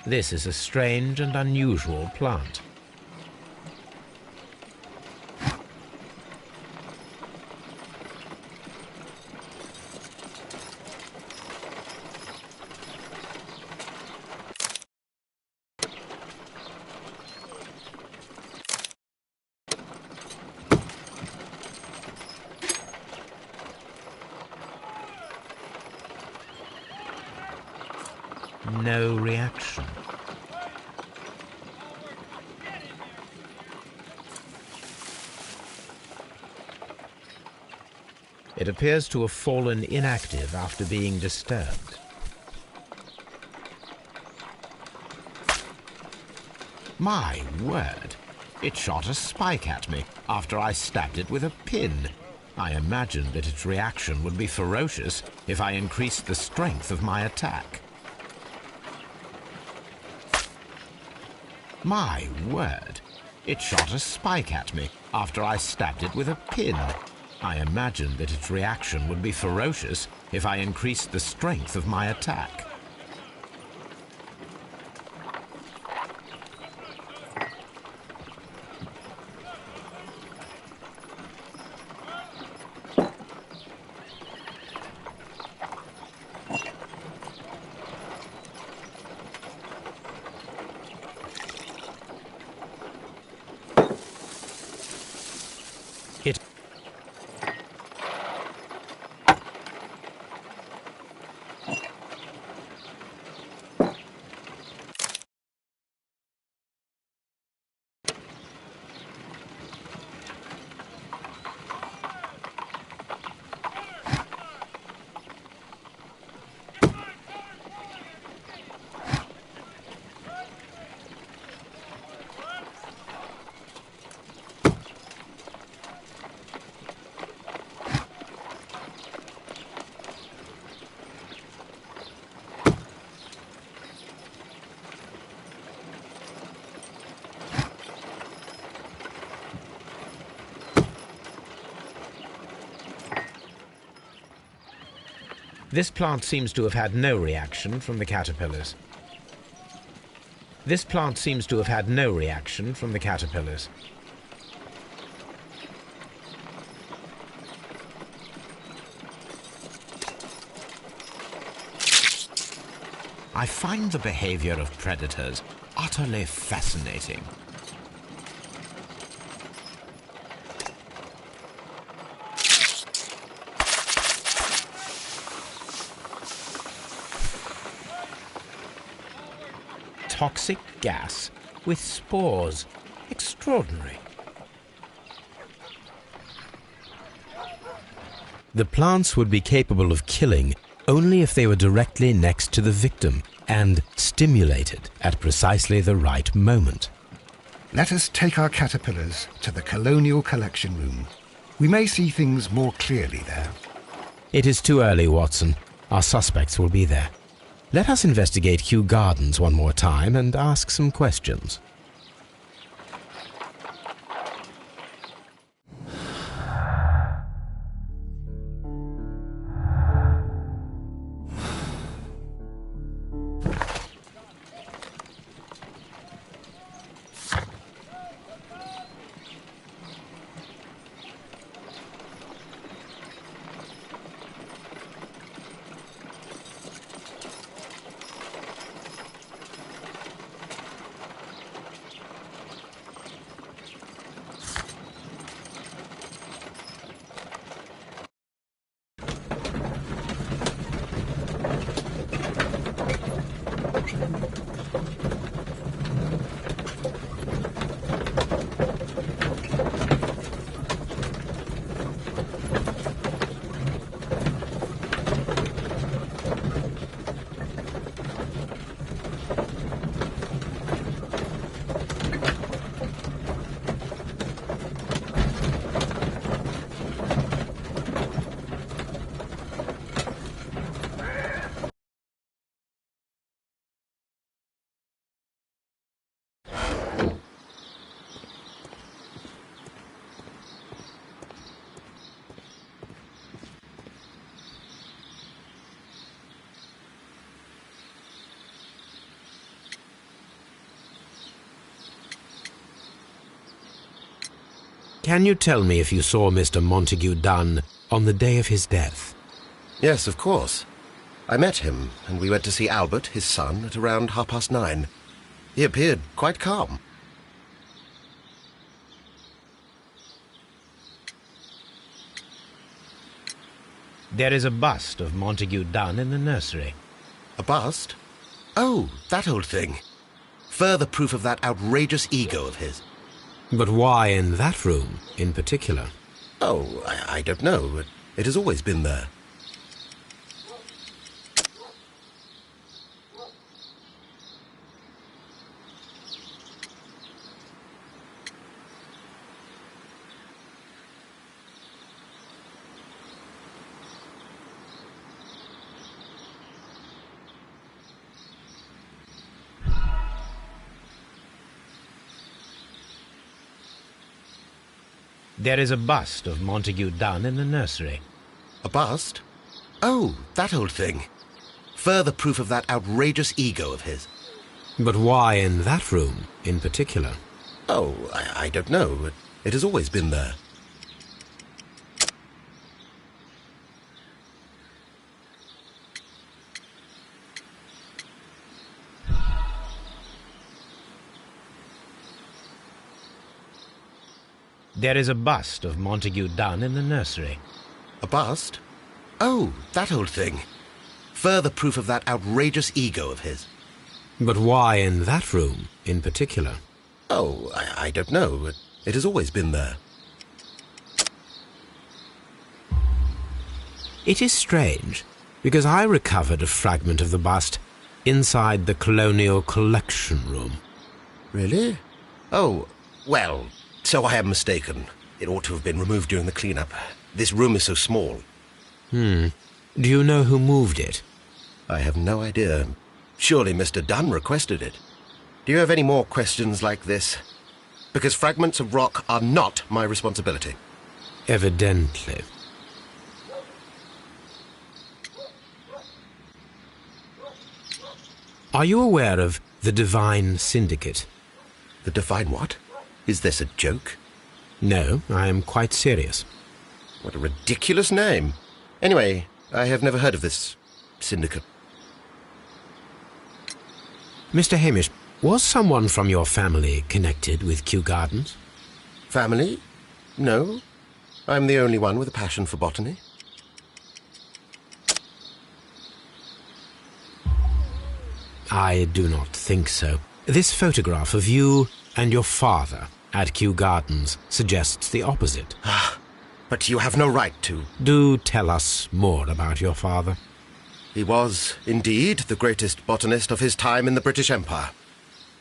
This is a strange and unusual plant. No reaction. It appears to have fallen inactive after being disturbed. My word! It shot a spike at me after I stabbed it with a pin. I imagined that its reaction would be ferocious if I increased the strength of my attack. My word! It shot a spike at me after I stabbed it with a pin. I imagined that its reaction would be ferocious if I increased the strength of my attack. This plant seems to have had no reaction from the caterpillars. This plant seems to have had no reaction from the caterpillars. I find the behavior of predators utterly fascinating. toxic gas with spores. Extraordinary. The plants would be capable of killing only if they were directly next to the victim and stimulated at precisely the right moment. Let us take our caterpillars to the Colonial Collection Room. We may see things more clearly there. It is too early, Watson. Our suspects will be there. Let us investigate Kew Gardens one more time and ask some questions. Can you tell me if you saw Mr. Montague Dunn on the day of his death? Yes, of course. I met him, and we went to see Albert, his son, at around 9:30. He appeared quite calm. There is a bust of Montague Dunn in the nursery. A bust? Oh, that old thing. Further proof of that outrageous ego of his. But why in that room in particular? Oh, I don't know. It has always been there. There is a bust of Montague Dunn in the nursery. A bust? Oh, that old thing. Further proof of that outrageous ego of his. But why in that room in particular? Oh, I don't know. It has always been there. There is a bust of Montague Dunn in the nursery. A bust? Oh, that old thing. Further proof of that outrageous ego of his. But why in that room in particular? Oh, I don't know. It has always been there. It is strange, because I recovered a fragment of the bust inside the Colonial Collection Room. Really? Oh, well, so I am mistaken. It ought to have been removed during the clean-up. This room is so small. Do you know who moved it? I have no idea. Surely Mr. Dunn requested it. Do you have any more questions like this? Because fragments of rock are not my responsibility. Evidently. Are you aware of the Divine Syndicate? The Divine what? Is this a joke? No, I am quite serious. What a ridiculous name. Anyway, I have never heard of this syndicate. Mr. Hamish, was someone from your family connected with Kew Gardens? Family? No. I'm the only one with a passion for botany. I do not think so. This photograph of you and your father at Kew Gardens suggests the opposite. But you have no right to. Do tell us more about your father. He was, indeed, the greatest botanist of his time in the British Empire.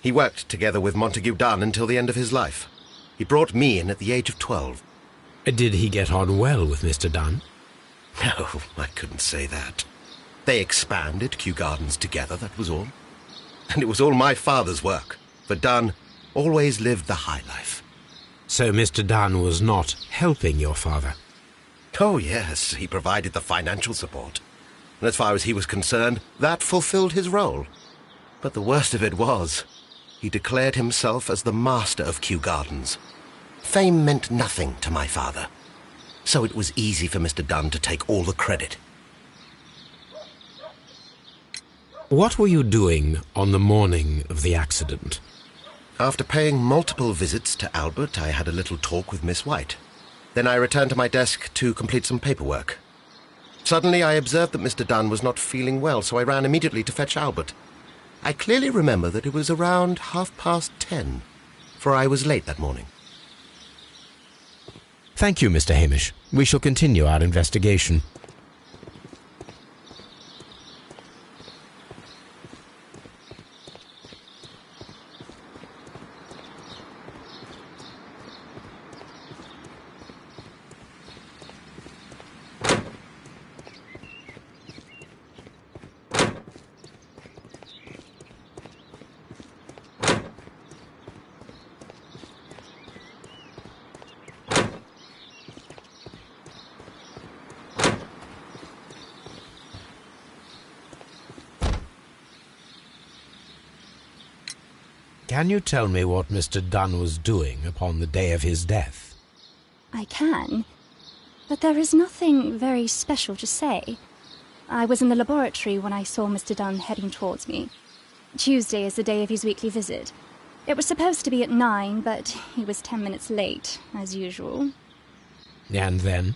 He worked together with Montague Dunn until the end of his life. He brought me in at the age of 12. Did he get on well with Mr. Dunn? No, I couldn't say that. They expanded Kew Gardens together, that was all. And it was all my father's work, for Dunn always lived the high life. So Mr. Dunn was not helping your father? Oh, yes, he provided the financial support. And as far as he was concerned, that fulfilled his role. But the worst of it was, he declared himself as the master of Kew Gardens. Fame meant nothing to my father, so it was easy for Mr. Dunn to take all the credit. What were you doing on the morning of the accident? After paying multiple visits to Albert, I had a little talk with Miss White. Then I returned to my desk to complete some paperwork. Suddenly I observed that Mr. Dunn was not feeling well, so I ran immediately to fetch Albert. I clearly remember that it was around 10:30, for I was late that morning. Thank you, Mr. Hamish. We shall continue our investigation. Can you tell me what Mr. Dunn was doing upon the day of his death? I can, but there is nothing very special to say. I was in the laboratory when I saw Mr. Dunn heading towards me. Tuesday is the day of his weekly visit. It was supposed to be at 9, but he was 10 minutes late, as usual. And then?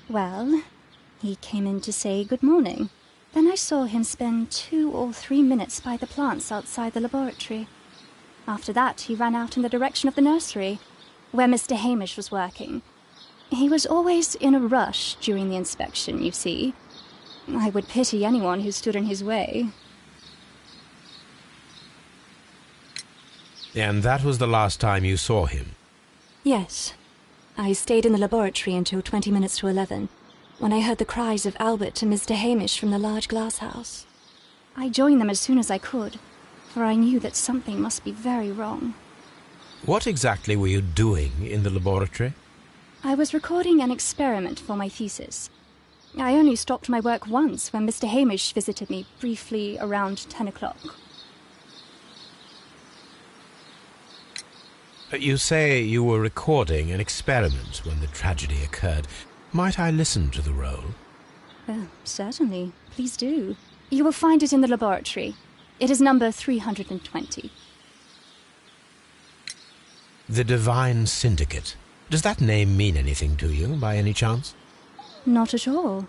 Well, he came in to say good morning. Then I saw him spend 2 or 3 minutes by the plants outside the laboratory. After that, he ran out in the direction of the nursery, where Mr. Hamish was working. He was always in a rush during the inspection, you see. I would pity anyone who stood in his way. And that was the last time you saw him? Yes. I stayed in the laboratory until 20 minutes to 11, when I heard the cries of Albert and Mr. Hamish from the large glass house. I joined them as soon as I could, for I knew that something must be very wrong. What exactly were you doing in the laboratory? I was recording an experiment for my thesis. I only stopped my work once when Mr. Hamish visited me briefly around 10 o'clock. You say you were recording an experiment when the tragedy occurred. Might I listen to the roll? Certainly. Please do. You will find it in the laboratory. It is number 320. The Divine Syndicate. Does that name mean anything to you, by any chance? Not at all.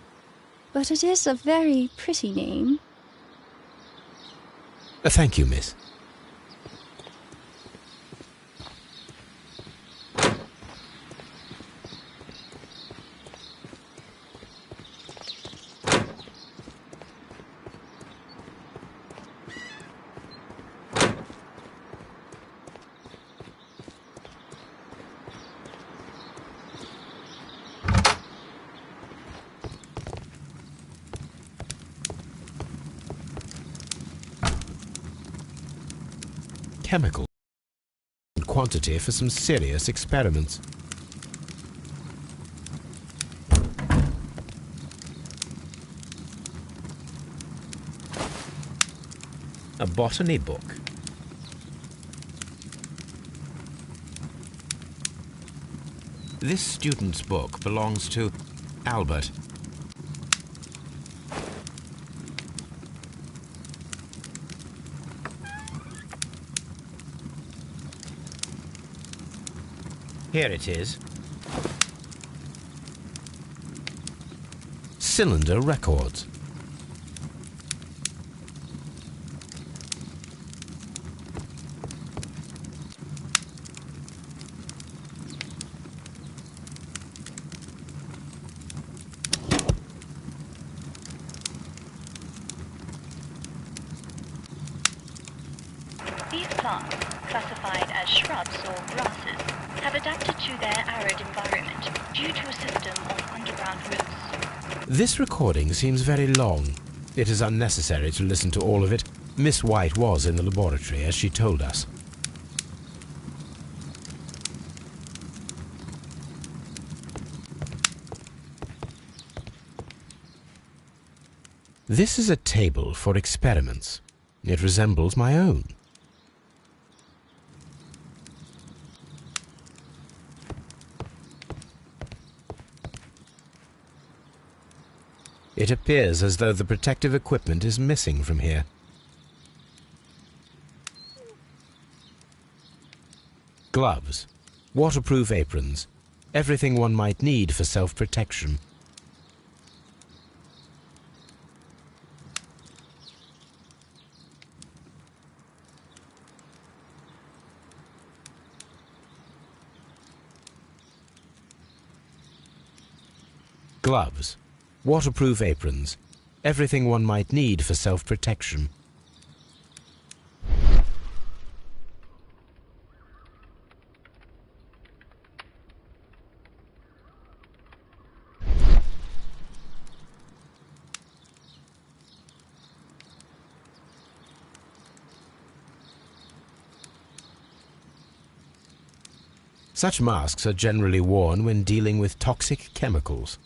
But it is a very pretty name. Thank you, miss. Chemical quantity for some serious experiments. A botany book. This student's book belongs to Albert. Here it is. Cylinder Records. These plants, classified as shrubs or grasses, have adapted to their arid environment due to a system of underground roots. This recording seems very long. It is unnecessary to listen to all of it. Miss White was in the laboratory, as she told us. This is a table for experiments. It resembles my own. It appears as though the protective equipment is missing from here. Gloves, waterproof aprons, everything one might need for self-protection. Gloves, waterproof aprons, everything one might need for self-protection. Such masks are generally worn when dealing with toxic chemicals.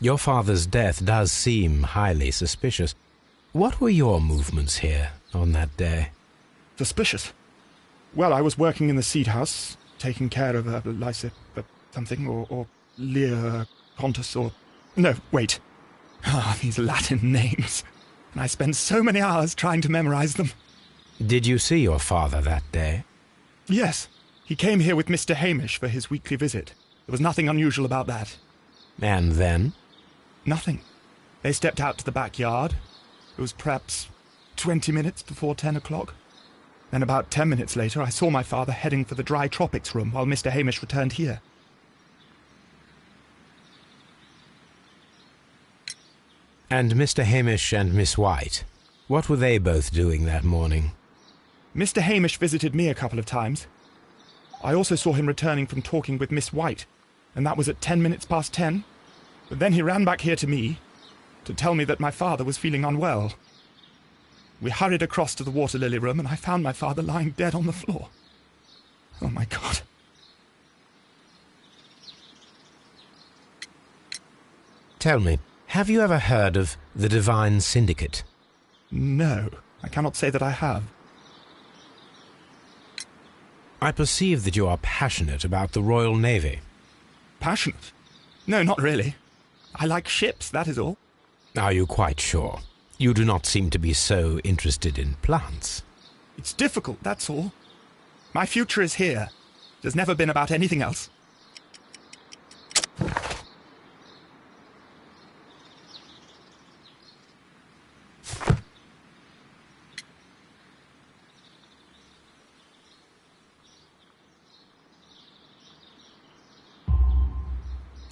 Your father's death does seem highly suspicious. What were your movements here on that day? Suspicious? Well, I was working in the seed house, taking care of something, or Lear Contus, or... No, wait. These Latin names. And I spent so many hours trying to memorize them. Did you see your father that day? Yes. He came here with Mr. Hamish for his weekly visit. There was nothing unusual about that. And then? Nothing. They stepped out to the backyard. It was perhaps 20 minutes before 10 o'clock. Then about 10 minutes later, I saw my father heading for the dry tropics room while Mr. Hamish returned here. And Mr. Hamish and Miss White, what were they both doing that morning? Mr. Hamish visited me a couple of times. I also saw him returning from talking with Miss White, and that was at 10 minutes past 10. But then he ran back here to me to tell me that my father was feeling unwell. We hurried across to the water lily room, and I found my father lying dead on the floor. Oh, my God. Tell me, have you ever heard of the Divine Syndicate? No, I cannot say that I have. I perceive that you are passionate about the Royal Navy. Passionate? No, not really. I like ships, that is all. Are you quite sure? You do not seem to be so interested in plants. It's difficult, that's all. My future is here. It has never been about anything else.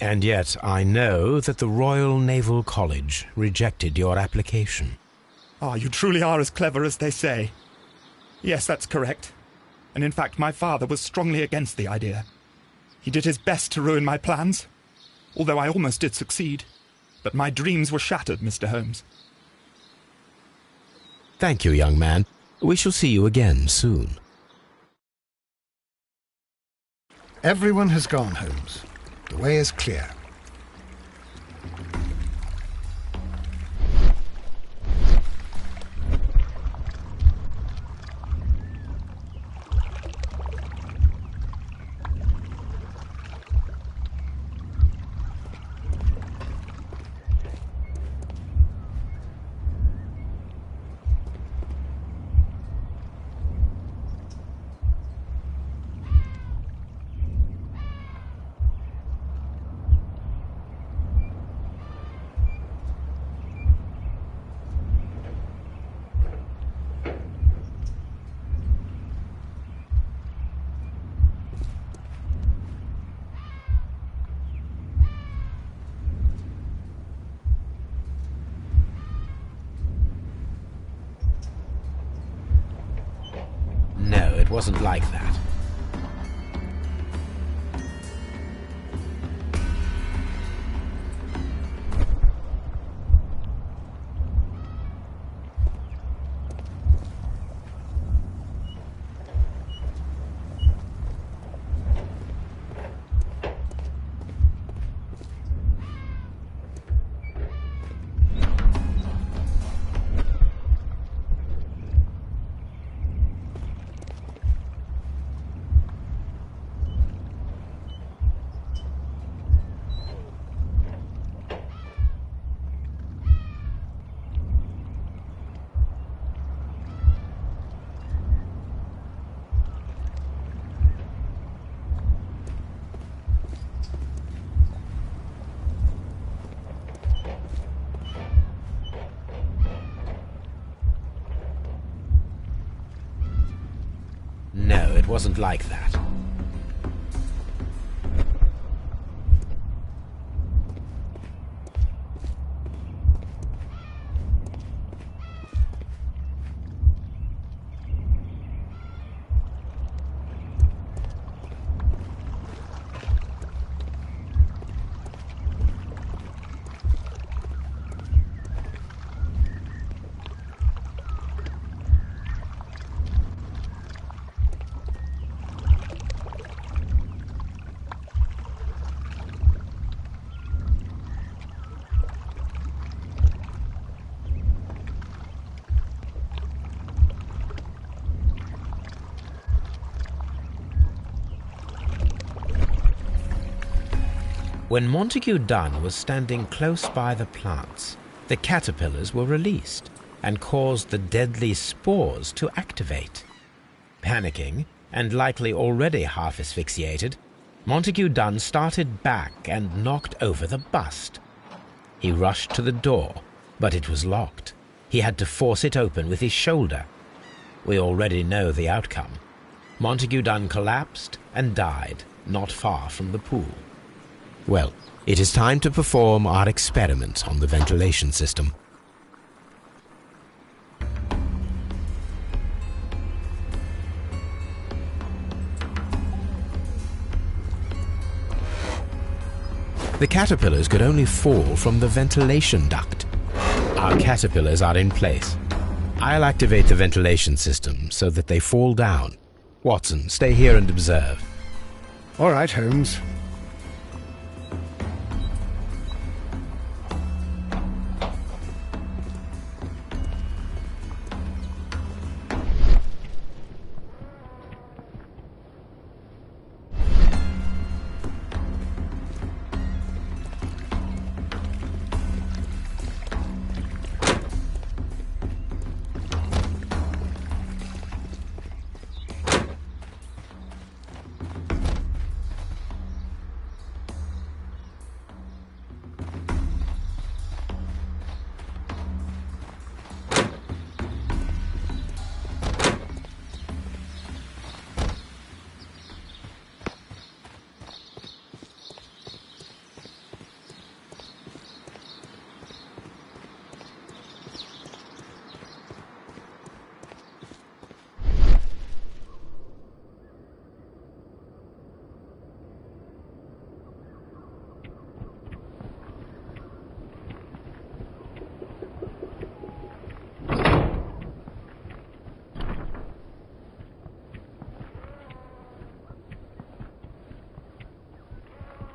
And yet I know that the Royal Naval College rejected your application. Ah, you truly are as clever as they say. Yes, that's correct. And in fact, my father was strongly against the idea. He did his best to ruin my plans, although I almost did succeed. But my dreams were shattered, Mr. Holmes. Thank you, young man. We shall see you again soon. Everyone has gone, Holmes. The way is clear. No, it wasn't like that. No, it wasn't like that. When Montague Dunn was standing close by the plants, the caterpillars were released and caused the deadly spores to activate. Panicking, and likely already half asphyxiated, Montague Dunn started back and knocked over the bust. He rushed to the door, but it was locked. He had to force it open with his shoulder. We already know the outcome. Montague Dunn collapsed and died not far from the pool. Well, it is time to perform our experiment on the ventilation system. The caterpillars could only fall from the ventilation duct. Our caterpillars are in place. I'll activate the ventilation system so that they fall down. Watson, stay here and observe. All right, Holmes.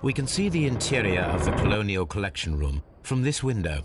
We can see the interior of the Colonial Collection Room from this window.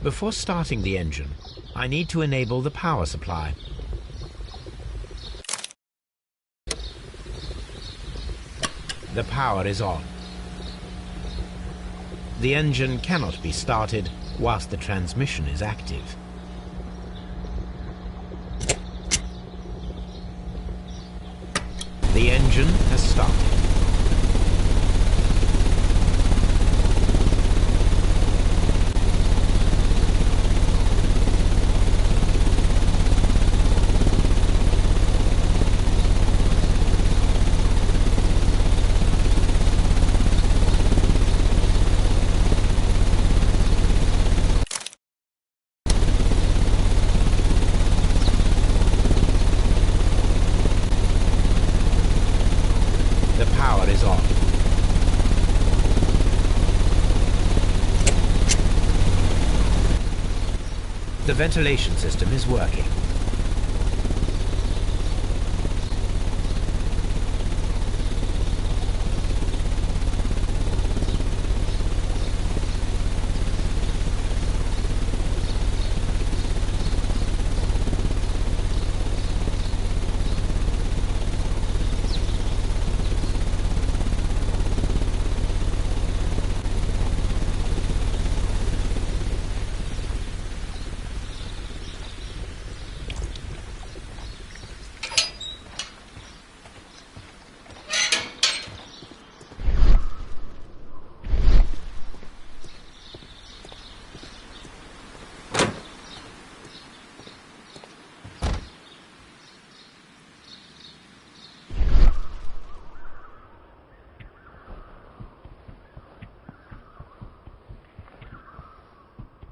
Before starting the engine, I need to enable the power supply. The power is on. The engine cannot be started whilst the transmission is active. The engine has started. The power is on. The ventilation system is working.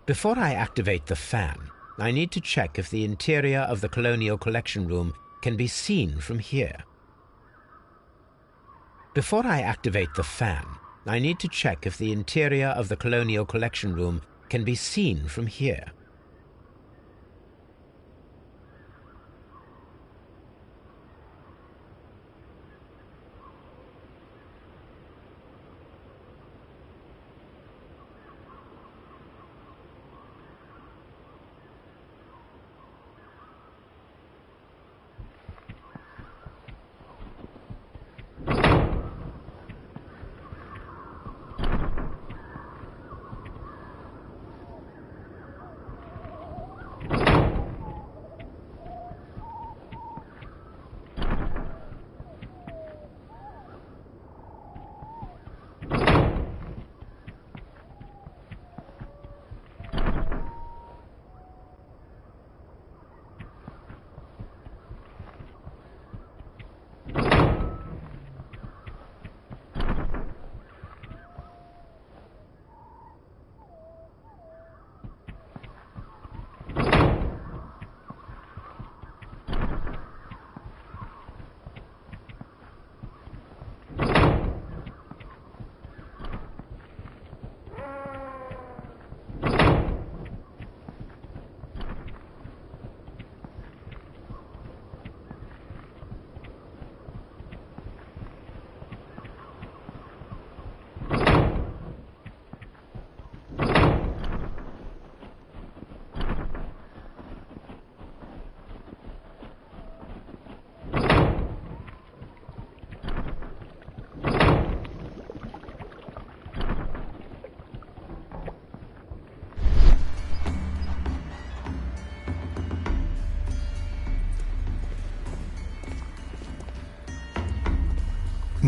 Before I activate the fan, I need to check if the interior of the Colonial Collection Room can be seen from here. Before I activate the fan, I need to check if the interior of the Colonial Collection Room can be seen from here.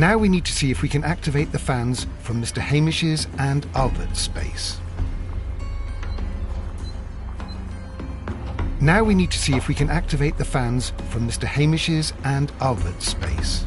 Now we need to see if we can activate the fans from Mr. Hamish's and Albert's space. Now we need to see if we can activate the fans from Mr. Hamish's and Albert's space.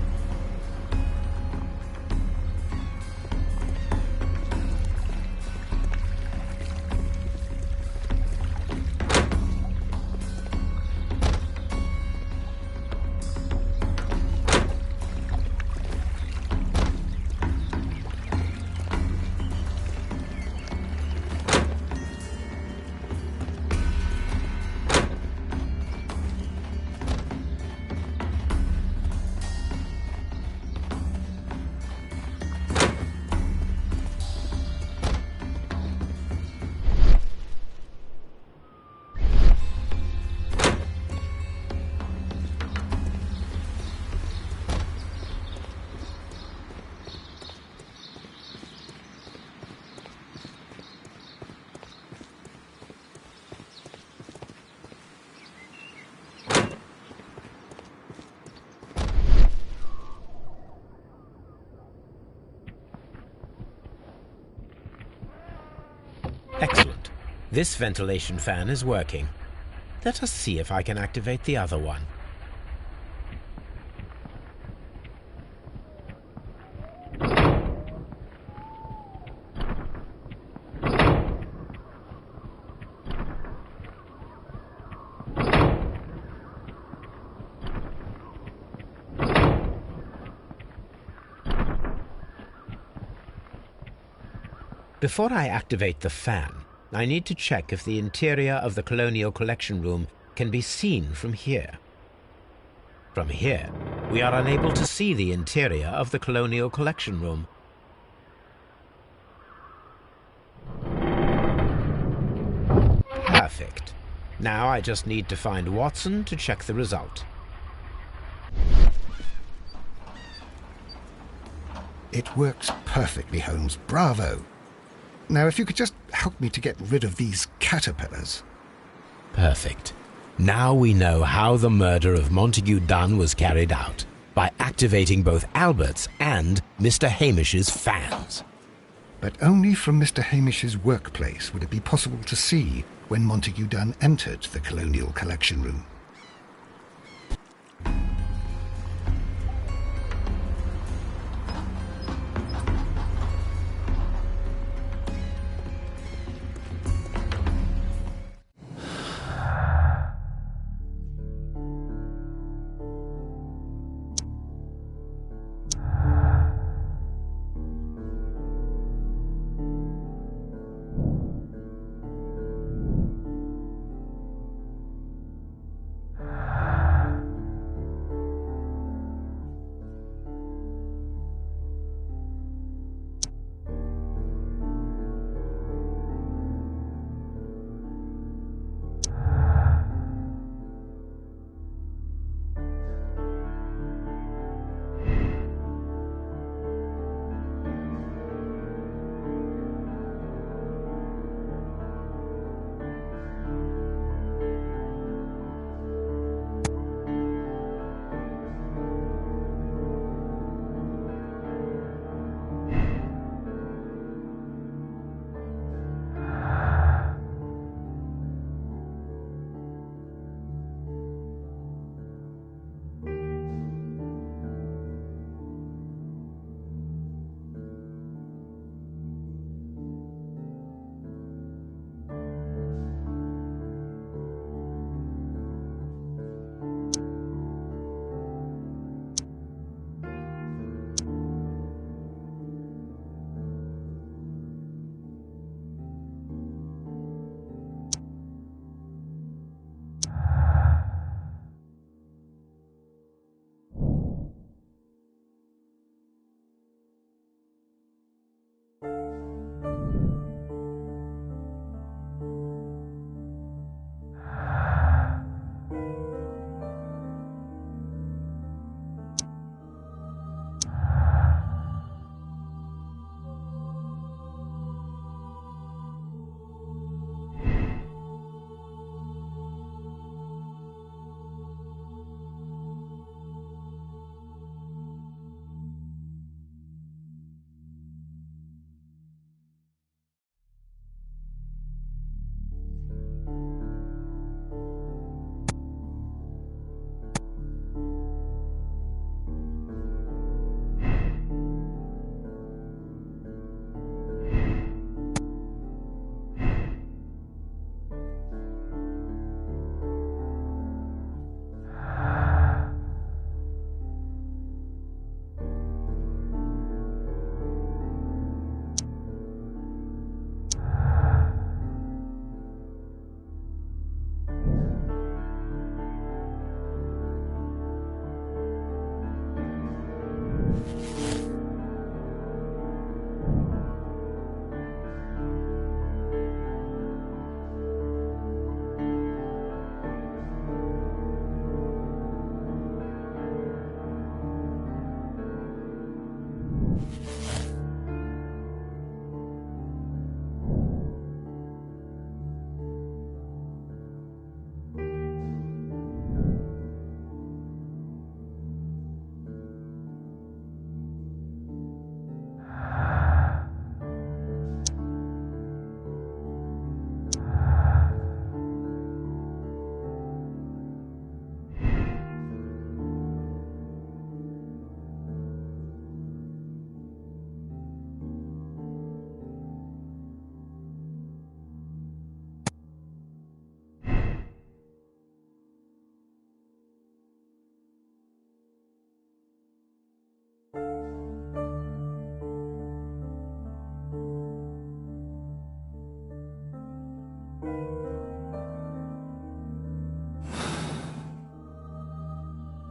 Excellent. This ventilation fan is working. Let us see if I can activate the other one. Before I activate the fan, I need to check if the interior of the Colonial Collection Room can be seen from here. From here, we are unable to see the interior of the Colonial Collection Room. Perfect. Now I just need to find Watson to check the result. It works perfectly, Holmes. Bravo. Now, if you could just help me to get rid of these caterpillars. Perfect. Now we know how the murder of Montague Dunn was carried out, by activating both Albert's and Mr. Hamish's fans. But only from Mr. Hamish's workplace would it be possible to see when Montague Dunn entered the Colonial Collection Room.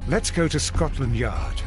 Let's go to Scotland Yard.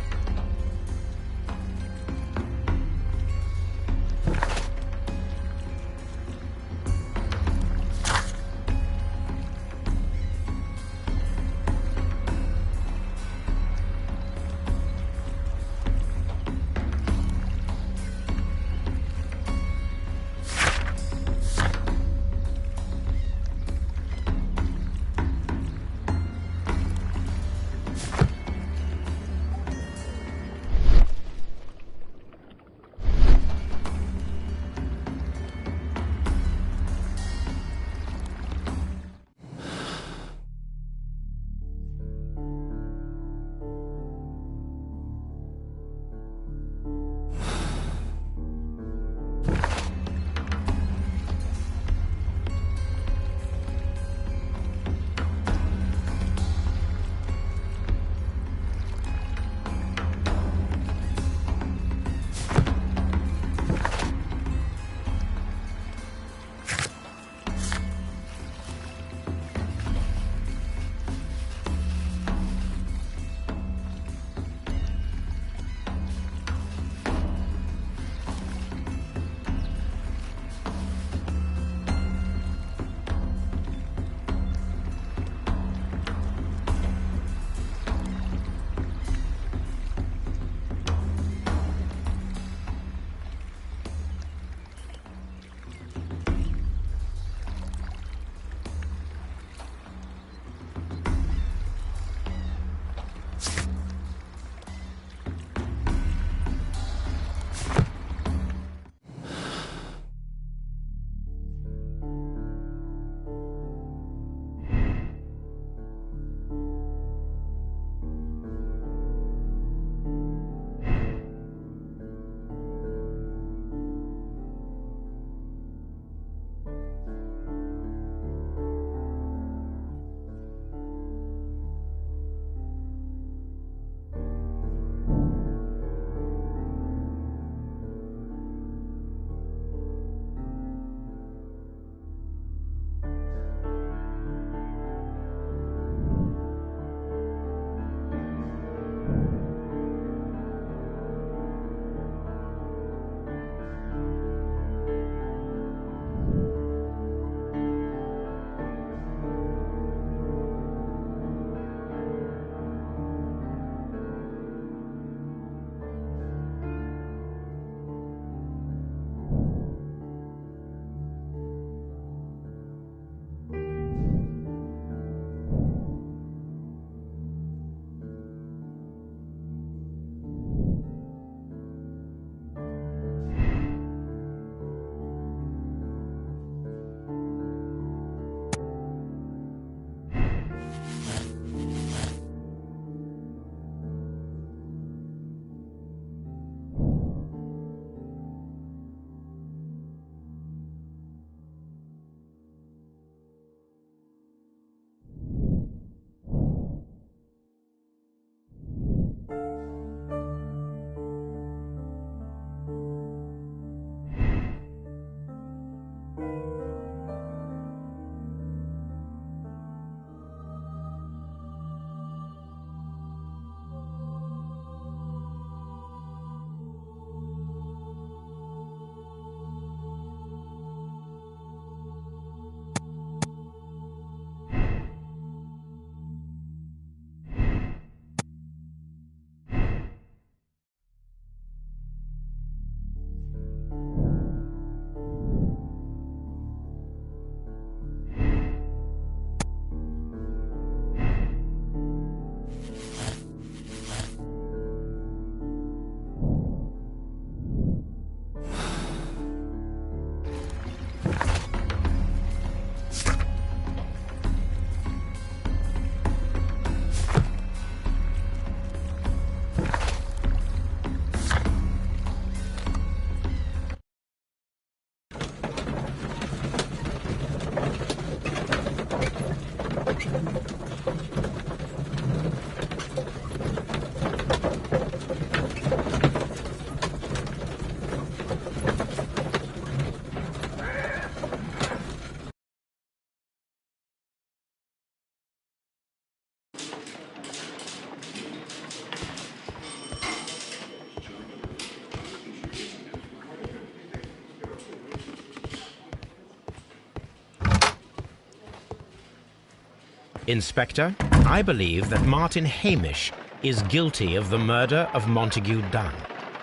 Inspector, I believe that Martin Hamish is guilty of the murder of Montague Dunn.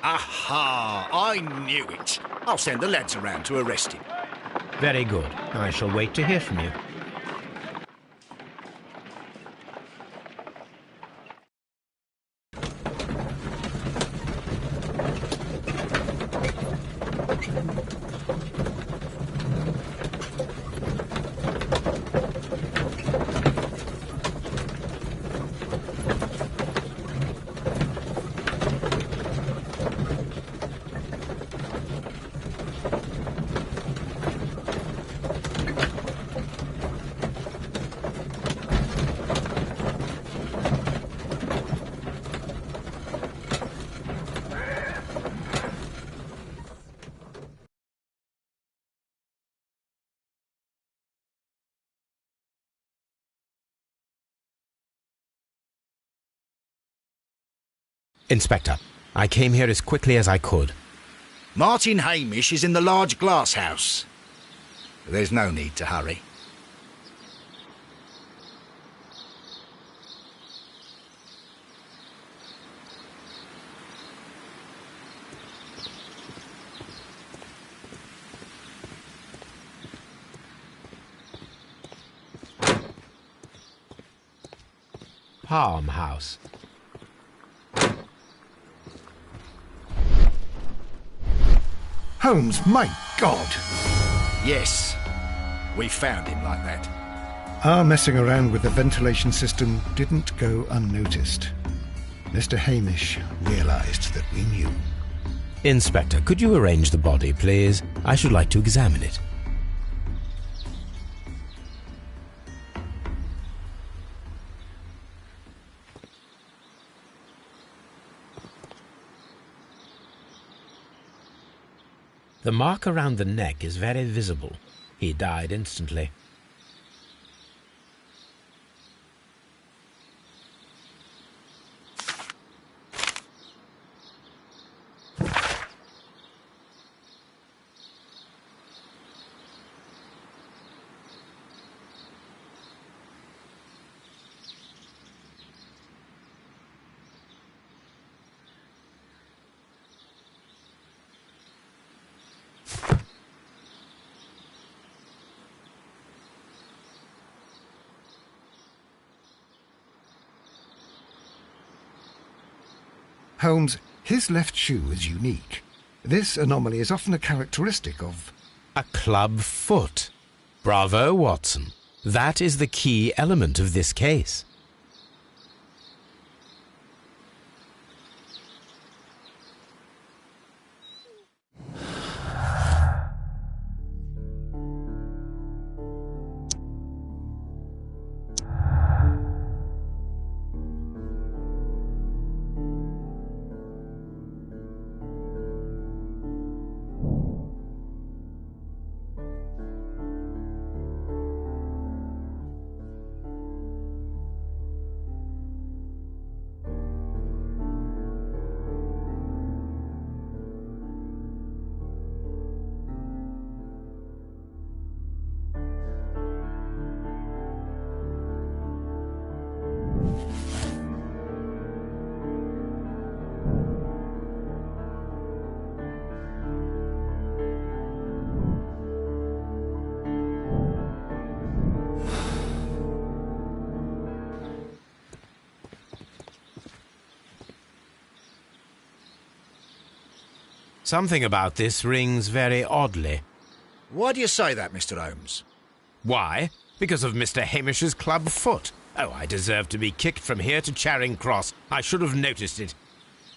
Aha! I knew it. I'll send the lads around to arrest him. Very good. I shall wait to hear from you. Inspector, I came here as quickly as I could. Martin Hamish is in the large glass house. There's no need to hurry. Palm House. Holmes, my God! Yes, we found him like that. Our messing around with the ventilation system didn't go unnoticed. Mr. Hamish realized that we knew. Inspector, could you arrange the body, please? I should like to examine it. The mark around the neck is very visible. He died instantly. Holmes, his left shoe is unique. This anomaly is often a characteristic of... A club foot. Bravo, Watson. That is the key element of this case. Something about this rings very oddly. Why do you say that, Mr. Holmes? Why? Because of Mr. Hamish's club foot. Oh, I deserve to be kicked from here to Charing Cross. I should have noticed it.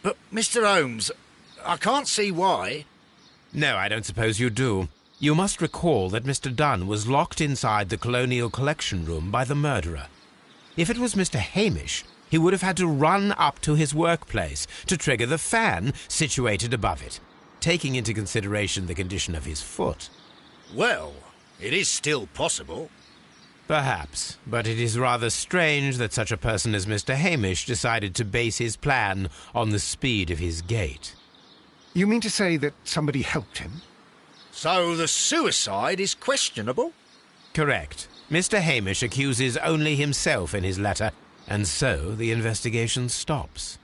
But, Mr. Holmes, I can't see why. No, I don't suppose you do. You must recall that Mr. Dunn was locked inside the Colonial Collection Room by the murderer. If it was Mr. Hamish, he would have had to run up to his workplace to trigger the fan situated above it, taking into consideration the condition of his foot. Well, it is still possible. Perhaps, but it is rather strange that such a person as Mr. Hamish decided to base his plan on the speed of his gait. You mean to say that somebody helped him? So the suicide is questionable? Correct. Mr. Hamish accuses only himself in his letter, and so the investigation stops.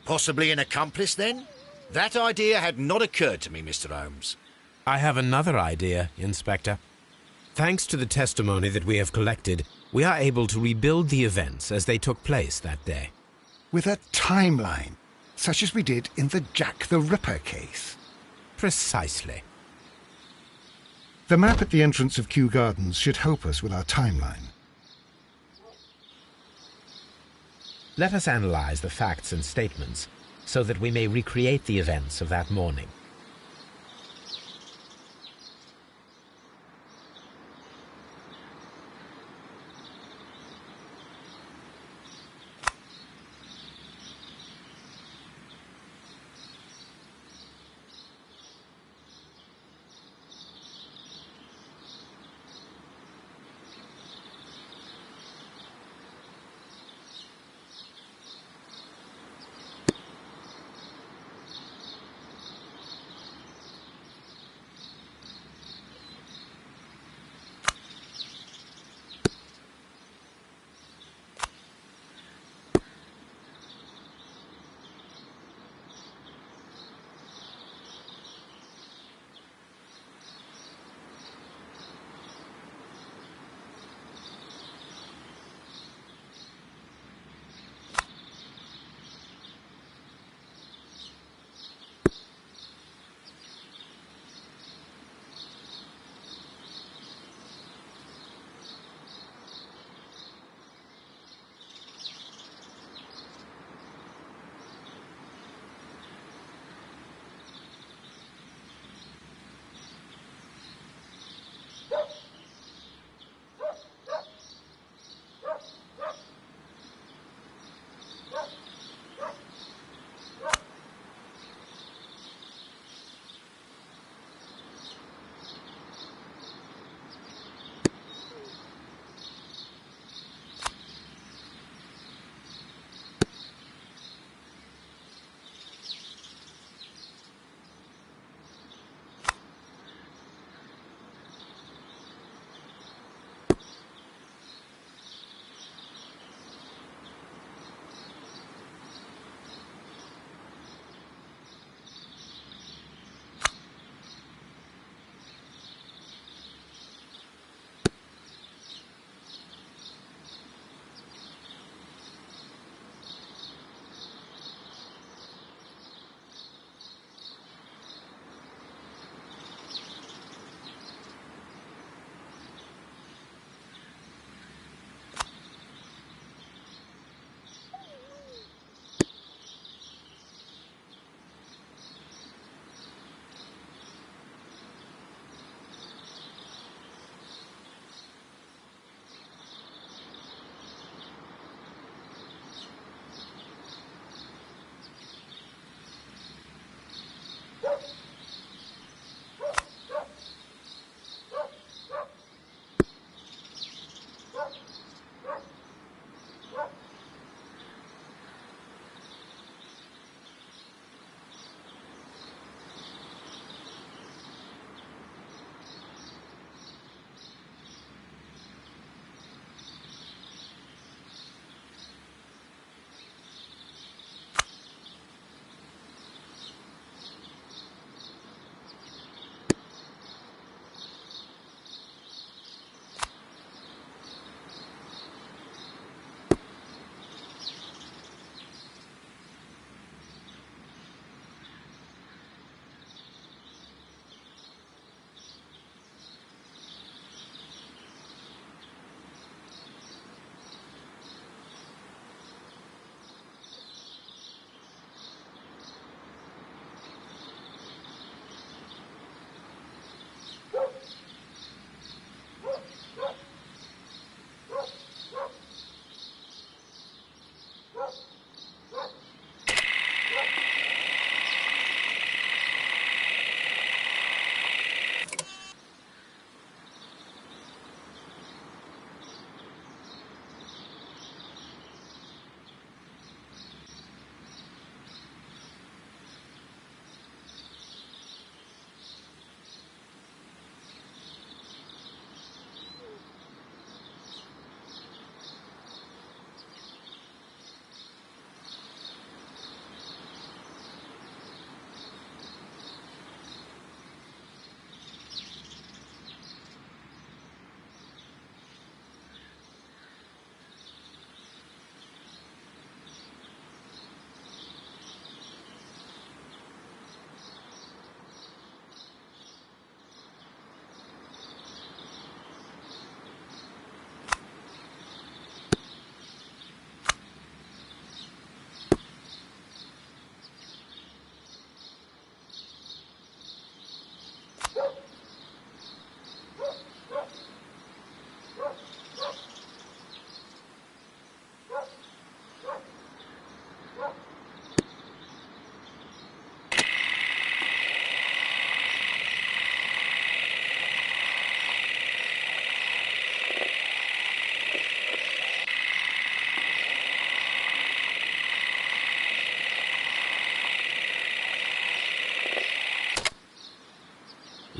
Possibly an accomplice, then? That idea had not occurred to me, Mr. Holmes. I have another idea, Inspector. Thanks to the testimony that we have collected, we are able to rebuild the events as they took place that day. With a timeline, such as we did in the Jack the Ripper case. Precisely. The map at the entrance of Kew Gardens should help us with our timeline. Let us analyze the facts and statements so that we may recreate the events of that morning.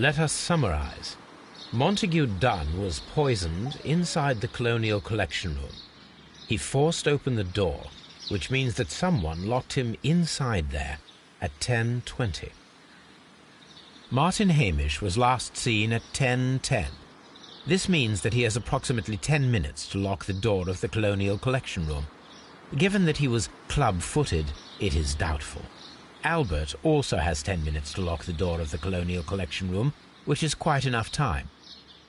let us summarize. Montague Dunn was poisoned inside the Colonial Collection Room. He forced open the door, which means that someone locked him inside there at 10:20. Martin Hamish was last seen at 10:10. This means that he has approximately 10 minutes to lock the door of the Colonial Collection Room. Given that he was club-footed, it is doubtful. Albert also has 10 minutes to lock the door of the Colonial Collection Room, which is quite enough time.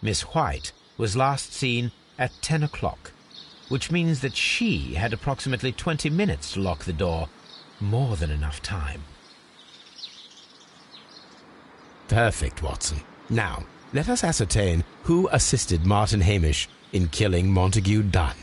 Miss White was last seen at 10 o'clock, which means that she had approximately 20 minutes to lock the door. More than enough time. Perfect, Watson. Now, let us ascertain who assisted Martin Hamish in killing Montague Dunn.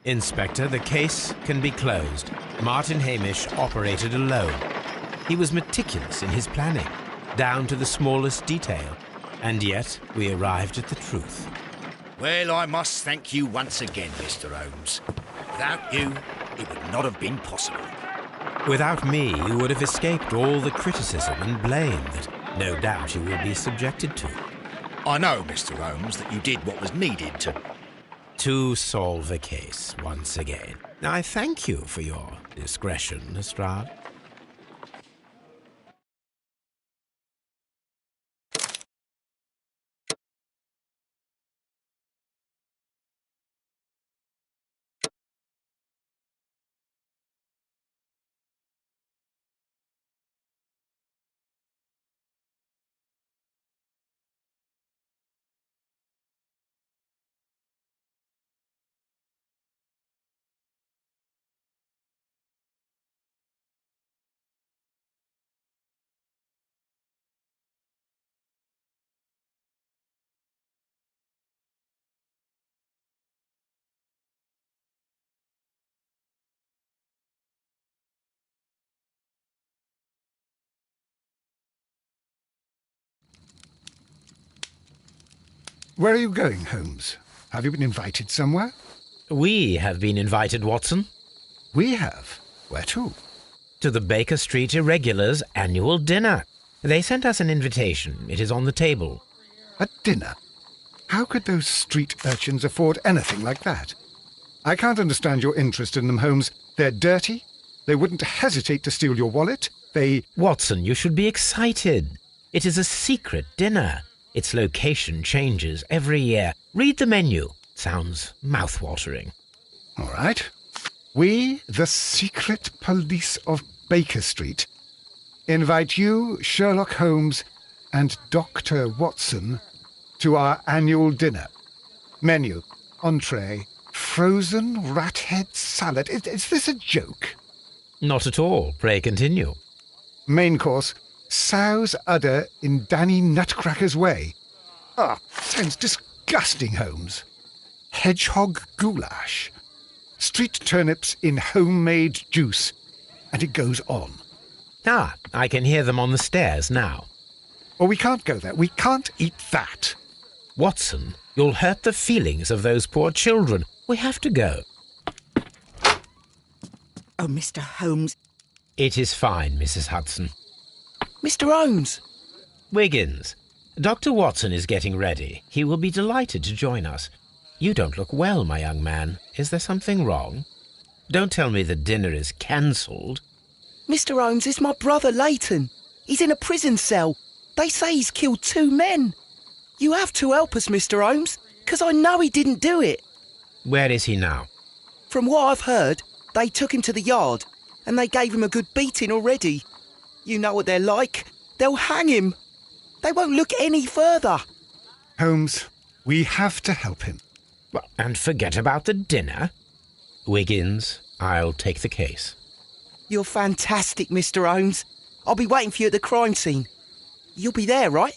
Inspector, the case can be closed. Martin Hamish operated alone. He was meticulous in his planning, down to the smallest detail. And yet, we arrived at the truth. Well, I must thank you once again, Mr. Holmes. Without you, it would not have been possible. Without me, you would have escaped all the criticism and blame that no doubt you will be subjected to. I know, Mr. Holmes, that you did what was needed to solve the case once again. I thank you for your discretion, Lestrade. Where are you going, Holmes? Have you been invited somewhere? We have been invited, Watson. We have? Where to? To the Baker Street Irregulars' annual dinner. They sent us an invitation. It is on the table. A dinner? How could those street urchins afford anything like that? I can't understand your interest in them, Holmes. They're dirty. They wouldn't hesitate to steal your wallet. Watson, you should be excited. It is a secret dinner. Its location changes every year. Read the menu. Sounds mouth-watering. All right. We, the secret police of Baker Street, invite you, Sherlock Holmes, and Dr. Watson to our annual dinner. Menu, entree, frozen rat-head salad. Is this a joke? Not at all. Pray continue. Main course, sow's udder in Danny Nutcracker's way. Sounds disgusting, Holmes. Hedgehog goulash. Street turnips in homemade juice. And it goes on. I can hear them on the stairs now. Oh, we can't go there. We can't eat that. Watson, you'll hurt the feelings of those poor children. We have to go. Oh, Mr. Holmes. It is fine, Mrs. Hudson. Mr. Holmes! Wiggins, Dr. Watson is getting ready. He will be delighted to join us. You don't look well, my young man. Is there something wrong? Don't tell me the dinner is cancelled. Mr. Holmes, it's my brother Leighton. He's in a prison cell. They say he's killed 2 men. You have to help us, Mr. Holmes, because I know he didn't do it. Where is he now? From what I've heard, they took him to the yard, and they gave him a good beating already. You know what they're like. They'll hang him. They won't look any further. Holmes, we have to help him. Well, and forget about the dinner. Wiggins, I'll take the case. You're fantastic, Mr. Holmes. I'll be waiting for you at the crime scene. You'll be there, right?